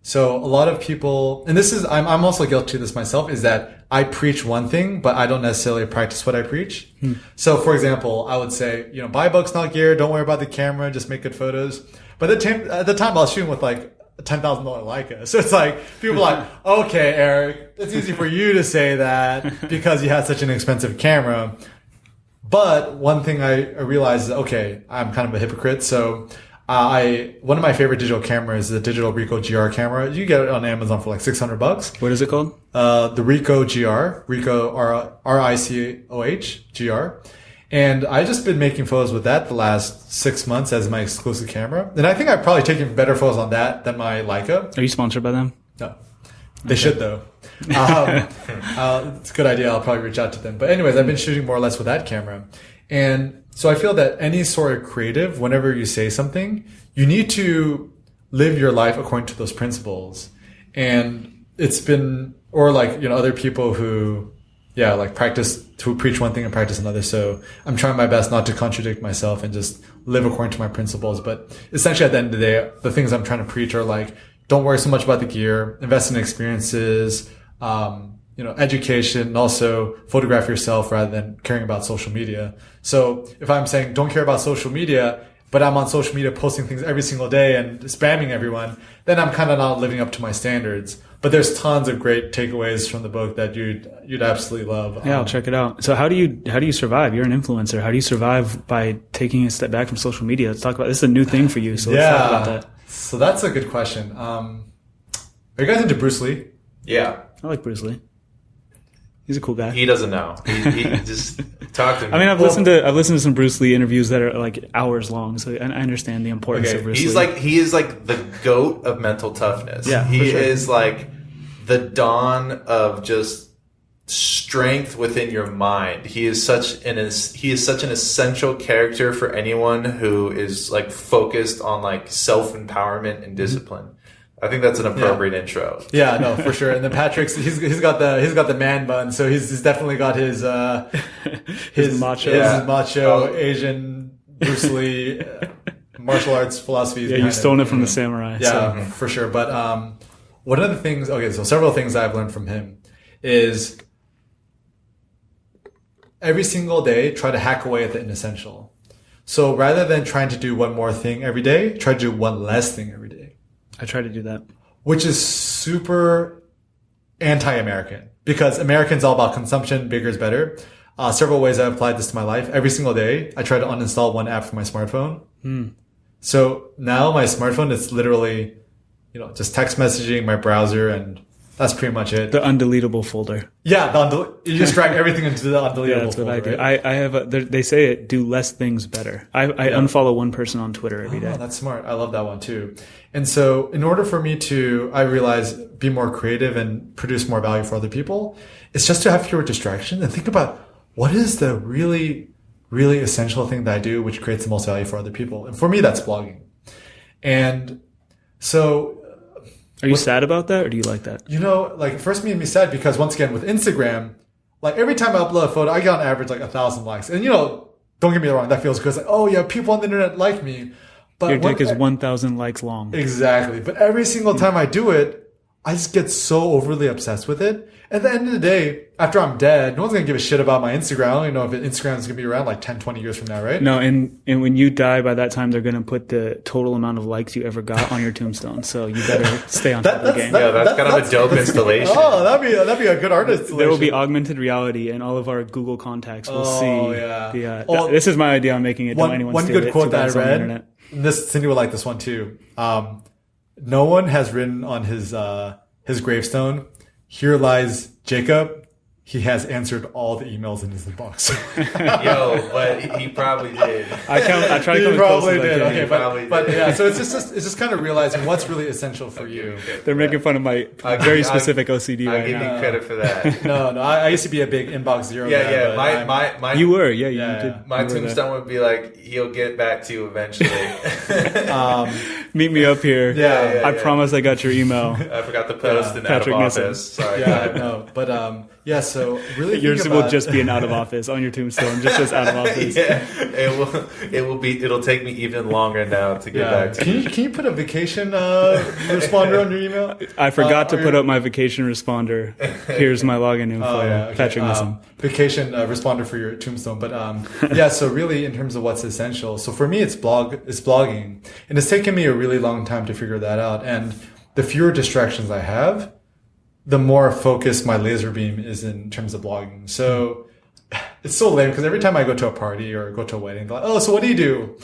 So a lot of people, and this is, I'm also guilty of this myself, is that I preach one thing, but I don't necessarily practice what I preach. So for example, I would say, buy books, not gear. Don't worry about the camera. Just make good photos. But at the time I was shooting with like a $10,000 Leica. So it's like, people are like, okay, Eric, it's easy for you to say that because you had such an expensive camera. But one thing I realized is, okay, I'm kind of a hypocrite. So one of my favorite digital cameras is a digital Ricoh GR camera. You get it on Amazon for like $600. What is it called? The Ricoh GR, Ricoh RICOH GR. And I just been making photos with that the last 6 months as my exclusive camera. And I think I've probably taken better photos on that than my Leica. Are you sponsored by them? No. They should though. It's a good idea. I'll probably reach out to them. But anyways, I've been shooting more or less with that camera. And so I feel that any sort of creative, whenever you say something, you need to live your life according to those principles. And it's been, or like, other people who, like to preach one thing and practice another. So I'm trying my best not to contradict myself and just live according to my principles. But essentially at the end of the day, the things I'm trying to preach are like, don't worry so much about the gear, invest in experiences, education, and also photograph yourself rather than caring about social media. So if I'm saying don't care about social media, but I'm on social media posting things every single day and spamming everyone, then I'm kind of not living up to my standards. But there's tons of great takeaways from the book that you'd absolutely love. Yeah, I'll check it out. So how do you survive? You're an influencer. How do you survive by taking a step back from social media? Let's talk about this. Is a new thing for you, so let's talk about that. So that's a good question. Are you guys into Bruce Lee? Yeah. I like Bruce Lee. He's a cool guy. He doesn't know. He just talk to me. I mean, I've listened to some Bruce Lee interviews that are like hours long, so I understand the importance of Bruce Lee. He is like the GOAT of mental toughness. Yeah, he is like the dawn of just strength within your mind. He is such an essential character for anyone who is like focused on like self-empowerment and discipline. I think that's an appropriate intro. Yeah, no, for sure. And then Patrick's he's got the man bun, so he's definitely got his macho Asian Bruce Lee martial arts philosophies. Yeah, you've stolen it from the samurai. Yeah, for sure. But one of the things, so several things I've learned from him is every single day try to hack away at the inessential. So rather than trying to do one more thing every day, try to do one less thing every day. I try to do that. Which is super anti-American because Americans all about consumption, bigger is better. Several ways I've applied this to my life. Every single day, I try to uninstall one app from my smartphone. So now my smartphone is literally, just text messaging, my browser, and that's pretty much it. The undeletable folder. Yeah, you just drag everything into the undeletable folder. That's what I do. Right? I have they say it, do less things better. I unfollow one person on Twitter every day. Oh, that's smart. I love that one too. And so in order for me to, I realize, be more creative and produce more value for other people, it's just to have fewer distractions and think about what is the really, really essential thing that I do which creates the most value for other people. And for me, that's blogging. And so... Are you sad about that or do you like that? Like it first made me sad because once again with Instagram, like every time I upload a photo, I get on average like 1,000 likes. And don't get me wrong, that feels good. It's like, oh yeah, people on the internet like me. But your dick is 1,000 likes long. Exactly. But every single time I do it, I just get so overly obsessed with it. At the end of the day, after I'm dead, no one's going to give a shit about my Instagram. I don't even know if Instagram is going to be around like 10, 20 years from now, right? No, and when you die, by that time, they're going to put the total amount of likes you ever got on your tombstone. So you better stay on top of the game. That's kind of a dope installation. Oh, that'd be a good art installation. There will be augmented reality, and all of our Google contacts will see. Yeah. This is my idea on making it. Don't anyone one steal good it. quote that I read. Cindy would like this one too. No one has written on his gravestone, "Here lies Jacob. He has answered all the emails in his inbox." Yo, but he probably did. I try to come as close as I can. Okay, but yeah. So it's just kind of realizing what's really essential for you. They're making fun of my very specific OCD right now. I give you credit for that. No. I used to be a big inbox zero guy. Yeah. My you were, you did. My tombstone would be like, "He'll get back to you eventually." Meet me up here. Yeah. I promise I got your email. I forgot to post an Patrick out of office. Sorry. Yeah, no, but yeah. So really, yours will just be an out of office on your tombstone, just as out of office. Yeah, it'll take me even longer now to get back to you. Can you put a vacation responder on your email? I forgot to put up my vacation responder. Here's my login info. Patrick Nisson. Vacation responder for your tombstone. But yeah, so really in terms of what's essential. So for me, it's blogging. And it's taken me a really long time to figure that out. And the fewer distractions I have, the more focused my laser beam is in terms of blogging. So it's so lame because every time I go to a party or go to a wedding, they're like, oh, so what do you do?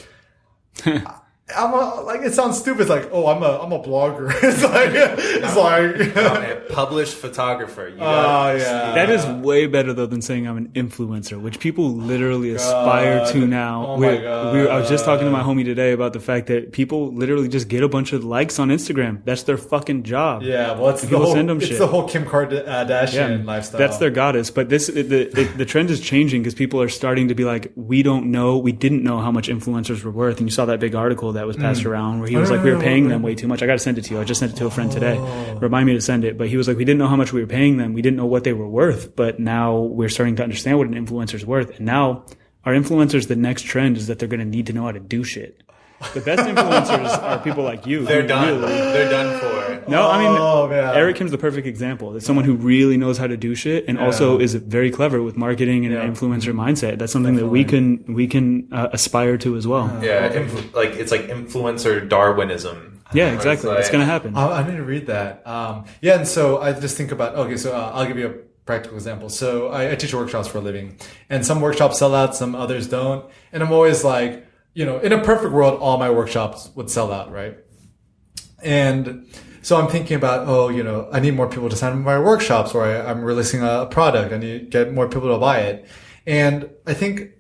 Like it sounds stupid. It's like, oh, I'm a blogger. No, man, published photographer. That is way better though than saying I'm an influencer, which people literally aspire to now. Oh my God. I was just talking to my homie today about the fact that people literally just get a bunch of likes on Instagram. That's their fucking job. Yeah, well, it's the whole Kim Kardashian lifestyle. That's their goddess. But the trend is changing because people are starting to be like, we didn't know how much influencers were worth. And you saw that big article that was passed around where he was like, we were paying them way too much. I got to send it to you. I just sent it to a friend today. Remind me to send it. But he was like, we didn't know how much we were paying them. We didn't know what they were worth. But now we're starting to understand what an influencer's worth. And now our influencers, the next trend is that they're going to need to know how to do shit. The best influencers are people like you. They're done. They're done for. No, I mean, Eric Kim's the perfect example. It's someone who really knows how to do shit and also is very clever with marketing and an influencer mindset. That's something that we can aspire to as well. Yeah, it's like influencer Darwinism. Yeah, exactly. It's going to happen. I need to read that. And so I just think about, okay, so I'll give you a practical example. So I teach workshops for a living, and some workshops sell out, some others don't. And I'm always like, in a perfect world, all my workshops would sell out, right? And so I'm thinking about, I need more people to sign up my workshops, or I'm releasing a product. I need to get more people to buy it. And I think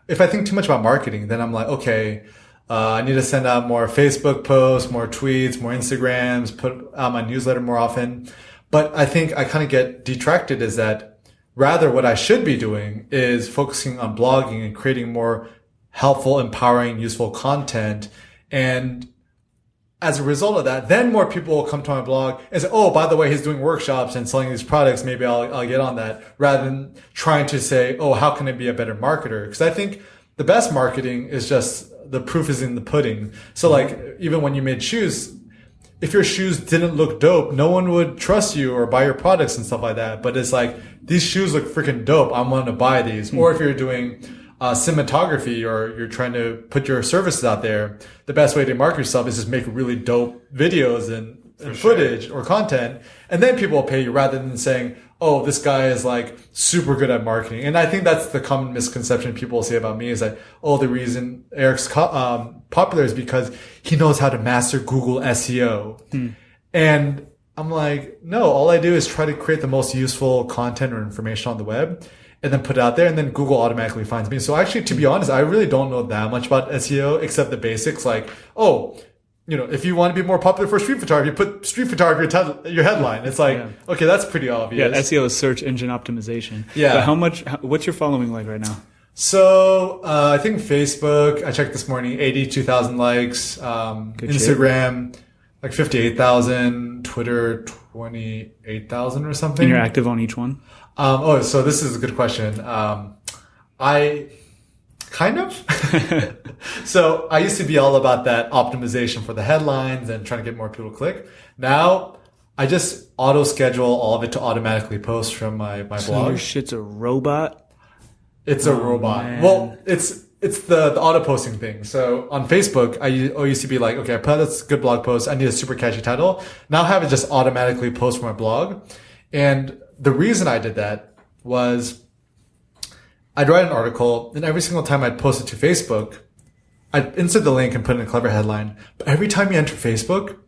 if I think too much about marketing, then I'm like, okay, I need to send out more Facebook posts, more tweets, more Instagrams, put out my newsletter more often. But I think I kind of get detracted is that rather what I should be doing is focusing on blogging and creating more helpful, empowering, useful content. And as a result of that, then more people will come to my blog and say, oh, by the way, he's doing workshops and selling these products. Maybe I'll get on that, rather than trying to say, oh, how can I be a better marketer? Because I think the best marketing is just the proof is in the pudding. So like, even when you made shoes, if your shoes didn't look dope, no one would trust you or buy your products and stuff like that. But it's like, these shoes look freaking dope. I'm going to buy these. Or if you're doing cinematography or you're trying to put your services out there, the best way to market yourself is just make really dope videos and footage or content. And then people will pay you, rather than saying, oh, this guy is like super good at marketing. And I think that's the common misconception people say about me is that, oh, the reason Eric's popular is because he knows how to master Google SEO. And I'm like, no, all I do is try to create the most useful content or information on the web and then put it out there, and then Google automatically finds me. So actually, to be honest, I really don't know that much about SEO except the basics, like, oh, if you want to be more popular for street photography, you put street photography your headline. It's like, okay, that's pretty obvious. Yeah, SEO is search engine optimization. Yeah. But what's your following like right now? So, I think Facebook, I checked this morning, 82,000 likes, Instagram, like 58,000, Twitter, 28,000 or something. And you're active on each one? So this is a good question. I kind of. So I used to be all about that optimization for the headlines and trying to get more people to click. Now I just auto schedule all of it to automatically post from my blog. So your shit's a robot? It's a robot. Man. Well, it's the auto posting thing. So on Facebook, I used to be like, okay, I put out this good blog post. I need a super catchy title. Now I have it just automatically post from my blog. And the reason I did that was I'd write an article, and every single time I'd post it to Facebook, I'd insert the link and put in a clever headline. But every time you enter Facebook,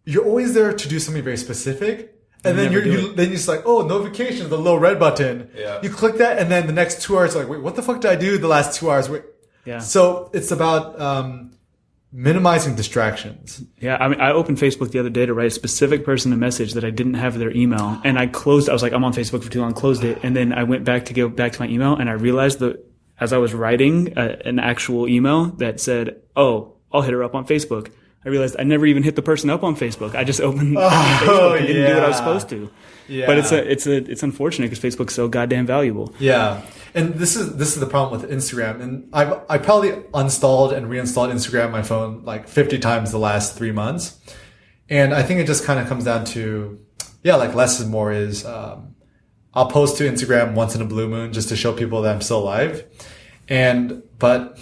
you're always there to do something very specific. And then you're just like, oh, notifications, the little red button. Yeah. You click that, and then the next 2 hours, like, wait, what the fuck did I do the last 2 hours? Wait. Yeah. So it's about minimizing distractions. Yeah, I mean, I opened Facebook the other day to write a specific person a message that I didn't have their email, and I was like, I'm on Facebook for too long, closed it, and then I went back to go back to my email, and I realized that as I was writing an actual email that said, oh, I'll hit her up on Facebook, I realized I never even hit the person up on Facebook. I just opened Facebook and didn't do what I was supposed to. Yeah. But it's unfortunate because Facebook's so goddamn valuable. Yeah. And this is the problem with Instagram. And I probably installed and reinstalled Instagram on my phone like 50 times the last 3 months. And I think it just kind of comes down to, like less is more is, I'll post to Instagram once in a blue moon just to show people that I'm still alive. But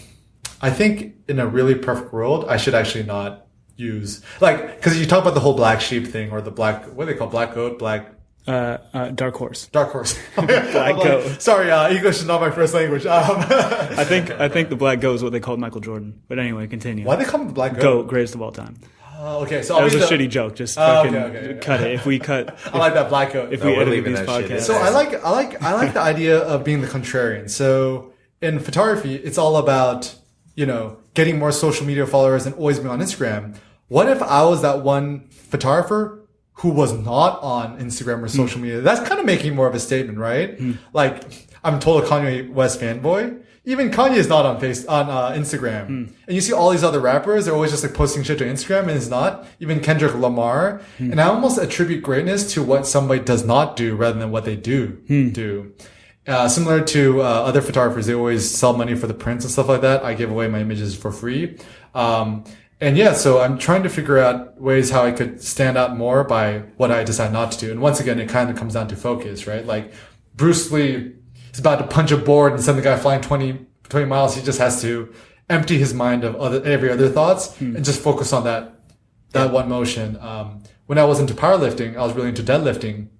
I think in a really perfect world, I should actually not use, like, cause you talk about the whole black sheep thing or the black, what do they call black goat, black Dark Horse. Dark Horse. Black Goat. Sorry, English is not my first language. I think the Black Goat is what they called Michael Jordan. But anyway, continue. Why they call him the Black Goat? Goat, greatest of all time. Okay, so that was a shitty joke. Just fucking cut it. If we cut, I like that Black Goat. If we edited these podcasts, so I like the idea of being the contrarian. So in photography, it's all about getting more social media followers and always being on Instagram. What if I was that one photographer who was not on Instagram or social media? That's kind of making more of a statement, right? Like, I'm a total Kanye West fanboy. Even Kanye is not on Instagram. And you see all these other rappers, they're always just like posting shit to Instagram, and it's not. Even Kendrick Lamar. And I almost attribute greatness to what somebody does not do rather than what they do. Similar to other photographers, they always sell money for the prints and stuff like that. I give away my images for free. And yeah, so I'm trying to figure out ways how I could stand out more by what I decide not to do. And once again, it kind of comes down to focus, right? Like Bruce Lee is about to punch a board and send the guy flying 20 miles. He just has to empty his mind of every other thoughts and just focus on that one motion. When I was into powerlifting, I was really into deadlifting.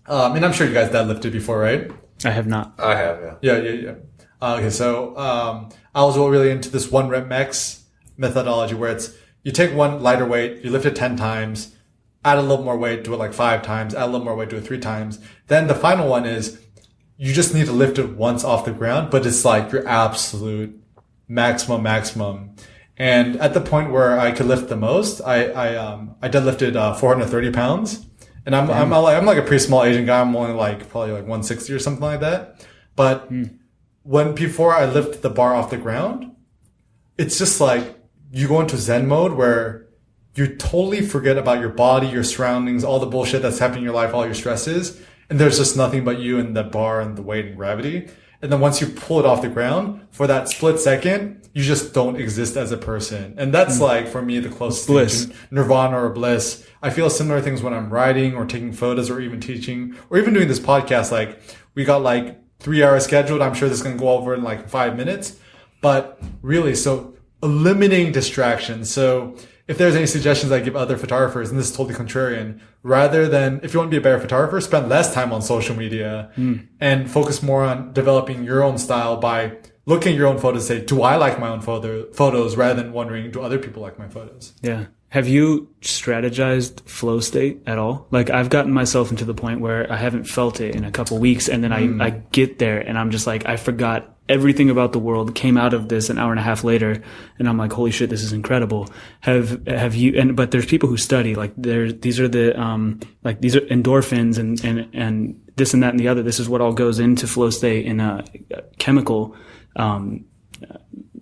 And I'm sure you guys deadlifted before, right? I have not. I have, yeah. Yeah. Okay, so I was really into this 1 rep max methodology where it's you take one lighter weight, you lift it 10 times, add a little more weight, do it like 5 times, add a little more weight, do it 3 times. Then the final one is you just need to lift it once off the ground, but it's like your absolute maximum. And at the point where I could lift the most, I deadlifted 430 pounds. And I'm like a pretty small Asian guy. I'm only like probably like 160 or something like that. But before I lift the bar off the ground, it's just like you go into Zen mode where you totally forget about your body, your surroundings, all the bullshit that's happening in your life, all your stresses. And there's just nothing but you and the bar and the weight and gravity. And then once you pull it off the ground, for that split second, you just don't exist as a person. And that's like, for me, the closest thing to nirvana or bliss. I feel similar things when I'm writing or taking photos or even teaching or even doing this podcast. Like, we got like 3 hours scheduled. I'm sure this is going to go over in like 5 minutes. But really, so eliminating distractions. So if there's any suggestions I give other photographers, and this is totally contrarian, rather than, if you want to be a better photographer, spend less time on social media and focus more on developing your own style by looking at your own photos and say, do I like my own photos, rather than wondering, do other people like my photos? Yeah. Have you strategized flow state at all? Like, I've gotten myself into the point where I haven't felt it in a couple weeks, and then I get there and I'm just like, I forgot everything about the world, came out of this an hour and a half later, and I'm like, holy shit, this is incredible. Have you, but there's people who study, like, these are endorphins and this and that and the other. This is what all goes into flow state in a chemical,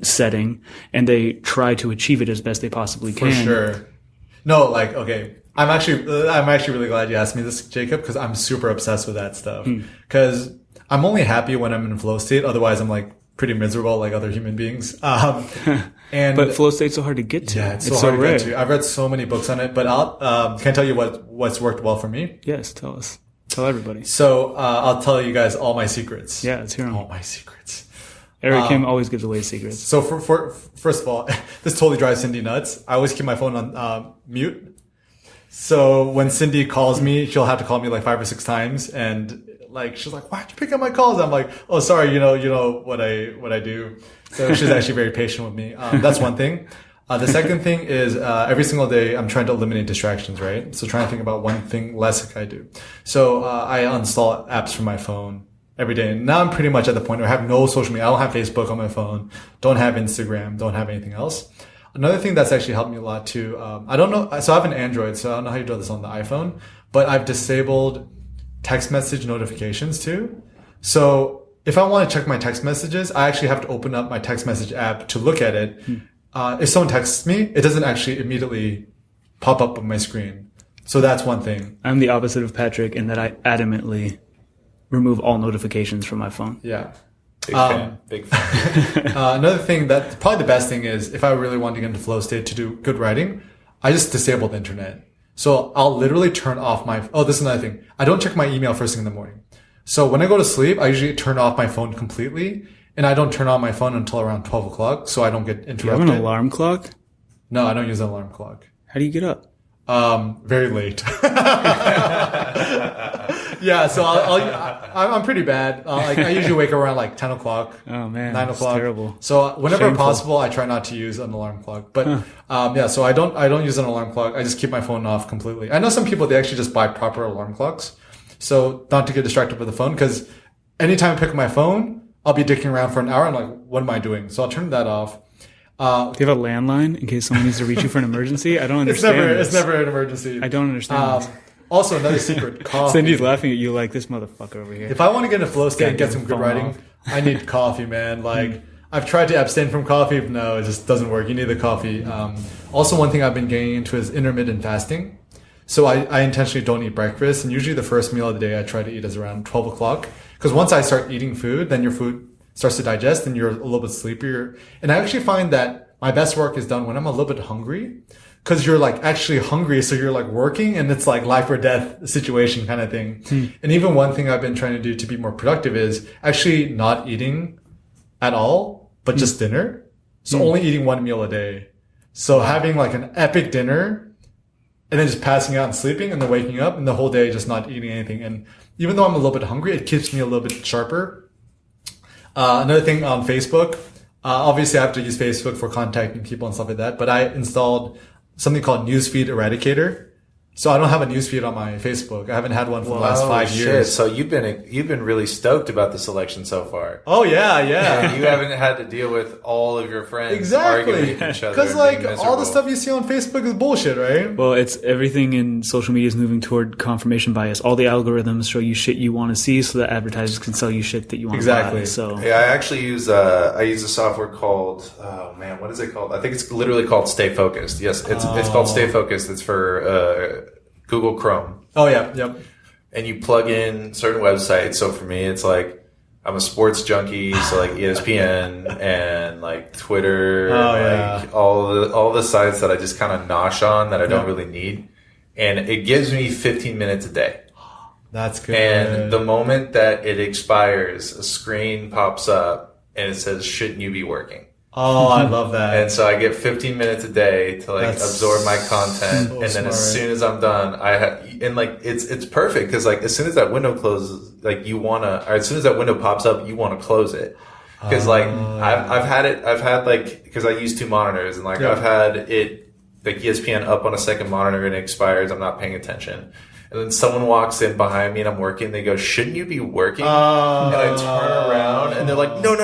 setting, and they try to achieve it as best they possibly can. For sure. No, like, okay. I'm actually really glad you asked me this, Jacob, because I'm super obsessed with that stuff. Because I'm only happy when I'm in flow state. Otherwise, I'm like pretty miserable, like other human beings. But flow state's so hard to get to. Yeah, it's so hard to get to. I've read so many books on it, but can I tell you what's worked well for me? Yes, tell us. Tell everybody. So I'll tell you guys all my secrets. Yeah, let's hear them. All my secrets. Eric Kim always gives away secrets. So first of all, this totally drives Cindy nuts. I always keep my phone on mute. So when Cindy calls me, she'll have to call me like 5 or 6 times, and like she's like, "Why'd you pick up my calls?" I'm like, "Oh, sorry, you know what I do." So she's actually very patient with me. That's one thing. The second thing is every single day I'm trying to eliminate distractions, right? So trying to think about one thing less I do. So I uninstall apps from my phone every day. And now I'm pretty much at the point where I have no social media. I don't have Facebook on my phone. Don't have Instagram. Don't have anything else. Another thing that's actually helped me a lot too. I don't know. So I have an Android, so I don't know how you do this on the iPhone, but I've disabled text message notifications too. So if I want to check my text messages, I actually have to open up my text message app to look at it. If someone texts me, it doesn't actually immediately pop up on my screen. So that's one thing. I'm the opposite of Patrick in that I adamantly remove all notifications from my phone. Yeah. Big fan. Another thing that probably the best thing is if I really want to get into flow state to do good writing, I just disable the internet. So I'll literally turn off this is another thing. I don't check my email first thing in the morning. So when I go to sleep, I usually turn off my phone completely, and I don't turn on my phone until around 12 o'clock so I don't get interrupted. Do you have an alarm clock? No, I don't use an alarm clock. How do you get up? Very late. Yeah, so I'm pretty bad. Like I usually wake up around like 10 o'clock. Oh man, 9 o'clock. Terrible. So whenever Shameful. possible, I try not to use an alarm clock. But yeah, so I don't use an alarm clock. I just keep my phone off completely. I know some people, they actually just buy proper alarm clocks. So not to get distracted with the phone, because anytime I pick up my phone, I'll be dicking around for an hour. I'm like, what am I doing? So I'll turn that off. Do you have a landline in case someone needs to reach you for an emergency? I don't understand. It's never an emergency. I don't understand. Also, another secret, coffee. Cindy's laughing at you like this motherfucker over here. If I want to get in a flow state and get some good phone writing, off. I need coffee, man. Like, I've tried to abstain from coffee, but no, it just doesn't work. You need the coffee. Also, one thing I've been getting into is intermittent fasting. So I intentionally don't eat breakfast, and usually the first meal of the day I try to eat is around 12 o'clock. Because once I start eating food, then your food starts to digest and you're a little bit sleepier. And I actually find that my best work is done when I'm a little bit hungry. Because you're like actually hungry, so you're like working, and it's like life or death situation kind of thing. And even one thing I've been trying to do to be more productive is actually not eating at all, but just dinner. So only eating one meal a day. So having like an epic dinner, and then just passing out and sleeping, and then waking up, and the whole day just not eating anything. And even though I'm a little bit hungry, it keeps me a little bit sharper. Another thing on Facebook, obviously I have to use Facebook for contacting people and stuff like that, but I installed something called Newsfeed Eradicator. So I don't have a newsfeed on my Facebook. I haven't had one for the last 5 years. So you've been really stoked about the selection so far. Oh yeah. You haven't had to deal with all of your friends Exactly. arguing with each other. Because and like being all the miserable. stuff you see on Facebook is bullshit, right? Well, it's everything in social media is moving toward confirmation bias. All the algorithms show you shit you want to see, so that advertisers can sell you shit that you want to Exactly. buy. So Yeah, I actually use a software called what is it called? I think it's literally called Stay Focused. Yes, it's called Stay Focused. It's for Google Chrome. Oh yeah, yep. And you plug in certain websites. So for me, it's like I'm a sports junkie, so like ESPN and like Twitter, like all the sites that I just kind of nosh on that I don't really need. And it gives me 15 minutes a day. That's good. And the moment that it expires, a screen pops up and it says, "Shouldn't you be working?" Oh, I love that. And so I get 15 minutes a day to like absorb my content, so and then as smart. soon as I'm done, it's perfect because like as soon as that window closes, like as soon as that window pops up, you want to close it because like I've had like because I use two monitors and like I've had it like ESPN up on a second monitor and it expires. I'm not paying attention. And then someone walks in behind me and I'm working. They go, "Shouldn't you be working?" And I turn around and they're like, No.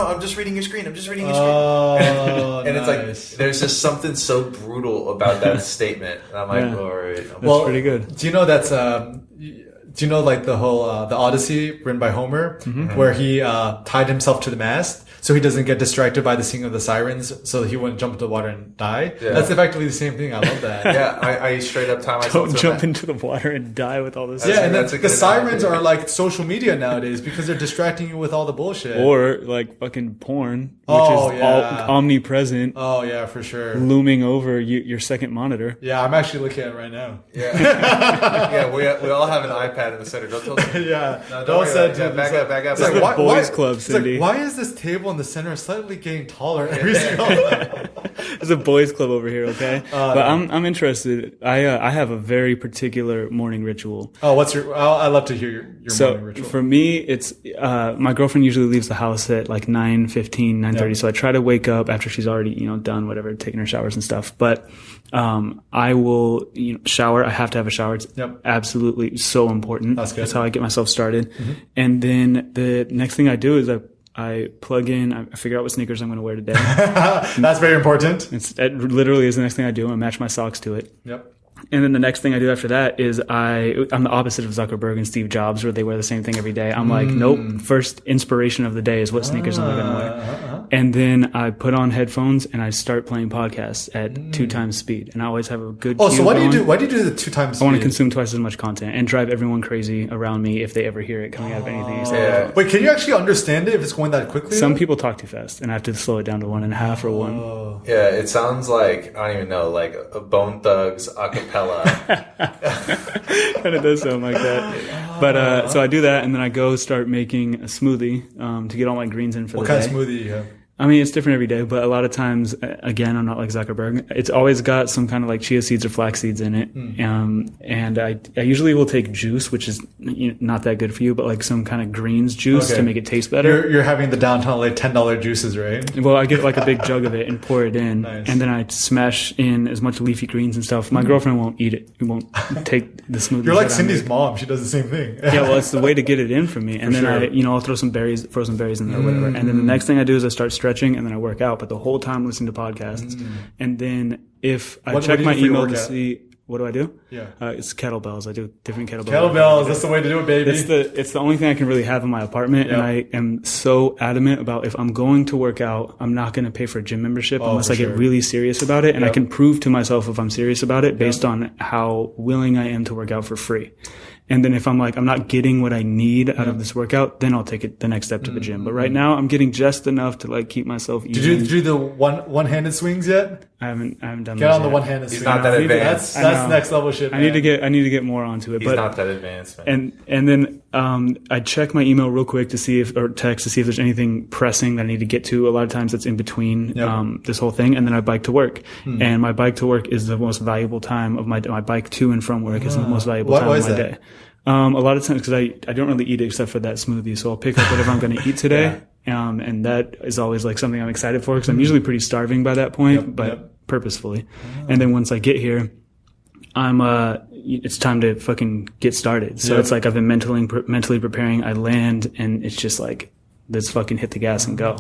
I'm just reading your screen. I'm just reading your screen. And it's like, there's just something so brutal about that statement. And I'm like, all right. that's pretty good. Do you know that's do you know like the whole the Odyssey written by Homer, where he tied himself to the mast so he doesn't get distracted by the singing of the sirens, so that he wouldn't jump into the water and die? Yeah. That's effectively the same thing. I love that. Yeah, I straight up tie myself Don't to a jump mat. into the water and die with all this. Yeah, and that's a the good sirens analogy. are like social media nowadays because they're distracting you with all the bullshit. Or like fucking porn, which Oh, is yeah. all omnipresent, Oh yeah, for sure. looming over your second monitor. Yeah, I'm actually looking at it right now. Yeah, yeah. We all have an iPad in the center. Don't tell me. Yeah, No, don't worry say about it. dude, Yeah, back up. It's like, It's why, the boys' why- club, it's like, Cindy. why is this table in the center slightly getting taller every single? There's a boys' club over here, okay? But I'm interested. I have a very particular morning ritual. Oh, what's your? I love to hear your morning So ritual. for me, it's my girlfriend usually leaves the house at like 9:15, 9:30. Yeah. So I try to wake up after she's already done whatever, taking her showers and stuff. But I will shower. I have to have a shower. It's Yep. absolutely so important. That's good. That's how I get myself started. And then the next thing I do is I plug in. I figure out what sneakers I'm going to wear today. That's very important. It literally is the next thing I do. I match my socks to it. Yep. And then the next thing I do after that is I'm the opposite of Zuckerberg and Steve Jobs, where they wear the same thing every day. I'm like, nope. First inspiration of the day is what sneakers am I going to wear? And then I put on headphones and I start playing podcasts at 2 times speed. And I always have a good. Oh, so cue what do you going. do? Why do you do the 2 times? I want to speed? consume twice as much content and drive everyone crazy around me if they ever hear it coming out of anything. Yeah. Wait, can you actually understand it if it's going that quickly? Some people talk too fast, and I have to slow it down to 1.5 or 1. Yeah, it sounds like I don't even know, like a Bone Thugs a cappella. Kind of does sound like that. But so I do that, and then I go start making a smoothie to get all my greens in for What the kind day. of smoothie you have? I mean, it's different every day, but a lot of times, again, I'm not like Zuckerberg. It's always got some kind of like chia seeds or flax seeds in it. And I usually will take juice, which is not that good for you, but like some kind of greens juice to make it taste better. You're having the downtown LA $10 juices, right? Well, I get like a big jug of it and pour it in. Nice. And then I smash in as much leafy greens and stuff. My girlfriend won't eat it. It won't take the smoothie. You're like Cindy's mom. She does the same thing. Yeah, well, it's the way to get it in for me. And then I'll throw some frozen berries in there or whatever. And then the next thing I do is I start stretching and then I work out. But the whole time listening to podcasts. And then if I check my email to see, what do? Yeah. It's kettlebells. I do different kettlebells. Kettlebells. That's the way to do it, baby. It's the only thing I can really have in my apartment. And I am so adamant about if I'm going to work out, I'm not going to pay for a gym membership unless I get really serious about it. And I can prove to myself if I'm serious about it based on how willing I am to work out for free. And then if I'm like, I'm not getting what I need out of this workout, then I'll take it the next step to the gym. But right now I'm getting just enough to like keep myself eating. Did you do the one-handed swings yet? I haven't done Get on the yet. one-handed swing. He's not that advanced. That's next level shit, man. I need to get more onto it. He's not that advanced, man. And then I check my email real quick to see or text to see if there's anything pressing that I need to get to. A lot of times that's in between this whole thing. And then I bike to work. And my bike to work is the most valuable time of my bike to and from work is the most valuable time of my day. A lot of times because I don't really eat it except for that smoothie. So I'll pick up whatever I'm going to eat today. And that is always like something I'm excited for because I'm usually pretty starving by that point, purposefully. And then once I get here, it's time to fucking get started. So it's like I've been mentally preparing. I land and it's just like, let's fucking hit the gas and go.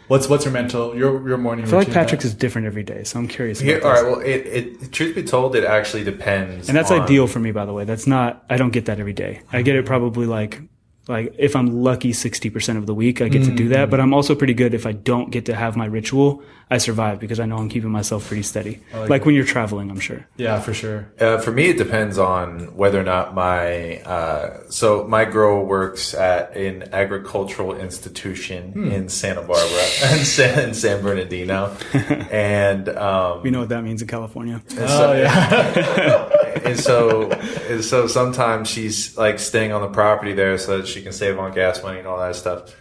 What's your your morning routine? I feel like Patrick's is different every day, so I'm curious about this. All right, well, it truth be told, it actually depends. And that's ideal for me, by the way. I don't get that every day. I get it probably like if I'm lucky 60% of the week, I get to do that. But I'm also pretty good if I don't get to have my ritual, I survive because I know I'm keeping myself pretty steady. Like when you're traveling, I'm sure. Yeah, for sure. For me, it depends on whether or not so my girl works at an agricultural institution in Santa Barbara and San Bernardino. And, we know what that means in California. And so sometimes she's like staying on the property there so that she can save on gas money and all that stuff.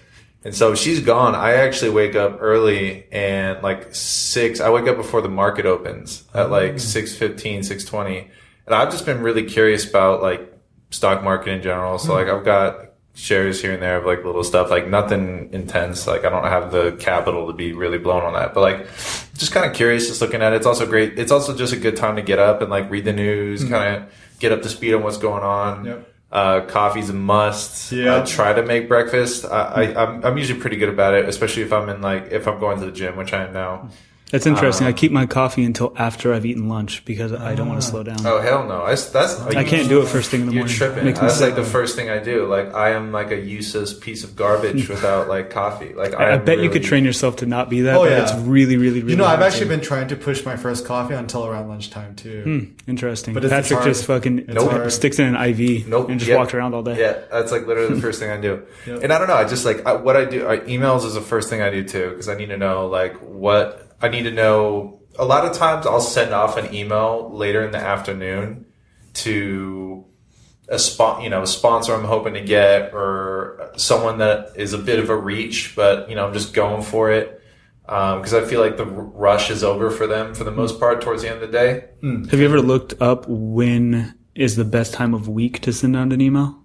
And so she's gone. I actually wake up early and like 6, I wake up before the market opens at like 6:15, 6:20. And I've just been really curious about like stock market in general. So like I've got shares here and there of like little stuff, like nothing intense. Like I don't have the capital to be really blown on that, but like just kind of curious, just looking at it. It's also great. It's also just a good time to get up and like read the news, kind of get up to speed on what's going on. Coffee's a must. Try to make breakfast. I'm usually pretty good about it, especially if I'm going to the gym, which I am now. That's interesting. I keep my coffee until after I've eaten lunch because I don't want to slow down. Oh, hell no. I can't do it first thing in the morning. You're tripping. That's like the first thing I do. Like I am like a useless piece of garbage without like coffee. Like I bet you could train yourself to not be that, but it's really, really, really I've actually been trying to push my first coffee until around lunchtime too. Interesting. But Patrick just fucking sticks in an IV and just walks around all day. Yeah, that's like literally the first thing I do. And I don't know. I just like what I do. Emails is the first thing I do too because I need to know like what I need to know. A lot of times I'll send off an email later in the afternoon to a sponsor I'm hoping to get or someone that is a bit of a reach, but I'm just going for it. Because I feel like the rush is over for them for the most part towards the end of the day. Have you ever looked up when is the best time of week to send out an email?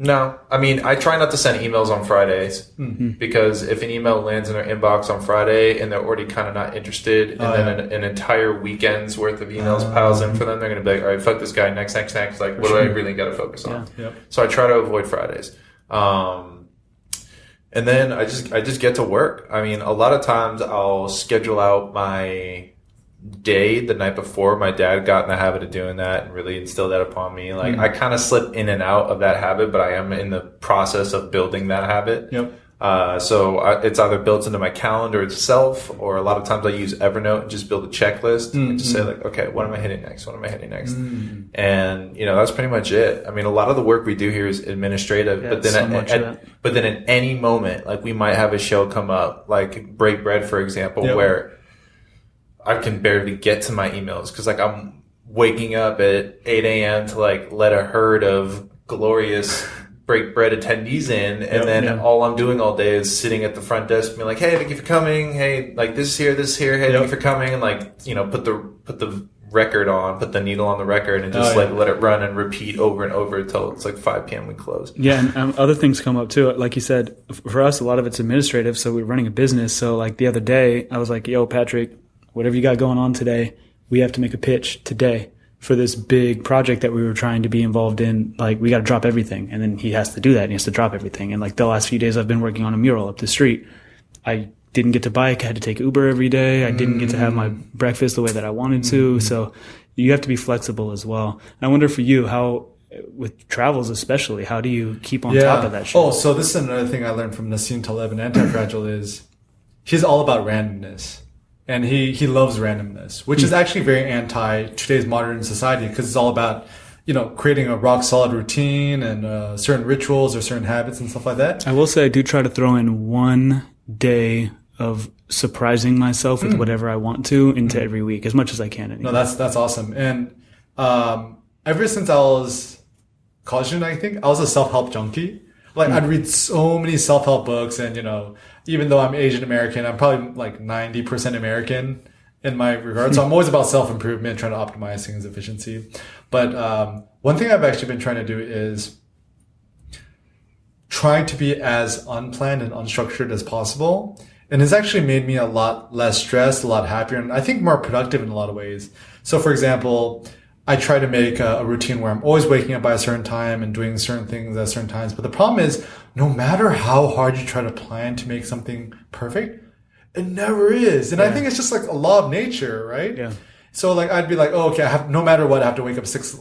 No. I mean, I try not to send emails on Fridays because if an email lands in their inbox on Friday and they're already kind of not interested and then an entire weekend's worth of emails piles in for them, they're going to be like, all right, fuck this guy, next. Like, what do I really got to focus on? So I try to avoid Fridays. And then I just get to work. I mean, a lot of times I'll schedule out my day the night before. My dad got in the habit of doing that and really instilled that upon me. Like I kind of slip in and out of that habit, but I am in the process of building that habit. So it's either built into my calendar itself, or a lot of times I use Evernote and just build a checklist and just say like, okay, what am I hitting next? And that's pretty much it. I mean, a lot of the work we do here is administrative, but then at any moment, like we might have a show come up, like Break Bread, for example, where I can barely get to my emails because like I'm waking up at 8 a.m. to like let a herd of glorious break bread attendees in, and then all I'm doing all day is sitting at the front desk being like, hey, thank you for coming. Hey, like this is here. Hey, thank you for coming. And like, put the record on, put the needle on the record and just let it run and repeat over and over until it's like 5 p.m. we close. Yeah. And other things come up too. Like you said, for us, a lot of it's administrative. So we're running a business. So like the other day I was like, yo, Patrick, whatever you got going on today, we have to make a pitch today for this big project that we were trying to be involved in. Like we got to drop everything. And then he has to do that and he has to drop everything. And like the last few days I've been working on a mural up the street. I didn't get to bike. I had to take Uber every day. I didn't get to have my breakfast the way that I wanted to. So you have to be flexible as well. And I wonder for you, how, with travels especially, how do you keep on top of that shit? Oh, so this is another thing I learned from Nassim Taleb and Anti-Fragile is he's all about randomness. And he loves randomness, which is actually very anti today's modern society because it's all about, creating a rock solid routine and certain rituals or certain habits and stuff like that. I will say I do try to throw in one day of surprising myself with whatever I want to into every week as much as I can. Anyway. No, that's awesome. And ever since I was college student, I think I was a self-help junkie. Like I'd read so many self-help books and, even though I'm Asian American, I'm probably like 90% American in my regard. So I'm always about self-improvement, trying to optimize things efficiency. But one thing I've actually been trying to do is trying to be as unplanned and unstructured as possible. And it's actually made me a lot less stressed, a lot happier, and I think more productive in a lot of ways. So for example, I try to make a routine where I'm always waking up by a certain time and doing certain things at certain times. But the problem is, no matter how hard you try to plan to make something perfect, it never is. And I think it's just like a law of nature, right? Yeah. So like, I'd be like, oh, okay, no matter what, I have to wake up 6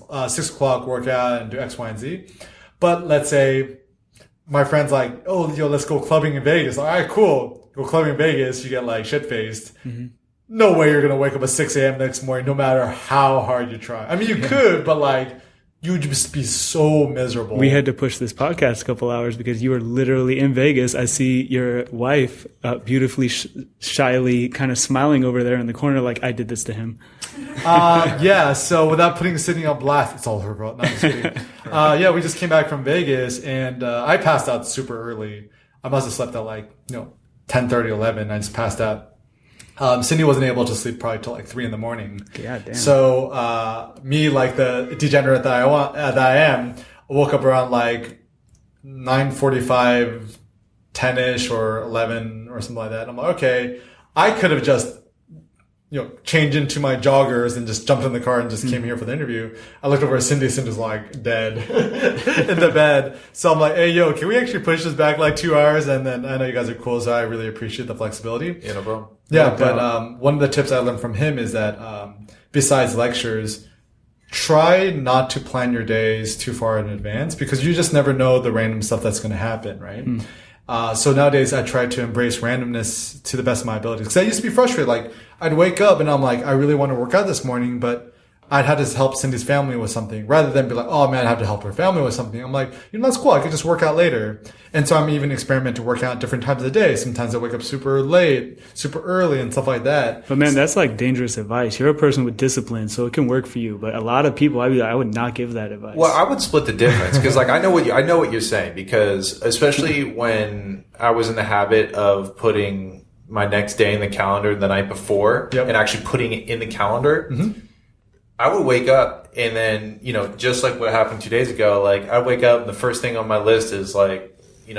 o'clock, work out and do X, Y, and Z. But let's say my friend's like, oh, yo, let's go clubbing in Vegas. Like, all right, cool. Go clubbing in Vegas. You get like shit-faced. No way you're going to wake up at 6 a.m. next morning, no matter how hard you try. I mean, you could, but like, you would just be so miserable. We had to push this podcast a couple hours because you were literally in Vegas. I see your wife beautifully, shyly kind of smiling over there in the corner like, I did this to him. Yeah, so without putting Sydney on blast, it's all her fault. Not just kidding. Yeah, we just came back from Vegas and I passed out super early. I must have slept at like, 10:30, 11. I just passed out. Cindy wasn't able to sleep probably till like 3 a.m. God damn. So, me, like the degenerate that I am, woke up around like 9:45, 10-ish or 11 or something like that. And I'm like, okay, I could have just, changed into my joggers and just jumped in the car and just came here for the interview. I looked over at Cindy. Cindy's like dead in the bed. So I'm like, hey, yo, can we actually push this back like 2 hours? And then I know you guys are cool, so I really appreciate the flexibility. Yeah, no problem. Yeah, but one of the tips I learned from him is that besides lectures, try not to plan your days too far in advance because you just never know the random stuff that's going to happen, right? So nowadays I try to embrace randomness to the best of my abilities. Because I used to be frustrated. Like I'd wake up and I'm like, I really want to work out this morning, but I'd have to help Cindy's family with something rather than be like, oh man, I have to help her family with something. I'm like, that's cool. I could just work out later. And so I'm even experimenting to work out at different times of the day. Sometimes I wake up super late, super early and stuff like that. But man, that's like dangerous advice. You're a person with discipline, so it can work for you. But a lot of people, I would not give that advice. Well, I would split the difference because like I know what you're saying because especially when I was in the habit of putting my next day in the calendar the night before and actually putting it in the calendar. I would wake up and then, just like what happened 2 days ago, like I wake up and the first thing on my list is like,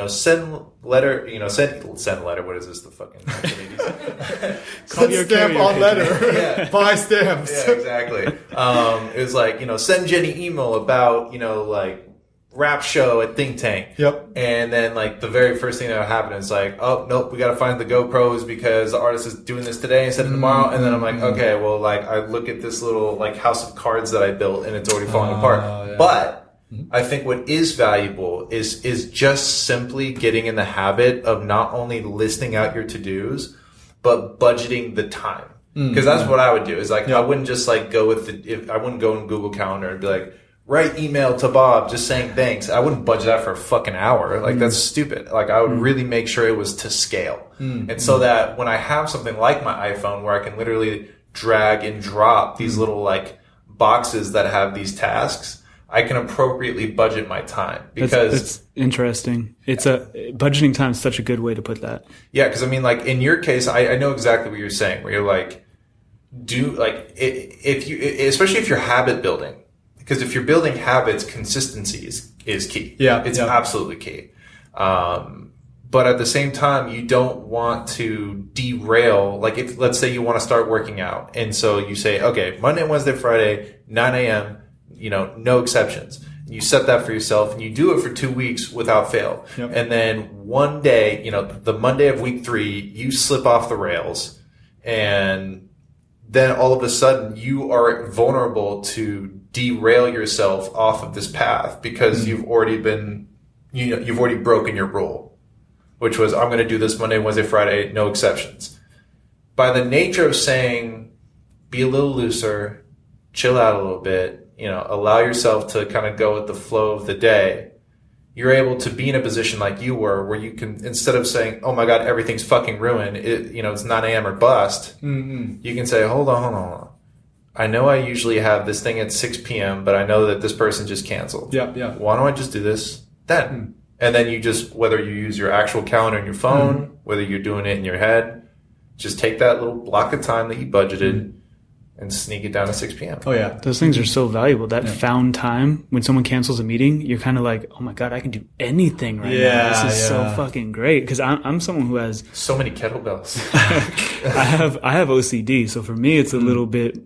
send letter, send letter. What is this? The fucking send stamp on letter. Buy stamps. Yeah, exactly. It was like, send Jenny email about, like rap show at Think Tank. Yep. And then like the very first thing that would happen is like, oh nope, we got to find the GoPros because the artist is doing this today instead of tomorrow. And then I'm like, okay, well, like I look at this little like house of cards that I built and it's already falling apart. Yeah. But I think what is valuable is just simply getting in the habit of not only listing out your to-dos, but budgeting the time. Because that's what I would do. Is like I wouldn't just like go with I wouldn't go in Google Calendar and be like, write email to Bob just saying thanks. I wouldn't budget that for a fucking hour. Like that's stupid. Like I would really make sure it was to scale. And so that when I have something like my iPhone where I can literally drag and drop these little like boxes that have these tasks, I can appropriately budget my time because it's interesting. Budgeting time is such a good way to put that. Yeah, because I mean, like in your case, I know exactly what you're saying. Where you're like, especially if you're habit building, because if you're building habits, consistency is key. Yeah, it's absolutely key. But at the same time, you don't want to derail. Like if let's say you want to start working out, and so you say, okay, Monday, Wednesday, Friday, 9 a.m. No exceptions. You set that for yourself and you do it for 2 weeks without fail. Yep. And then one day, the Monday of week 3, you slip off the rails, and then all of a sudden you are vulnerable to derail yourself off of this path because you've already broken your rule, which was, I'm going to do this Monday, Wednesday, Friday, no exceptions. By the nature of saying, be a little looser, chill out a little bit, allow yourself to kind of go with the flow of the day, you're able to be in a position like you were where you can, instead of saying, oh my God, everything's fucking ruined, it's 9 a.m. or bust, you can say, hold on. I know I usually have this thing at 6 p.m., but I know that this person just canceled. Yeah. Why don't I just do this then? And then you just, whether you use your actual calendar on your phone, whether you're doing it in your head, just take that little block of time that you budgeted and sneak it down to 6 p.m. Oh, yeah. Those things are so valuable. That found time, when someone cancels a meting, you're kind of like, oh my God, I can do anything now. This is so fucking great. Because I'm someone who has... so many kettlebells. I have OCD. So for me, it's a little bit...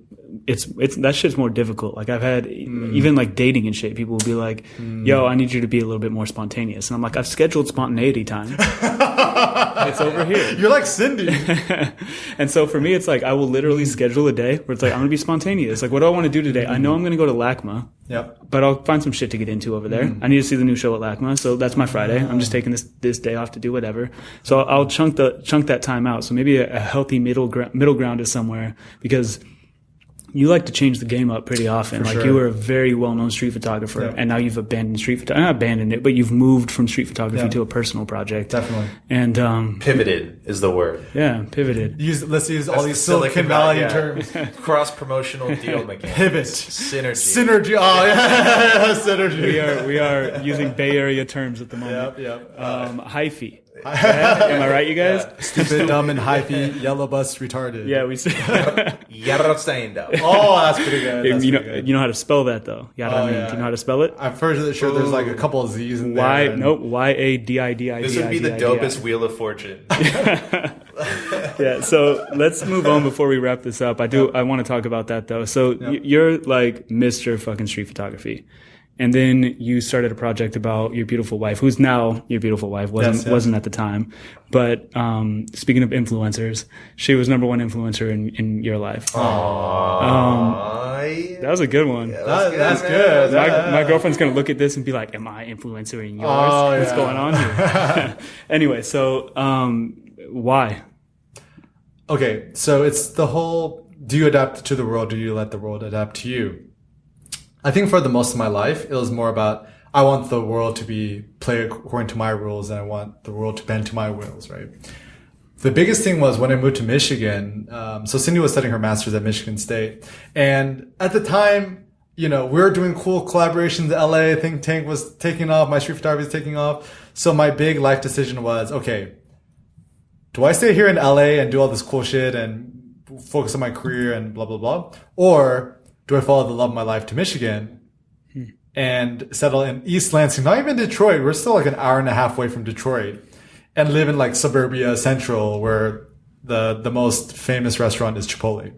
It's that shit's more difficult. Like I've had even like dating and shit, people will be like, yo, I need you to be a little bit more spontaneous. And I'm like, I've scheduled spontaneity time. It's over here. You're like Cindy. And so for me, it's like, I will literally schedule a day where it's like, I'm going to be spontaneous. Like, what do I want to do today? I know I'm going to go to LACMA. Yep. But I'll find some shit to get into over there. I need to see the new show at LACMA. So that's my Friday. I'm just taking this day off to do whatever. So I'll chunk that time out. So maybe a healthy middle ground is somewhere, because you like to change the game up pretty often. Like you were a very well-known street photographer, and now you've abandoned street photography. Not abandoned it, but you've moved from street photography to a personal project. Definitely. And pivoted is the word. Yeah, pivoted. Let's use all these Silicon Valley terms. Cross-promotional deal mechanics. Pivot. Synergy. Oh, yeah. Synergy. We are using Bay Area terms at the moment. Yep. Hyphy. Am I right, you guys? Yeah. Stupid, dumb, and hyphy, yellow bus, retarded. Yeah, we say. Oh, that's pretty good. You know how to spell that though. Do you know how to spell it? I'm pretty sure there's like a couple of Z's in there. YADIDI. This would be the dopest Wheel of Fortune. Yeah. So let's move on before we wrap this up. I want to talk about that though. So you're like Mr. fucking street photography. And then you started a project about your beautiful wife, who's now your beautiful wife, wasn't at the time. But speaking of influencers, she was number one influencer in your life. That was a good one. Yeah, that's good. My girlfriend's going to look at this and be like, am I influencer in yours? What's going on here? Anyway, so why? Okay, so it's the whole, do you adapt to the world? Do you let the world adapt to you? I think for the most of my life, it was more about, I want the world to play according to my rules, and I want the world to bend to my wills, right? The biggest thing was when I moved to Michigan. So Cindy was studying her master's at Michigan State. And at the time, we were doing cool collaborations. LA Think Tank was taking off. My street photography was taking off. So my big life decision was, okay, do I stay here in LA and do all this cool shit and focus on my career and blah, blah, blah? Or do I follow the love of my life to Michigan and settle in East Lansing? Not even Detroit. We're still like an hour and a half away from Detroit, and live in like suburbia central, where the most famous restaurant is Chipotle.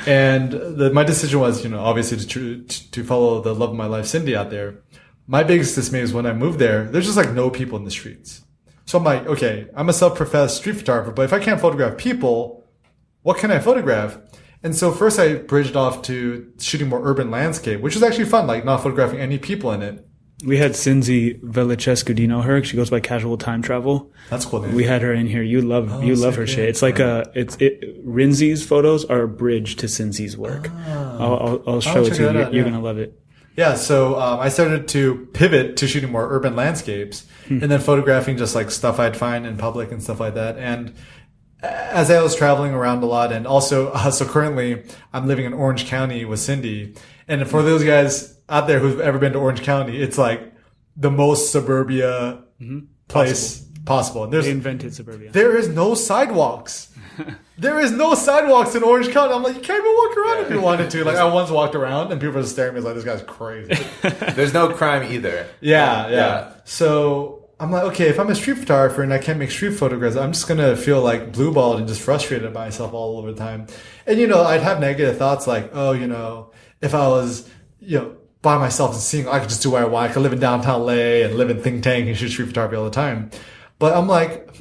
And my decision was, obviously to follow the love of my life, Cindy, out there. My biggest dismay is when I moved there, there's just like no people in the streets. So I'm like, okay, I'm a self-professed street photographer, but if I can't photograph people, what can I photograph? And so first I bridged off to shooting more urban landscape, which was actually fun, like not photographing any people in it. We had Cindy Velicescu. Do you know her? She goes by Casual Time Travel. That's cool. We had her in here. You love her shit. It's like Rinzi's photos are a bridge to Cindy's work. I'll show it to you. You're gonna love it. Yeah, so I started to pivot to shooting more urban landscapes and then photographing just like stuff I'd find in public and stuff like that. And as I was traveling around a lot, and also, so currently I'm living in Orange County with Cindy, And for those guys out there who've ever been to Orange County, it's like the most suburbia place possible. They invented suburbia. There is no sidewalks. There is no sidewalks in Orange County. I'm like, you can't even walk around if you wanted to. Like, I once walked around and people were just staring at me like, this guy's crazy. There's no crime either. Yeah. So I'm like, okay, if I'm a street photographer and I can't make street photographs, I'm just going to feel like blue-balled and just frustrated by myself all over the time. And, I'd have negative thoughts like, if I was, by myself and seeing, I could just do what I want. I could live in downtown LA and live in think tank and shoot street photography all the time. But I'm like,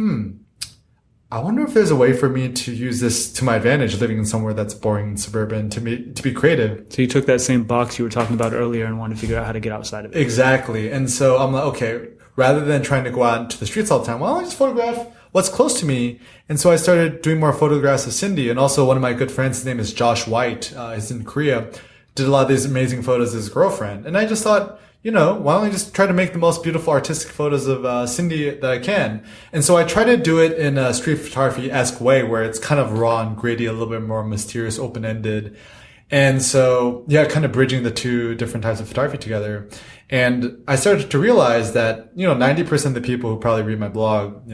I wonder if there's a way for me to use this to my advantage, living in somewhere that's boring and suburban, to be creative. So you took that same box you were talking about earlier and wanted to figure out how to get outside of it. Exactly. And so I'm like, okay, rather than trying to go out into the streets all the time, well, I just photograph what's close to me. And so I started doing more photographs of Cindy. And also one of my good friends, his name is Josh White. He's in Korea, did a lot of these amazing photos of his girlfriend. And I just thought, why don't I just try to make the most beautiful artistic photos of Cindy that I can? And so I try to do it in a street photography-esque way where it's kind of raw and gritty, a little bit more mysterious, open-ended. And so, kind of bridging the two different types of photography together. And I started to realize that, 90% of the people who probably read my blog,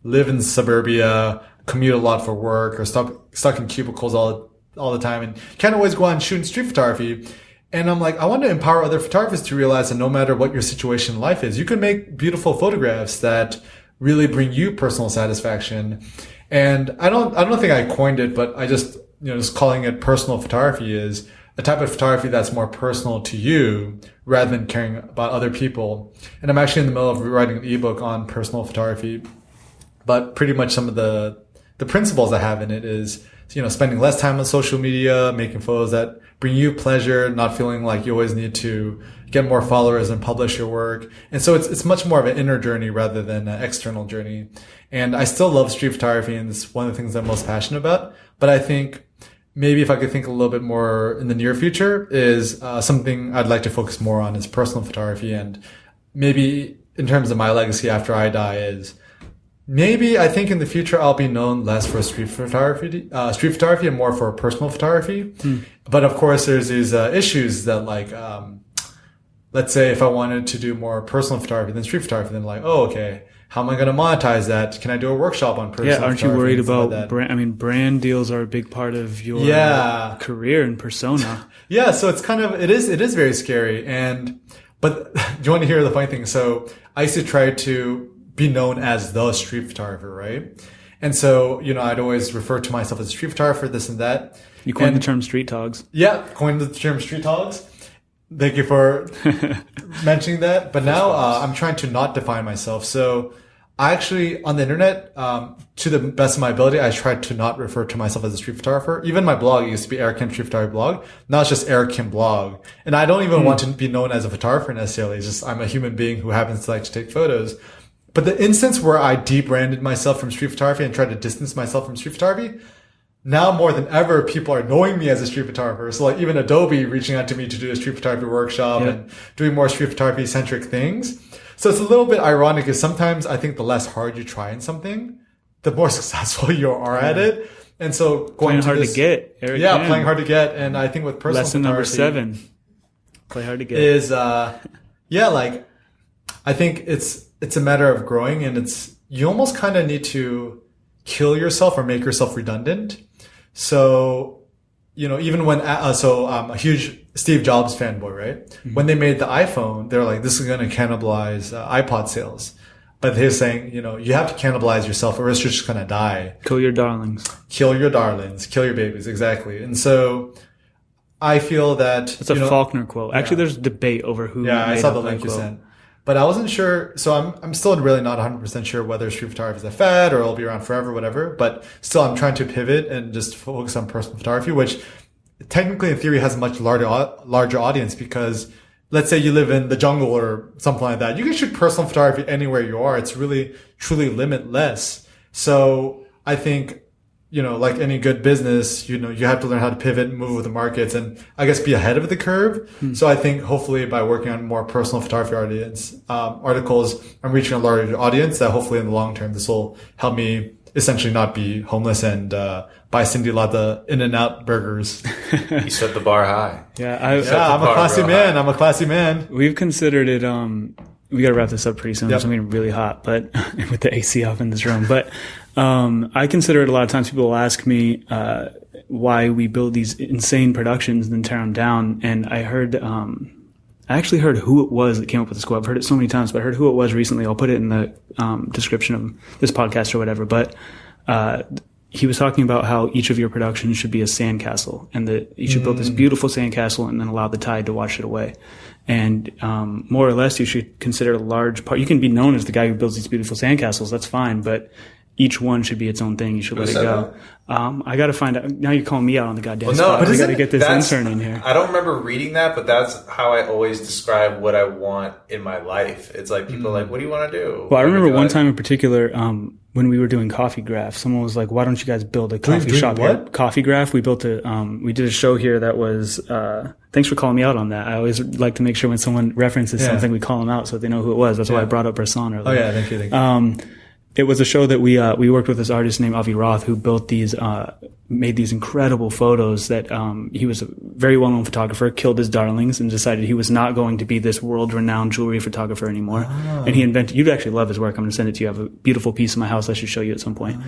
live in suburbia, commute a lot for work, or stuck in cubicles all the time, and can't always go out and shoot in street photography. And I'm like, I want to empower other photographers to realize that no matter what your situation in life is, you can make beautiful photographs that really bring you personal satisfaction. And I don't think I coined it, but I just calling it personal photography is a type of photography that's more personal to you rather than caring about other people. And I'm actually in the middle of writing an ebook on personal photography, but pretty much some of the principles I have in it is, spending less time on social media, making photos that bring you pleasure, not feeling like you always need to get more followers and publish your work. And so it's much more of an inner journey rather than an external journey. And I still love street photography, and it's one of the things I'm most passionate about. But I think maybe if I could think a little bit more in the near future is something I'd like to focus more on is personal photography. And maybe in terms of my legacy after I die is maybe I think in the future I'll be known less for street photography and more for personal photography. But of course, there's these issues that like, let's say if I wanted to do more personal photography than street photography, then like, oh, okay, how am I going to monetize that? Can I do a workshop on personal photography? Aren't you worried about brand deals are a big part of your career and persona. Yeah, so it's kind of it is very scary. But do you want to hear the funny thing? So I used to try to be known as the street photographer, right? And so, I'd always refer to myself as a street photographer, this and that. You coined the term street togs. Yeah, coined the term street togs. Thank you for mentioning that. But now I'm trying to not define myself. So I actually, on the internet, to the best of my ability, I try to not refer to myself as a street photographer. Even my blog used to be A.R.T Street Photography Blog. Now it's just A.R.T Blog. And I don't even want to be known as a photographer necessarily. It's just I'm a human being who happens to like to take photos. But the instance where I debranded myself from street photography and tried to distance myself from street photography, now more than ever, people are knowing me as a street photographer. So like even Adobe reaching out to me to do a street photography workshop and doing more street photography centric things. So it's a little bit ironic because sometimes I think the less hard you try in something, the more successful you are at it. And so playing hard to get. Eric playing hard to get. And I think with personal lesson photography, number 7, play hard to get is, like I think it's a matter of growing, and you almost kind of need to kill yourself or make yourself redundant. So, even when, I'm a huge Steve Jobs fanboy, right? Mm-hmm. When they made the iPhone, they're like, this is going to cannibalize iPod sales. But they're saying, you have to cannibalize yourself or else you're just going to die. Kill your darlings. Kill your darlings. Kill your babies. Exactly. And so I feel that it's a Faulkner quote. Actually, there's debate over who. Yeah, I saw the link you sent. But I wasn't sure, so I'm still really not 100% sure whether street photography is a fad or it'll be around forever, whatever. But still, I'm trying to pivot and just focus on personal photography, which technically in theory has a much larger audience because let's say you live in the jungle or something like that. You can shoot personal photography anywhere you are. It's really, truly limitless. So I think, like any good business, you have to learn how to pivot and move with the markets and I guess be ahead of the curve. So I think hopefully by working on more personal photography articles, I'm reaching a larger audience that hopefully in the long term, this will help me essentially not be homeless and buy Cindy Lada In-N-Out burgers. You set the bar high. Yeah, I'm a classy man. I'm a classy man. We've considered it. We got to wrap this up pretty soon. It's getting really hot, but with the AC off in this room. But I consider it a lot of times. People will ask me why we build these insane productions and then tear them down. And I actually heard who it was that came up with this quote. I've heard it so many times, but I heard who it was recently. I'll put it in the description of this podcast or whatever. But he was talking about how each of your productions should be a sandcastle, and that you should build this beautiful sandcastle and then allow the tide to wash it away. And more or less, you should consider a large part. You can be known as the guy who builds these beautiful sandcastles. That's fine, but each one should be its own thing. You should let it go. I got to find out. Now you're calling me out on the goddamn spot. I got to get this intern in here. I don't remember reading that, but that's how I always describe what I want in my life. It's like people are like, what do you want to do? Well, I remember one time in particular, when we were doing Coffee Graph, someone was like, why don't you guys build a coffee shop here? Coffee Graph. We built we did a show here that was, thanks for calling me out on that. I always like to make sure when someone references something, we call them out so that they know who it was. That's why I brought up Rasan earlier. Oh yeah, thank you. It was a show that we worked with this artist named A.R.T who built these, made these incredible photos that, he was a very well-known photographer, killed his darlings and decided he was not going to be this world-renowned jewelry photographer anymore. And he invented, you'd actually love his work. I'm going to send it to you. I have a beautiful piece in my house I should show you at some point.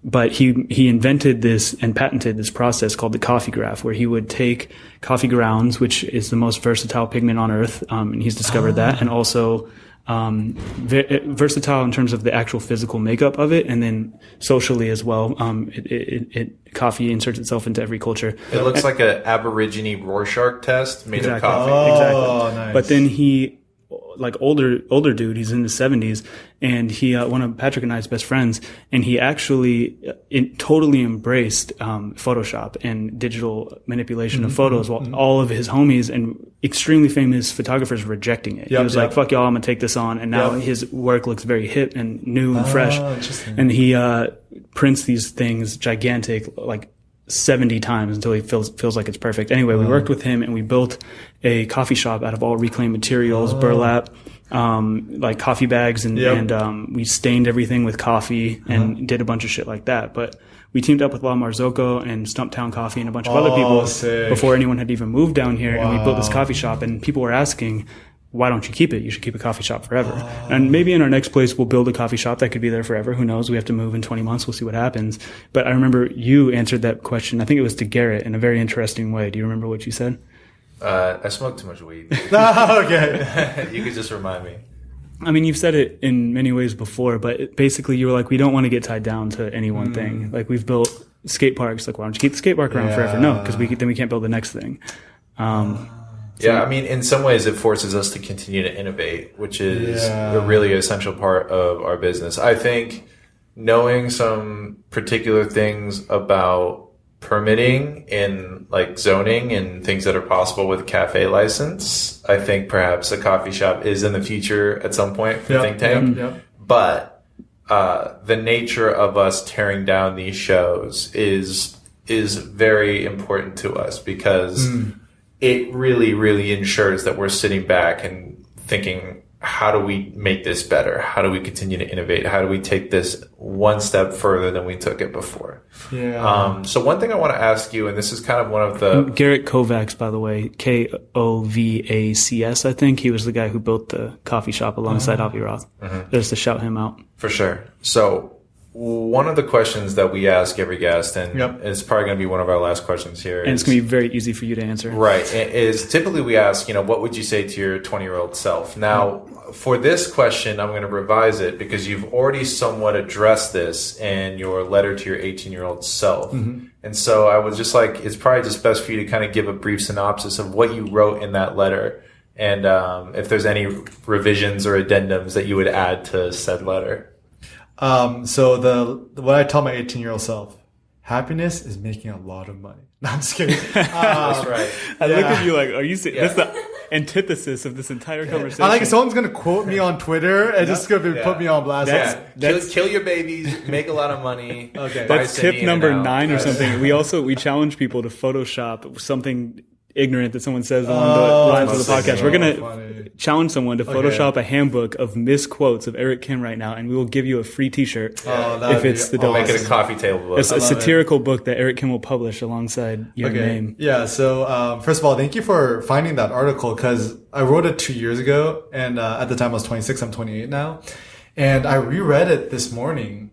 But he invented this and patented this process called the coffee graph, where he would take coffee grounds, which is the most versatile pigment on earth. And he's discovered that, and also, versatile in terms of the actual physical makeup of it, and then socially as well. Coffee inserts itself into every culture. It looks like an Aborigine Rorschach test made of coffee. Exactly. Nice. But then he, like older dude, he's in his 70s, and he, one of Patrick and I's best friends, and he actually totally embraced Photoshop and digital manipulation of photos, while all of his homies and extremely famous photographers rejecting it. He was like, fuck y'all, I'm gonna take this on. And now his work looks very hip and new and fresh. And he prints these things gigantic, like 70 times until he feels like it's perfect. Anyway, we worked with him and we built a coffee shop out of all reclaimed materials, burlap, like coffee bags, and we stained everything with coffee and did a bunch of shit like that. But we teamed up with La Marzocco and Stumptown Coffee and a bunch of other people before anyone had even moved down here, and we built this coffee shop, and people were asking, why don't you keep it? You should keep a coffee shop forever. And maybe in our next place, we'll build a coffee shop that could be there forever. Who knows? We have to move in 20 months. We'll see what happens. But I remember you answered that question. I think it was to Garrett in a very interesting way. Do you remember what you said? I smoked too much weed. Okay. You could just remind me. I mean, you've said it in many ways before, but basically you were like, we don't want to get tied down to any one thing. Like, we've built skate parks. Like, why don't you keep the skate park around forever? No, because then we can't build the next thing. Yeah, I mean, in some ways it forces us to continue to innovate, which is a really essential part of our business. I think knowing some particular things about permitting in like zoning and things that are possible with a cafe license, I think perhaps a coffee shop is in the future at some point for Think Tank. But the nature of us tearing down these shows is very important to us, because it really, really ensures that we're sitting back and thinking, how do we make this better? How do we continue to innovate? How do we take this one step further than we took it before? So one thing I want to ask you, and this is kind of one of the... Garrett Kovacs, by the way, Kovacs, I think. He was the guy who built the coffee shop alongside Avi Roth. Just to shout him out. For sure. So one of the questions that we ask every guest, and it's probably going to be one of our last questions here. And it's going to be very easy for you to answer. Right. Is typically we ask, what would you say to your 20-year-old self? Now, for this question, I'm going to revise it because you've already somewhat addressed this in your letter to your 18-year-old self. And so I was just like, it's probably just best for you to kind of give a brief synopsis of what you wrote in that letter, and if there's any revisions or addendums that you would add to said letter. So what I tell my 18-year-old self, happiness is making a lot of money. No, I'm just kidding. That's right. I look at you like, are you serious? That's the antithesis of this entire conversation. I like someone's going to quote me on Twitter and just going to put me on blast. Kill your babies, make a lot of money. That's tip number 9 or something. We challenge people to Photoshop something ignorant that someone says along the lines of the podcast. We're going to funny. challenge someone to Photoshop a handbook of misquotes of Eric Kim right now, and we will give you a free t-shirt if it's the I'll dog. make it a coffee table book. It's a satirical book that Eric Kim will publish alongside your name. Yeah. So, first of all, thank you for finding that article, because I wrote it 2 years ago, and at the time I was 26. I'm 28 now, and I reread it this morning,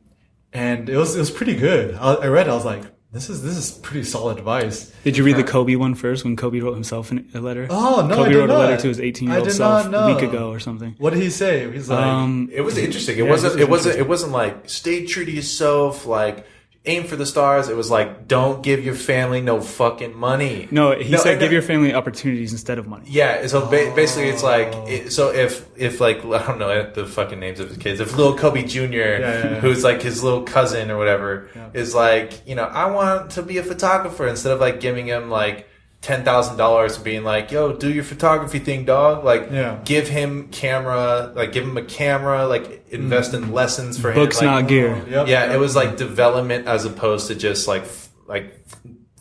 and it was pretty good. I read it. I was like, this is pretty solid advice. Did you read the Kobe one first when Kobe wrote himself a letter? Oh, no, Kobe I did wrote a letter not. to his 18-year-old I did self not a week know. ago or something. What did he say? He's like, It was interesting. Yeah, It wasn't like stay true to yourself, like aim for the stars. It was like don't give your family no fucking money. No, he said give your family opportunities instead of money. Yeah, so basically it's like so if like I don't know the fucking names of his kids. If little Kobe Jr. who's like his little cousin or whatever is like, you know, I want to be a photographer, instead of like giving him like $10,000 and being like, yo, do your photography thing, dog. Like, give him a camera, like invest in lessons for him. Books, like, not gear. It was like development as opposed to just like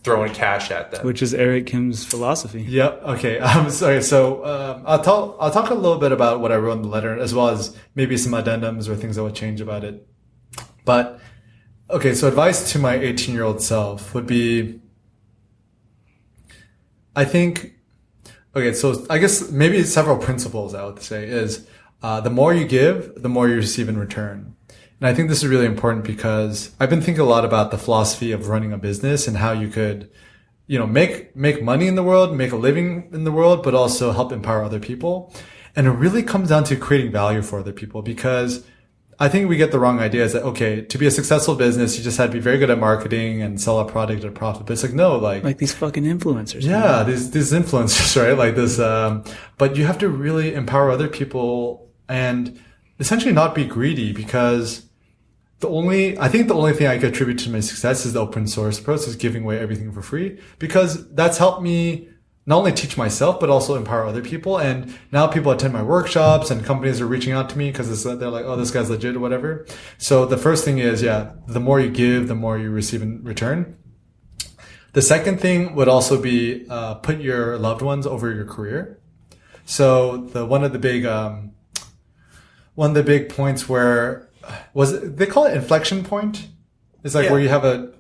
throwing cash at them. Which is Eric Kim's philosophy. Yep. Okay. Sorry. So I'll talk a little bit about what I wrote in the letter, as well as maybe some addendums or things I would change about it. But okay, so advice to my 18-year-old self would be, I think, okay, so I guess maybe several principles I would say is the more you give, the more you receive in return. And I think this is really important because I've been thinking a lot about the philosophy of running a business and how you could, you know, make money in the world, make a living in the world, but also help empower other people. And it really comes down to creating value for other people, because I think we get the wrong idea is that, okay, to be a successful business, you just had to be very good at marketing and sell a product at a profit. But it's like, no, like these fucking influencers. Yeah, these influencers, right? Like this, but you have to really empower other people and essentially not be greedy, because I think the only thing I could attribute to my success is the open source approach, is giving away everything for free, because that's helped me not only teach myself, but also empower other people. And now people attend my workshops and companies are reaching out to me because they're like, oh, this guy's legit or whatever. So the first thing is, the more you give, the more you receive in return. The second thing would also be, put your loved ones over your career. So one of the big points where they call it inflection point. It's like where you have a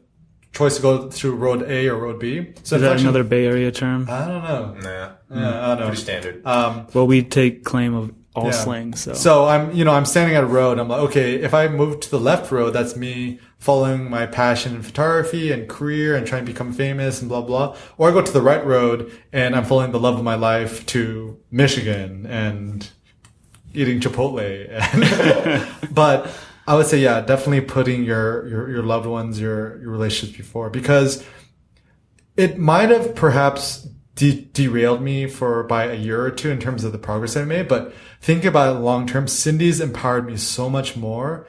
choice to go through road A or road B. So is that another Bay Area term? I don't know. Nah. I don't know. Pretty standard. Well, we take claim of all slang. So I'm standing at a road. I'm like, okay, if I move to the left road, that's me following my passion in photography and career and trying to become famous and blah, blah. Or I go to the right road and I'm following the love of my life to Michigan and eating Chipotle. But I would say, definitely putting your loved ones, your relationships before, because it might have perhaps derailed me by a year or two in terms of the progress I made. But thinking about it long term, Cindy's empowered me so much more.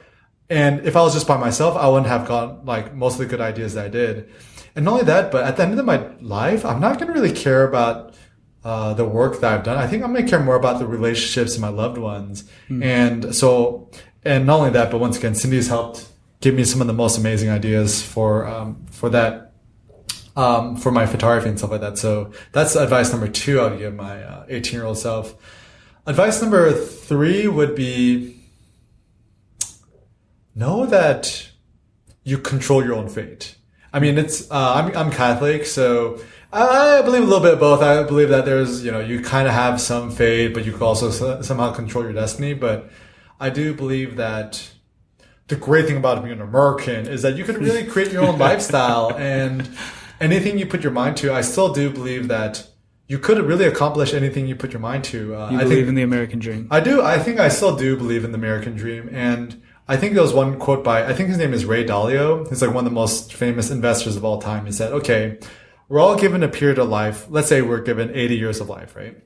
And if I was just by myself, I wouldn't have gotten like most of the good ideas that I did. And not only that, but at the end of my life, I'm not going to really care about the work that I've done. I think I'm going to care more about the relationships and my loved ones. And not only that, but once again, Cindy's helped give me some of the most amazing ideas for that, for my photography and stuff like that. So that's advice number 2 I would give my 18-year-old self. Advice number 3 would be, know that you control your own fate. I mean, I'm Catholic, so I believe a little bit of both. I believe that there's, you kind of have some fate, but you can also somehow control your destiny. But I do believe that the great thing about being an American is that you can really create your own lifestyle, and anything you put your mind to. I still do believe that you could really accomplish anything you put your mind to. I believe in the American dream. I do. I think I still do believe in the American dream. And I think there was one quote I think his name is Ray Dalio. He's like one of the most famous investors of all time. He said, okay, we're all given a period of life. Let's say we're given 80 years of life, right?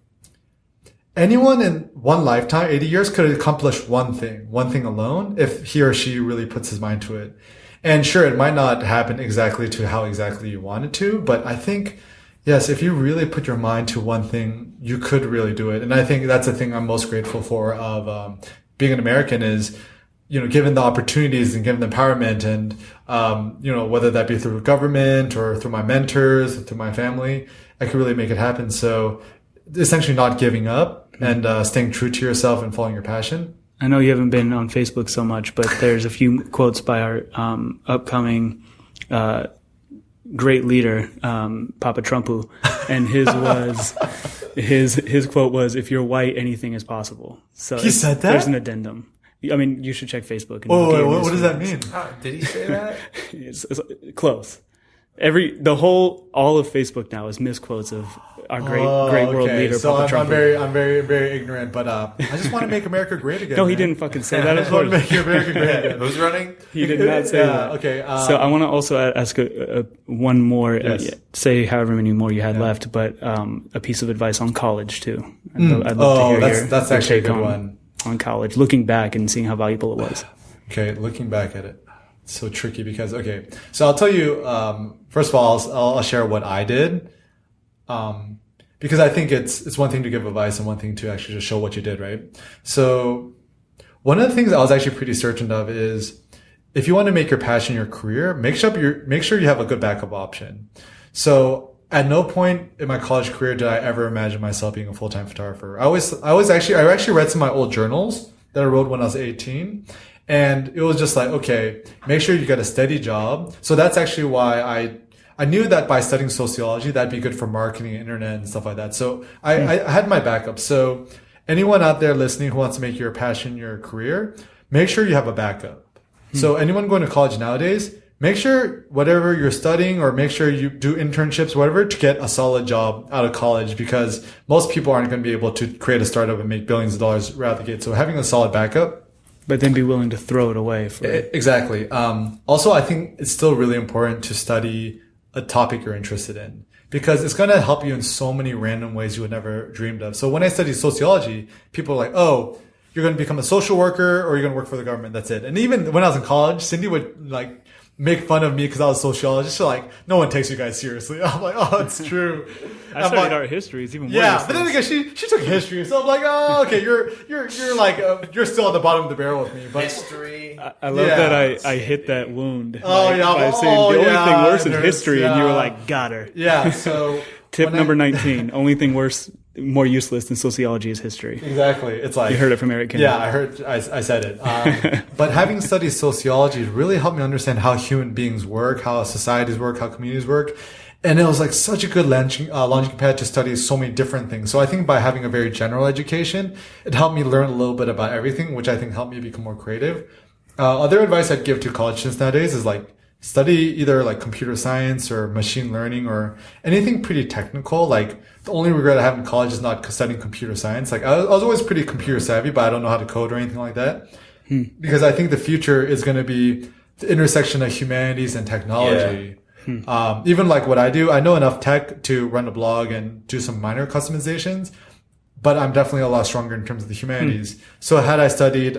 Anyone in one lifetime, 80 years, could accomplish one thing alone, if he or she really puts his mind to it. And sure, it might not happen exactly to how exactly you want it to, but I think, yes, if you really put your mind to one thing, you could really do it. And I think that's the thing I'm most grateful for of being an American is, given the opportunities and given the empowerment and, whether that be through government or through my mentors, or through my family, I could really make it happen. So essentially not giving up and staying true to yourself and following your passion. I know you haven't been on Facebook so much, but there's a few quotes by our upcoming great leader, Papa Trumpu, and his quote was, "If you're white, anything is possible." So he said that? There's an addendum. I mean, you should check Facebook. What does that mean? Did he say that? It's close. All of Facebook now is misquotes of our great world leader, so Papa Trump. I'm very, very ignorant, but I just want to make America great again. No, he didn't fucking say that. I just want to make America great again. Who's running? He did not say that. Okay. So I want to also ask one more, say however many more you had left, but a piece of advice on college too. I'd love to hear that's actually a good one. On college, looking back and seeing how valuable it was. Okay, looking back at it. It's so tricky because, so I'll tell you, first of all, I'll share what I did. Because I think it's one thing to give advice and one thing to actually just show what you did, right? So one of the things I was actually pretty certain of is if you want to make your passion your career, make sure you have a good backup option. So at no point in my college career did I ever imagine myself being a full-time photographer. I actually read some of my old journals that I wrote when I was 18. And it was just like, okay, make sure you get a steady job. So that's actually why I knew that by studying sociology, that'd be good for marketing, internet, and stuff like that. So I had my backup. So anyone out there listening who wants to make your passion your career, make sure you have a backup. So anyone going to college nowadays, make sure whatever you're studying or make sure you do internships, whatever, to get a solid job out of college because most people aren't going to be able to create a startup and make billions of dollars right out the gate. So having a solid backup. But then be willing to throw it away. Exactly. Also, I think it's still really important to study a topic you're interested in because it's going to help you in so many random ways you would never dreamed of. So when I studied sociology, people are like, oh, you're going to become a social worker or you're going to work for the government. That's it. And even when I was in college, Cindy would make fun of me because I was a sociologist. She's like, no one takes you guys seriously. I'm like, oh, it's true. I studied art history. It's even worse. Yeah, but then again, she took history. So I'm like, oh, okay, you're like, you're still at the bottom of the barrel with me. But history. I love that I hit that wound. Oh, by saying the only thing worse is history, and you were like, got her. Yeah, so. Tip number 19, only thing worse, more useless than sociology is history. Exactly. It's like. You heard it from Eric Kim. Yeah, I said it. But having studied sociology really helped me understand how human beings work, how societies work, how communities work. And it was like such a good launching pad to study so many different things. So I think by having a very general education, it helped me learn a little bit about everything, which I think helped me become more creative. Other advice I'd give to college students nowadays is like study either like computer science or machine learning or anything pretty technical. Like the only regret I have in college is not studying computer science. Like I was always pretty computer savvy, but I don't know how to code or anything like that. Because I think the future is going to be the intersection of humanities and technology. Yeah. Even like what I do, I know enough tech to run a blog and do some minor customizations, but I'm definitely a lot stronger in terms of the humanities. So had I studied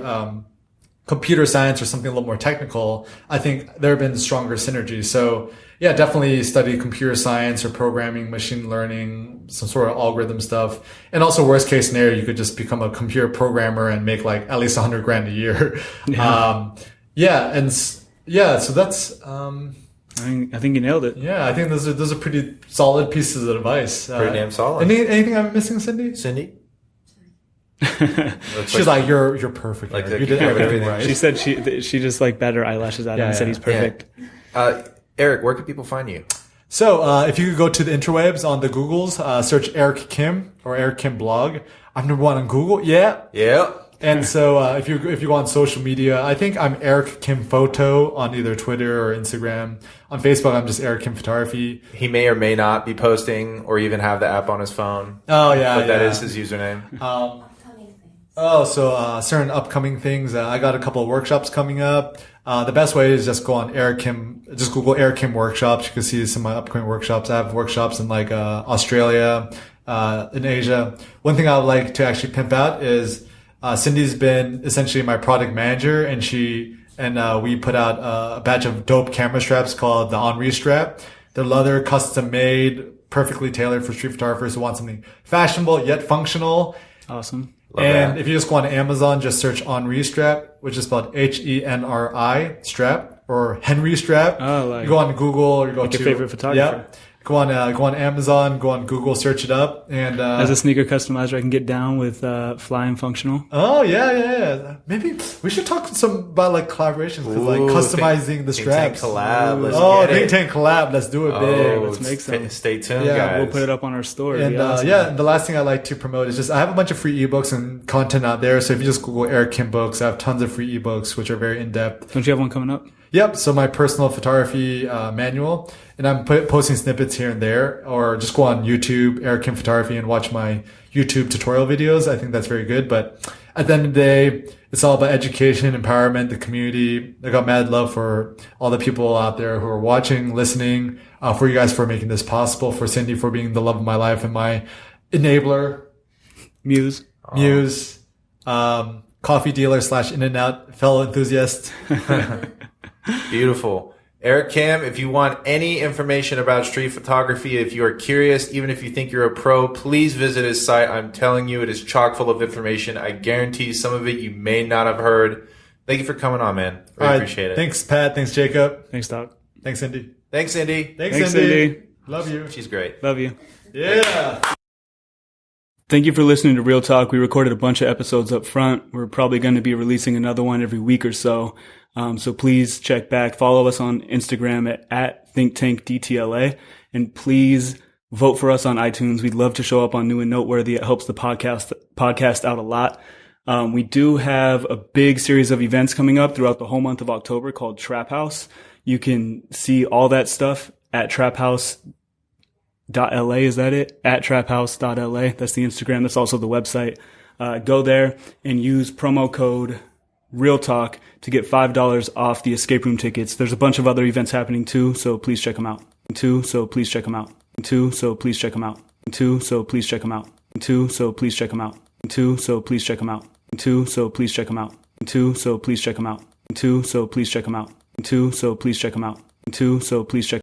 computer science or something a little more technical, I think there have been stronger synergies. So yeah, definitely study computer science or programming, machine learning, some sort of algorithm stuff. And also worst case scenario, you could just become a computer programmer and make like at least $100,000 a year. Yeah. So that's, I think you nailed it. Yeah, I think those are pretty solid pieces of advice. Pretty damn solid. Anything I'm missing, Cindy? She's like, you're perfect. Like you did everything right. She said she just like batted her eyelashes at him and said he's perfect. Yeah. Eric, where can people find you? So if you could go to the interwebs on the Googles, search Eric Kim or Eric Kim blog. I'm number 1 on Google. Yeah. And so if you go on social media, I think I'm Eric Kim Photo on either Twitter or Instagram. On Facebook, I'm just Eric Kim Photography. He may or may not be posting or even have the app on his phone. Oh, yeah. But that is his username. Certain upcoming things. I got a couple of workshops coming up. The best way is just go on Eric Kim, just Google Eric Kim workshops. You can see some of my upcoming workshops. I have workshops in like Australia, in Asia. One thing I would like to actually pimp out is Cindy's been essentially my product manager, and we put out a batch of dope camera straps called the Henri strap. They're leather, custom made, perfectly tailored for street photographers who want something fashionable yet functional. Awesome. And if you just go on Amazon, just search Henri Strap, which is spelled Henri strap, or Henry Strap. Oh, like, you go on Google, or you go to your favorite photographer. Yeah. Go on Amazon, go on Google, search it up, and as a sneaker customizer, I can get down with Fly and Functional. Oh yeah. Maybe we should talk about like collaborations, like customizing the straps. Collab. Think Tank collab. Let's do it big. Let's make some. Stay tuned, guys. We'll put it up on our store. And and the last thing I like to promote is just I have a bunch of free ebooks and content out there. So if you just Google Eric Kim books, I have tons of free ebooks which are very in depth. Don't you have one coming up? Yep. So my personal photography manual, and I'm posting snippets here and there, or just go on YouTube, Eric Kim Photography, and watch my YouTube tutorial videos. I think that's very good. But at the end of the day, it's all about education, empowerment, the community. I got mad love for all the people out there who are watching, listening, for you guys for making this possible, for Cindy for being the love of my life and my enabler. Muse. Coffee dealer / In-N-Out fellow enthusiast. Beautiful. Eric Kim, if you want any information about street photography, if you are curious, even if you think you're a pro, please visit his site. I'm telling you, it is chock full of information. I guarantee some of it you may not have heard. Thank you for coming on, man. Really appreciate it. Thanks, Pat. Thanks, Jacob. Thanks, Doc. Thanks, Cindy. Thanks, Cindy. Thanks, Cindy. Love you. She's great. Love you. Yeah. Thank you for listening to Real Talk. We recorded a bunch of episodes up front. We're probably going to be releasing another one every week or so. So please check back. Follow us on Instagram at ThinkTankDTLA. And please vote for us on iTunes. We'd love to show up on New and Noteworthy. It helps the podcast out a lot. We do have a big series of events coming up throughout the whole month of October called Trap House. You can see all that stuff at traphouse.la. Is that it? At traphouse.la. That's the Instagram. That's also the website. Go there and use promo code Real Talk to get $5 off the escape room tickets. There's a bunch of other events happening too, so please check them out. So please check them out. So please check them out. So please check them out. So please check them out. So please check them out. So please check them out. So please check them out. So please check them out. So please check them out. So please check